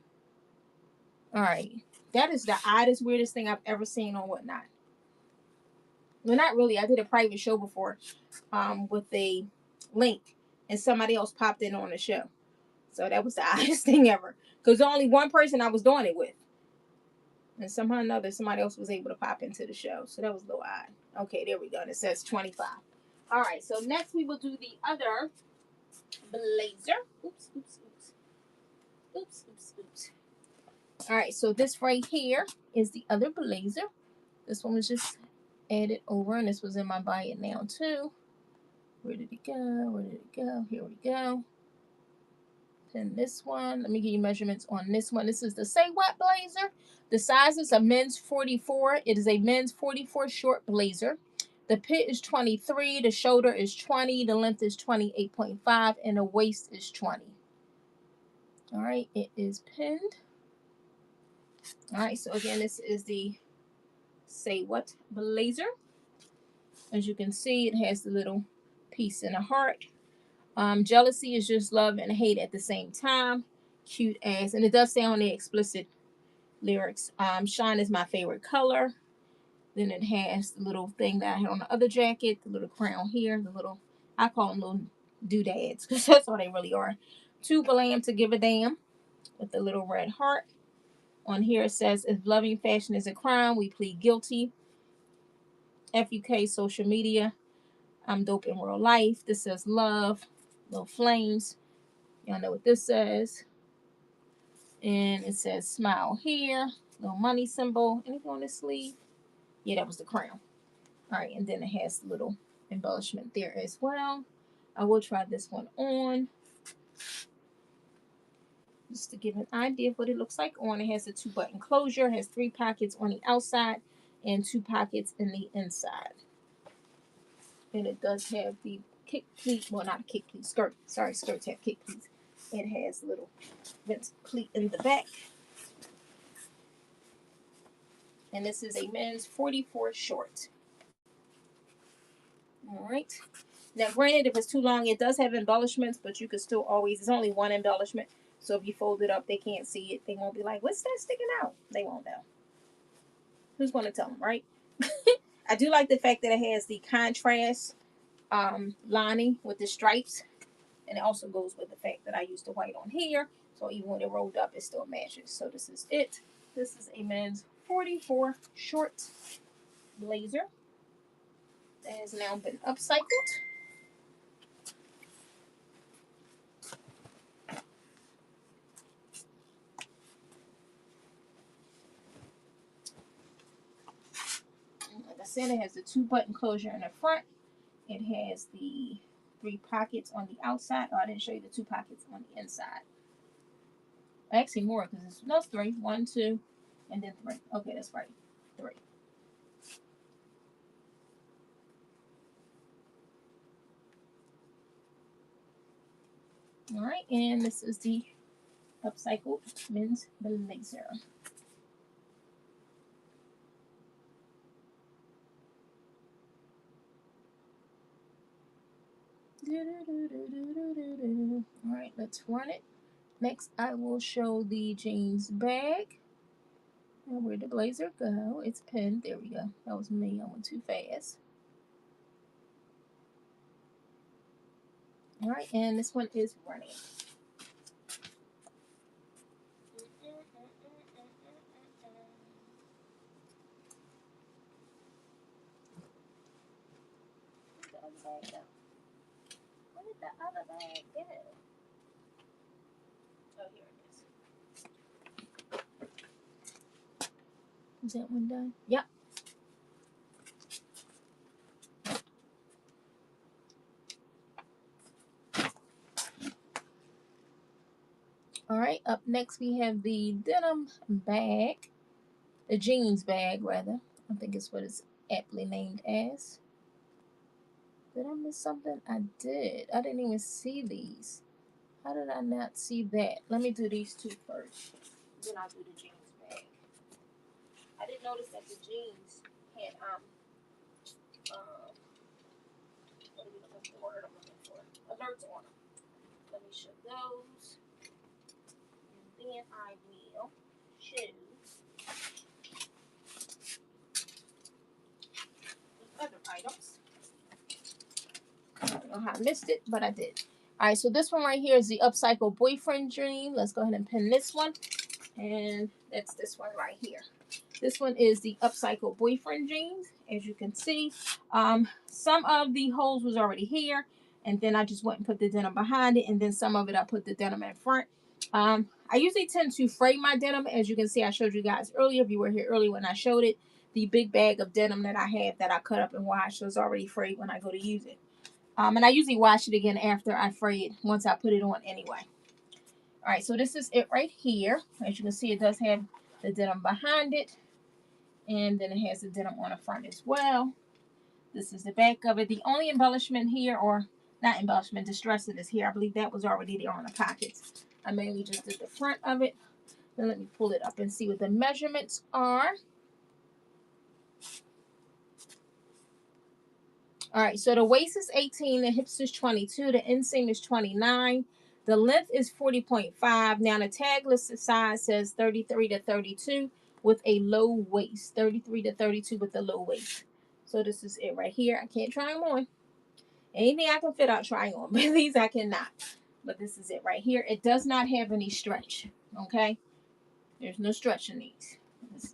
All right. That is the oddest, weirdest thing I've ever seen on Whatnot. Well, not really. I did a private show before with a link, and somebody else popped in on the show. So that was the oddest thing ever. Because only one person I was doing it with. And somehow or another, somebody else was able to pop into the show. So that was a little odd. Okay, there we go. And it says 25. All right, so next we will do the other blazer. Oops. All right, so this right here is the other blazer. This one was just added over, and this was in my buy it now too. Where did it go? Here we go. Then this one, let me give you measurements on this one. This is the Say What blazer. The size is a men's 44. It is a men's 44 short blazer. The pit is 23, the shoulder is 20, the length is 28.5, and the waist is 20. All right, it is pinned. All right, so again, this is the Say What blazer. As you can see, it has the little piece in a heart. Jealousy is just love and hate at the same time. Cute as, and it does say on the explicit lyrics, shine is my favorite color. Then it has the little thing that I had on the other jacket, the little crown here, the little, I call them little doodads because that's what they really are. To Blam to Give a Damn with the little red heart. On here it says, if loving fashion is a crime, we plead guilty. FUK social media. I'm dope in real life. This says love. Little flames. Y'all know what this says. And it says smile here. Little money symbol. Anything on this sleeve? Yeah, that was the crown. All right, and then it has a little embellishment there as well. I will try this one on just to give an idea of what it looks like on. It has a 2-button closure. It has 3 pockets on the outside and 2 pockets in the inside. And it does have the kick pleat. Well, not a kick pleat, skirt. Sorry, skirts have kick pleats. It has a little vent pleat in the back. And this is a men's 44 short. All right. Now, granted, if it's too long, it does have embellishments, but you could still always, it's only one embellishment. So if you fold it up, they can't see it. They won't be like, what's that sticking out? They won't know. Who's going to tell them, right? I do like the fact that it has the contrast lining with the stripes. And it also goes with the fact that I used the white on here. So even when it rolled up, it still matches. So this is it. This is a men's 44 short blazer that has now been upcycled. Like I said, it has the 2-button closure in the front. It has the 3 pockets on the outside. Oh, I didn't show you the 2 pockets on the inside. Actually, more because it's no 3. 1, 2, and then 3. Okay, that's right. 3. All right, and this is the upcycled men's blazer. All right, let's run it. Next, I will show the jeans bag. And where'd the blazer go? It's pinned. There we go. That was me. I went too fast. All right, and this one is running. Where did the other bag go? Oh, here it is. Is that one done? Yep. All right, up next we have the denim bag. The jeans bag, rather. I think it's what it's aptly named as. Did I miss something? I did. I didn't even see these. How did I not see that? Let me do these 2 first. Then I'll do the jeans bag. I didn't notice that the jeans had what are we looking for? What I'm looking for? Alerts on them. Let me show those. And then I will show the other items. I don't know how I missed it, but I did. All right, so this one right here is the Upcycled Boyfriend Dream. Let's go ahead and pin this one. And that's this one right here. This one is the Upcycled Boyfriend Jeans. As you can see, some of the holes was already here. And then I just went and put the denim behind it. And then some of it I put the denim in front. I usually tend to fray my denim. As you can see, I showed you guys earlier. If you were here earlier when I showed it, the big bag of denim that I have that I cut up and washed was already frayed when I go to use it. And I usually wash it again after I fray it once I put it on anyway. All right, so this is it right here. As you can see, it does have the denim behind it. And then it has the denim on the front as well. This is the back of it. The only embellishment here, or not embellishment, distress it is here. I believe that was already there on the pockets. I mainly just did the front of it. Then let me pull it up and see what the measurements are. All right, so the waist is 18, the hips is 22, the inseam is 29, the length is 40.5. Now the tag listed size says 33 to 32 with a low waist. 33 to 32 with a low waist. So this is it right here. I can't try them on. Anything I can fit, I'll try on, but these I cannot. But this is it right here. It does not have any stretch, okay? There's no stretch in these.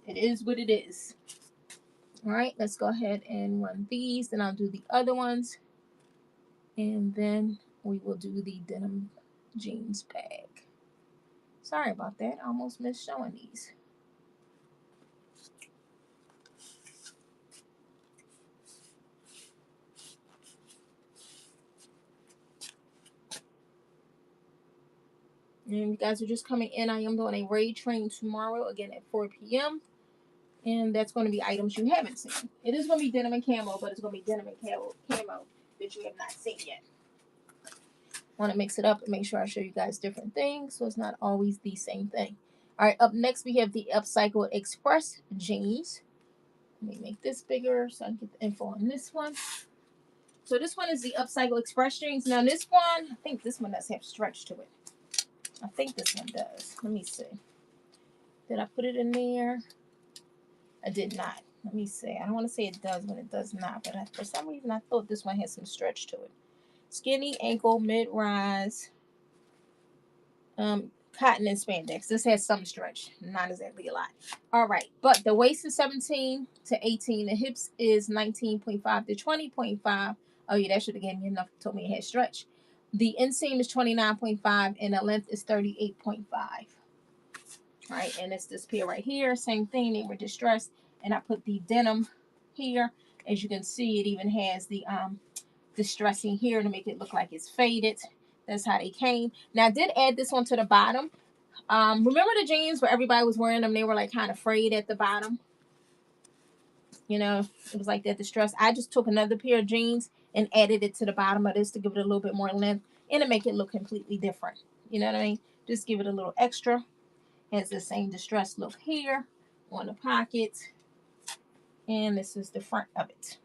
It is what it is. All right, let's go ahead and run these. Then I'll do the other ones. And then we will do the denim jeans bag. Sorry about that. I almost missed showing these. And you guys are just coming in. I am doing a raid train tomorrow, again at 4 p.m. And that's going to be items you haven't seen. It is going to be denim and camo, but it's going to be denim and camo that you have not seen yet. Want to mix it up and make sure I show you guys different things, so it's not always the same thing. All right, up next we have the Upcycled Express jeans. Let me make this bigger so I can get the info on this one. So this one is the Upcycled Express jeans. Now this one, I think this one does have stretch to it. I think this one does. Let me see. Did I put it in there? I did not. Let me see. I don't want to say it does when it does not, but for some reason I thought this one had some stretch to it. Skinny, ankle, mid-rise, cotton and spandex. This has some stretch, not exactly a lot. All right, but the waist is 17 to 18. The hips is 19.5 to 20.5. Oh yeah, that should have given me enough. Told me it had stretch. The inseam is 29.5 and the length is 38.5. All right, and it's this pair right here. Same thing. They were distressed, and I put the denim here. As you can see, it even has the distressing here to make it look like it's faded. That's how they came. Now I did add this one to the bottom. Remember the jeans where everybody was wearing them? They were like kind of frayed at the bottom. You know, it was like that distress. I just took another pair of jeans and added it to the bottom of this to give it a little bit more length and to make it look completely different. You know what I mean? Just give it a little extra. Has the same distress look here on the pocket. And this is the front of it.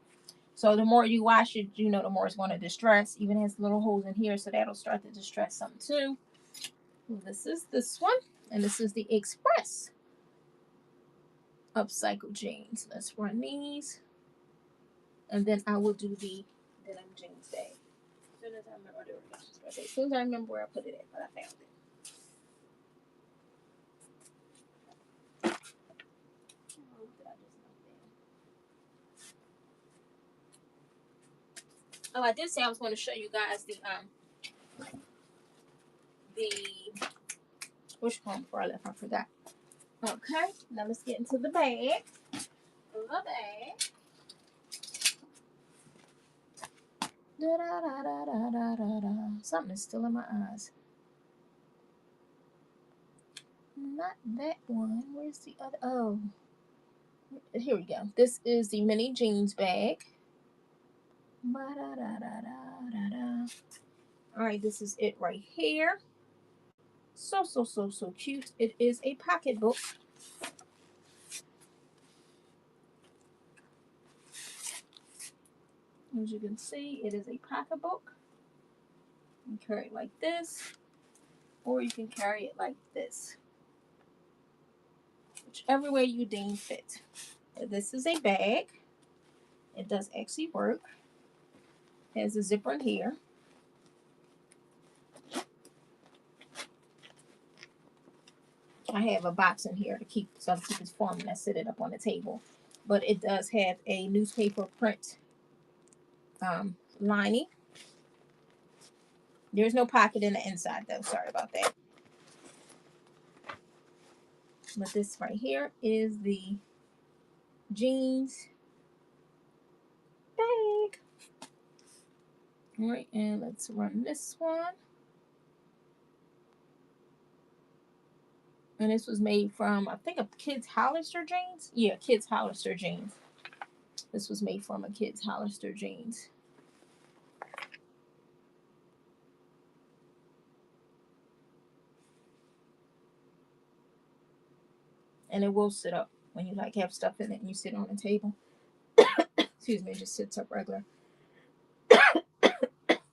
So the more you wash it, you know, the more it's going to distress. Even has little holes in here, so that'll start to distress some too. This is this one, and this is the Express Upcycled jeans. Let's run these, and then I will do the denim jeans bag. As soon as I remember, as soon as I remember where I put it at, but I found it. Oh, I did say I was going to show you guys the which one before I left. I forgot. Okay, now let's get into the bag. The bag. Da, da, da, da, da, da, da, da. Something is still in my eyes. Not that one. Where's the other? Oh, here we go. This is the mini jeans bag. Ba, da, da, da, da, da, da. All right, this is it right here. So cute. It is a pocketbook. As you can see, it is a pocketbook. You can carry it like this, or you can carry it like this. Whichever way you deem fit. This is a bag. It does actually work. It has a zipper in here. I have a box in here to keep its form and I set it up on the table. But it does have a newspaper print lining. There's no pocket in the inside though. Sorry about that. But this right here is the jeans bag. All right, and let's run this one. And this was made from, I think, a Kids Hollister jeans. Yeah, Kids Hollister jeans. This was made from a kid's Hollister jeans. And it will sit up when you like have stuff in it and you sit on the table. Excuse me, it just sits up regular.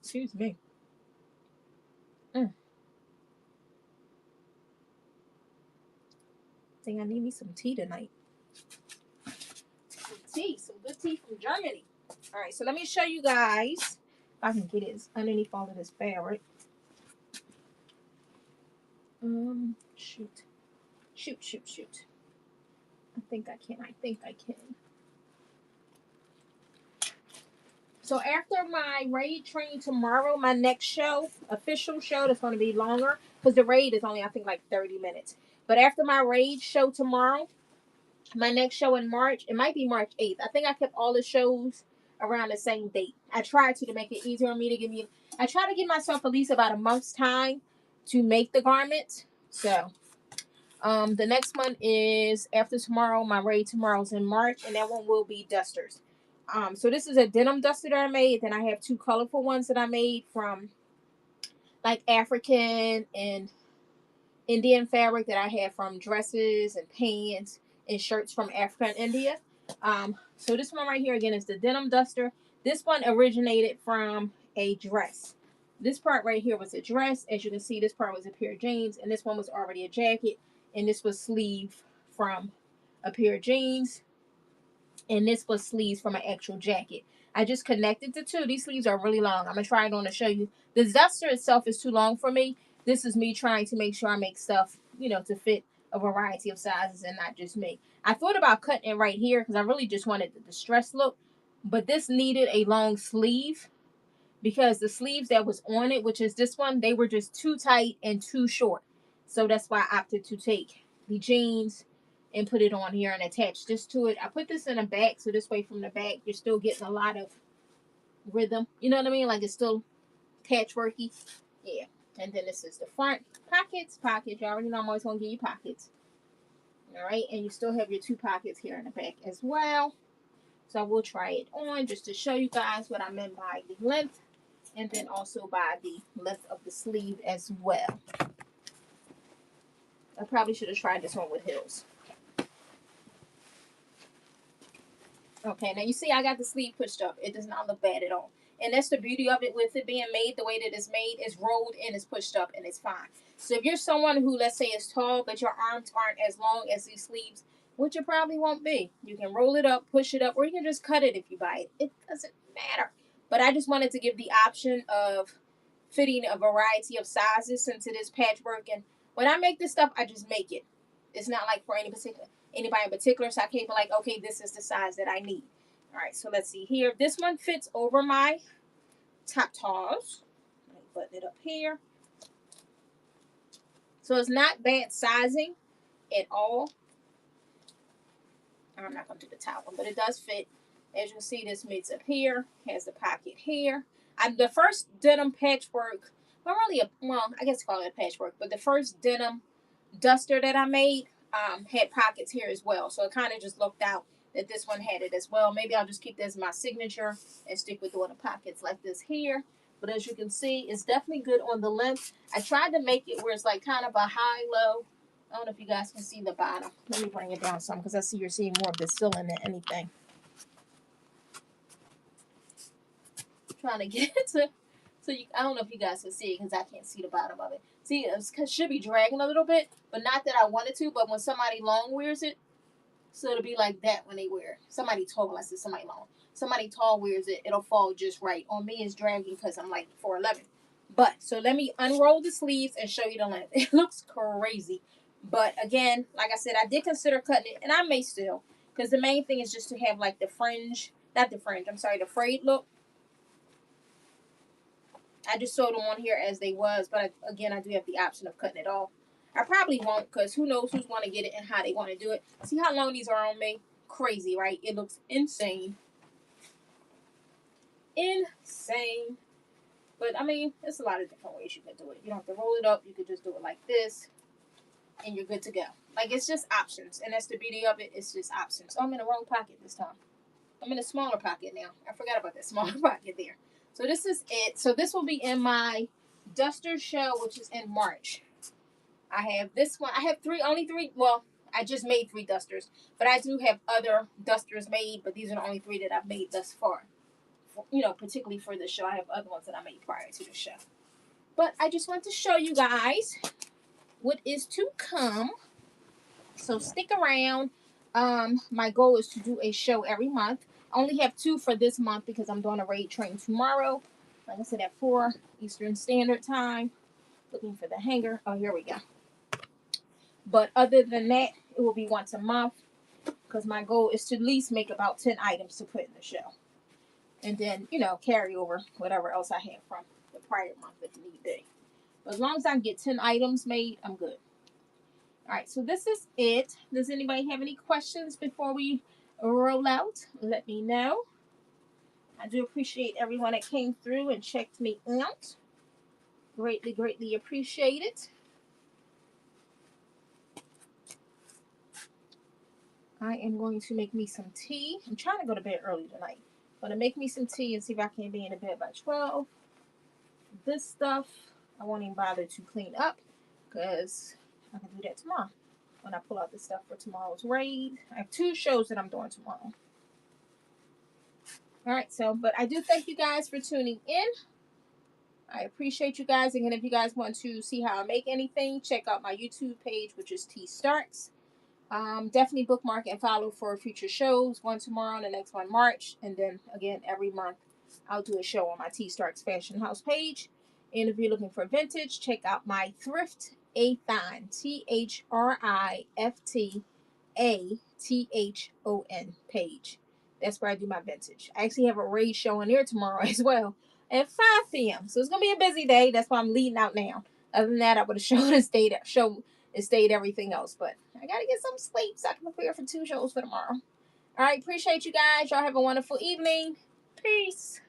Excuse me. I think I need me some tea tonight. Some good tea from Germany. All right, so let me show you guys if I can get it underneath all of this fabric. Shoot. I think I can. So after my raid training tomorrow, my next show, official show, that's going to be longer because the raid is only, I think, like 30 minutes. But after my raid show tomorrow, my next show in March, it might be March 8th. I think I kept all the shows around the same date. I tried to make it easier on me to give me, I try to give myself at least about a month's time to make the garment. So the next one is after tomorrow. My raid tomorrow's in March, and that one will be dusters. So this is a denim duster that I made. Then I have two colorful ones that I made from like African and Indian fabric that I have from dresses and pants and shirts from Africa and India. So this one right here again is the denim duster. This one originated from a dress. This part right here was a dress. As you can see, this part was a pair of jeans, and this one was already a jacket, and this was sleeve from a pair of jeans, and this was sleeves from an actual jacket. I just connected the two. These sleeves are really long. I'm gonna try it on to show you. The duster itself is too long for me. This is me trying to make sure I make stuff, to fit a variety of sizes and not just me. I thought about cutting it right here because I really just wanted the distressed look, but this needed a long sleeve because the sleeves that was on it, which is this one, they were just too tight and too short. So that's why I opted to take the jeans and put it on here and attach this to it. I put this in the back, so this way from the back, you're still getting a lot of rhythm. You know what I mean? Like it's still patchworky. Yeah. And then this is the front. Pockets. You already know I'm always going to give you pockets. All right. And you still have your two pockets here in the back as well. So I will try it on just to show you guys what I meant by the length. And then also by the length of the sleeve as well. I probably should have tried this one with heels. Okay, now you see I got the sleeve pushed up. It does not look bad at all. And that's the beauty of it with it being made the way that it's made. It's rolled and it's pushed up and it's fine. So if you're someone who, let's say, is tall, but your arms aren't as long as these sleeves, which it probably won't be, you can roll it up, push it up, or you can just cut it if you buy it. It doesn't matter. But I just wanted to give the option of fitting a variety of sizes since it is patchwork. And when I make this stuff, I just make it. It's not like for anybody in particular, so I can't be like, okay, this is the size that I need. All right, so let's see here. This one fits over my top toss. Let me button it up here. So it's not bad sizing at all. I'm not going to do the top one, but it does fit. As you can see, this meets up here, has the pocket here. The first denim patchwork, not really I guess call it a patchwork, but the first denim duster that I made had pockets here as well. So it kind of just looked out that this one had it as well. Maybe I'll just keep this as my signature and stick with doing the pockets like this here. But as you can see, it's definitely good on the length. I tried to make it where it's like kind of a high-low. I don't know if you guys can see the bottom. Let me bring it down some because I see you're seeing more of the ceiling than anything. I'm trying to get it to, I don't know if you guys can see it because I can't see the bottom of it. See, it should be dragging a little bit, but not that I wanted to. But when somebody long wears it, so it'll be like that when they wear it. Somebody tall, I said somebody long. Somebody tall wears it, it'll fall just right. On me, it's dragging because I'm like 4'11". But, so let me unroll the sleeves and show you the length. It looks crazy. But again, like I said, I did consider cutting it, and I may still. Because the main thing is just to have like the fringe, not the fringe, I'm sorry, the frayed look. I just sewed them on here as they was, but again, I do have the option of cutting it off. I probably won't because who knows who's going to get it and how they want to do it. See how long these are on me? Crazy, right? It looks insane. Insane. But, I mean, there's a lot of different ways you can do it. You don't have to roll it up. You could just do it like this, and you're good to go. Like, it's just options, and that's the beauty of it. It's just options. Oh, I'm in the wrong pocket this time. I'm in a smaller pocket now. I forgot about that smaller pocket there. So this is it. So this will be in my duster show, which is in March. I have this one. I have only three. Well, I just made 3 dusters, but I do have other dusters made. But these are the only 3 that I've made thus far. Particularly for the show. I have other ones that I made prior to the show. But I just want to show you guys what is to come. So stick around. My goal is to do a show every month. I only have 2 for this month because I'm doing a raid train tomorrow. Like I said, at 4 Eastern Standard Time. Looking for the hanger. Oh, here we go. But other than that, it will be once a month because my goal is to at least make about 10 items to put in the show. And then, carry over whatever else I have from the prior month if need be. But as long as I can get 10 items made, I'm good. All right, so this is it. Does anybody have any questions before we roll out? Let me know. I do appreciate everyone that came through and checked me out. Greatly, greatly appreciate it. I am going to make me some tea. I'm trying to go to bed early tonight. I'm going to make me some tea and see if I can be in bed by 12. This stuff, I won't even bother to clean up because I can do that tomorrow when I pull out the stuff for tomorrow's raid. I have 2 shows that I'm doing tomorrow. All right, but I do thank you guys for tuning in. I appreciate you guys. Again, if you guys want to see how I make anything, check out my YouTube page, which is T Starks. Definitely bookmark and follow for future shows. One tomorrow and the next one March. And then again, every month I'll do a show on my T Starks Fashion House page. And if you're looking for vintage, check out my Thrift Athon. THRIFTATHON page. That's where I do my vintage. I actually have a raid show on there tomorrow as well at 5 p.m. So it's gonna be a busy day. That's why I'm leading out now. Other than that, I would have stayed everything else. But I gotta get some sleep so I can prepare for 2 shows for tomorrow. All right, appreciate you guys. Y'all have a wonderful evening. Peace.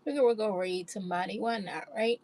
Figure we'll go read somebody. Why not, right?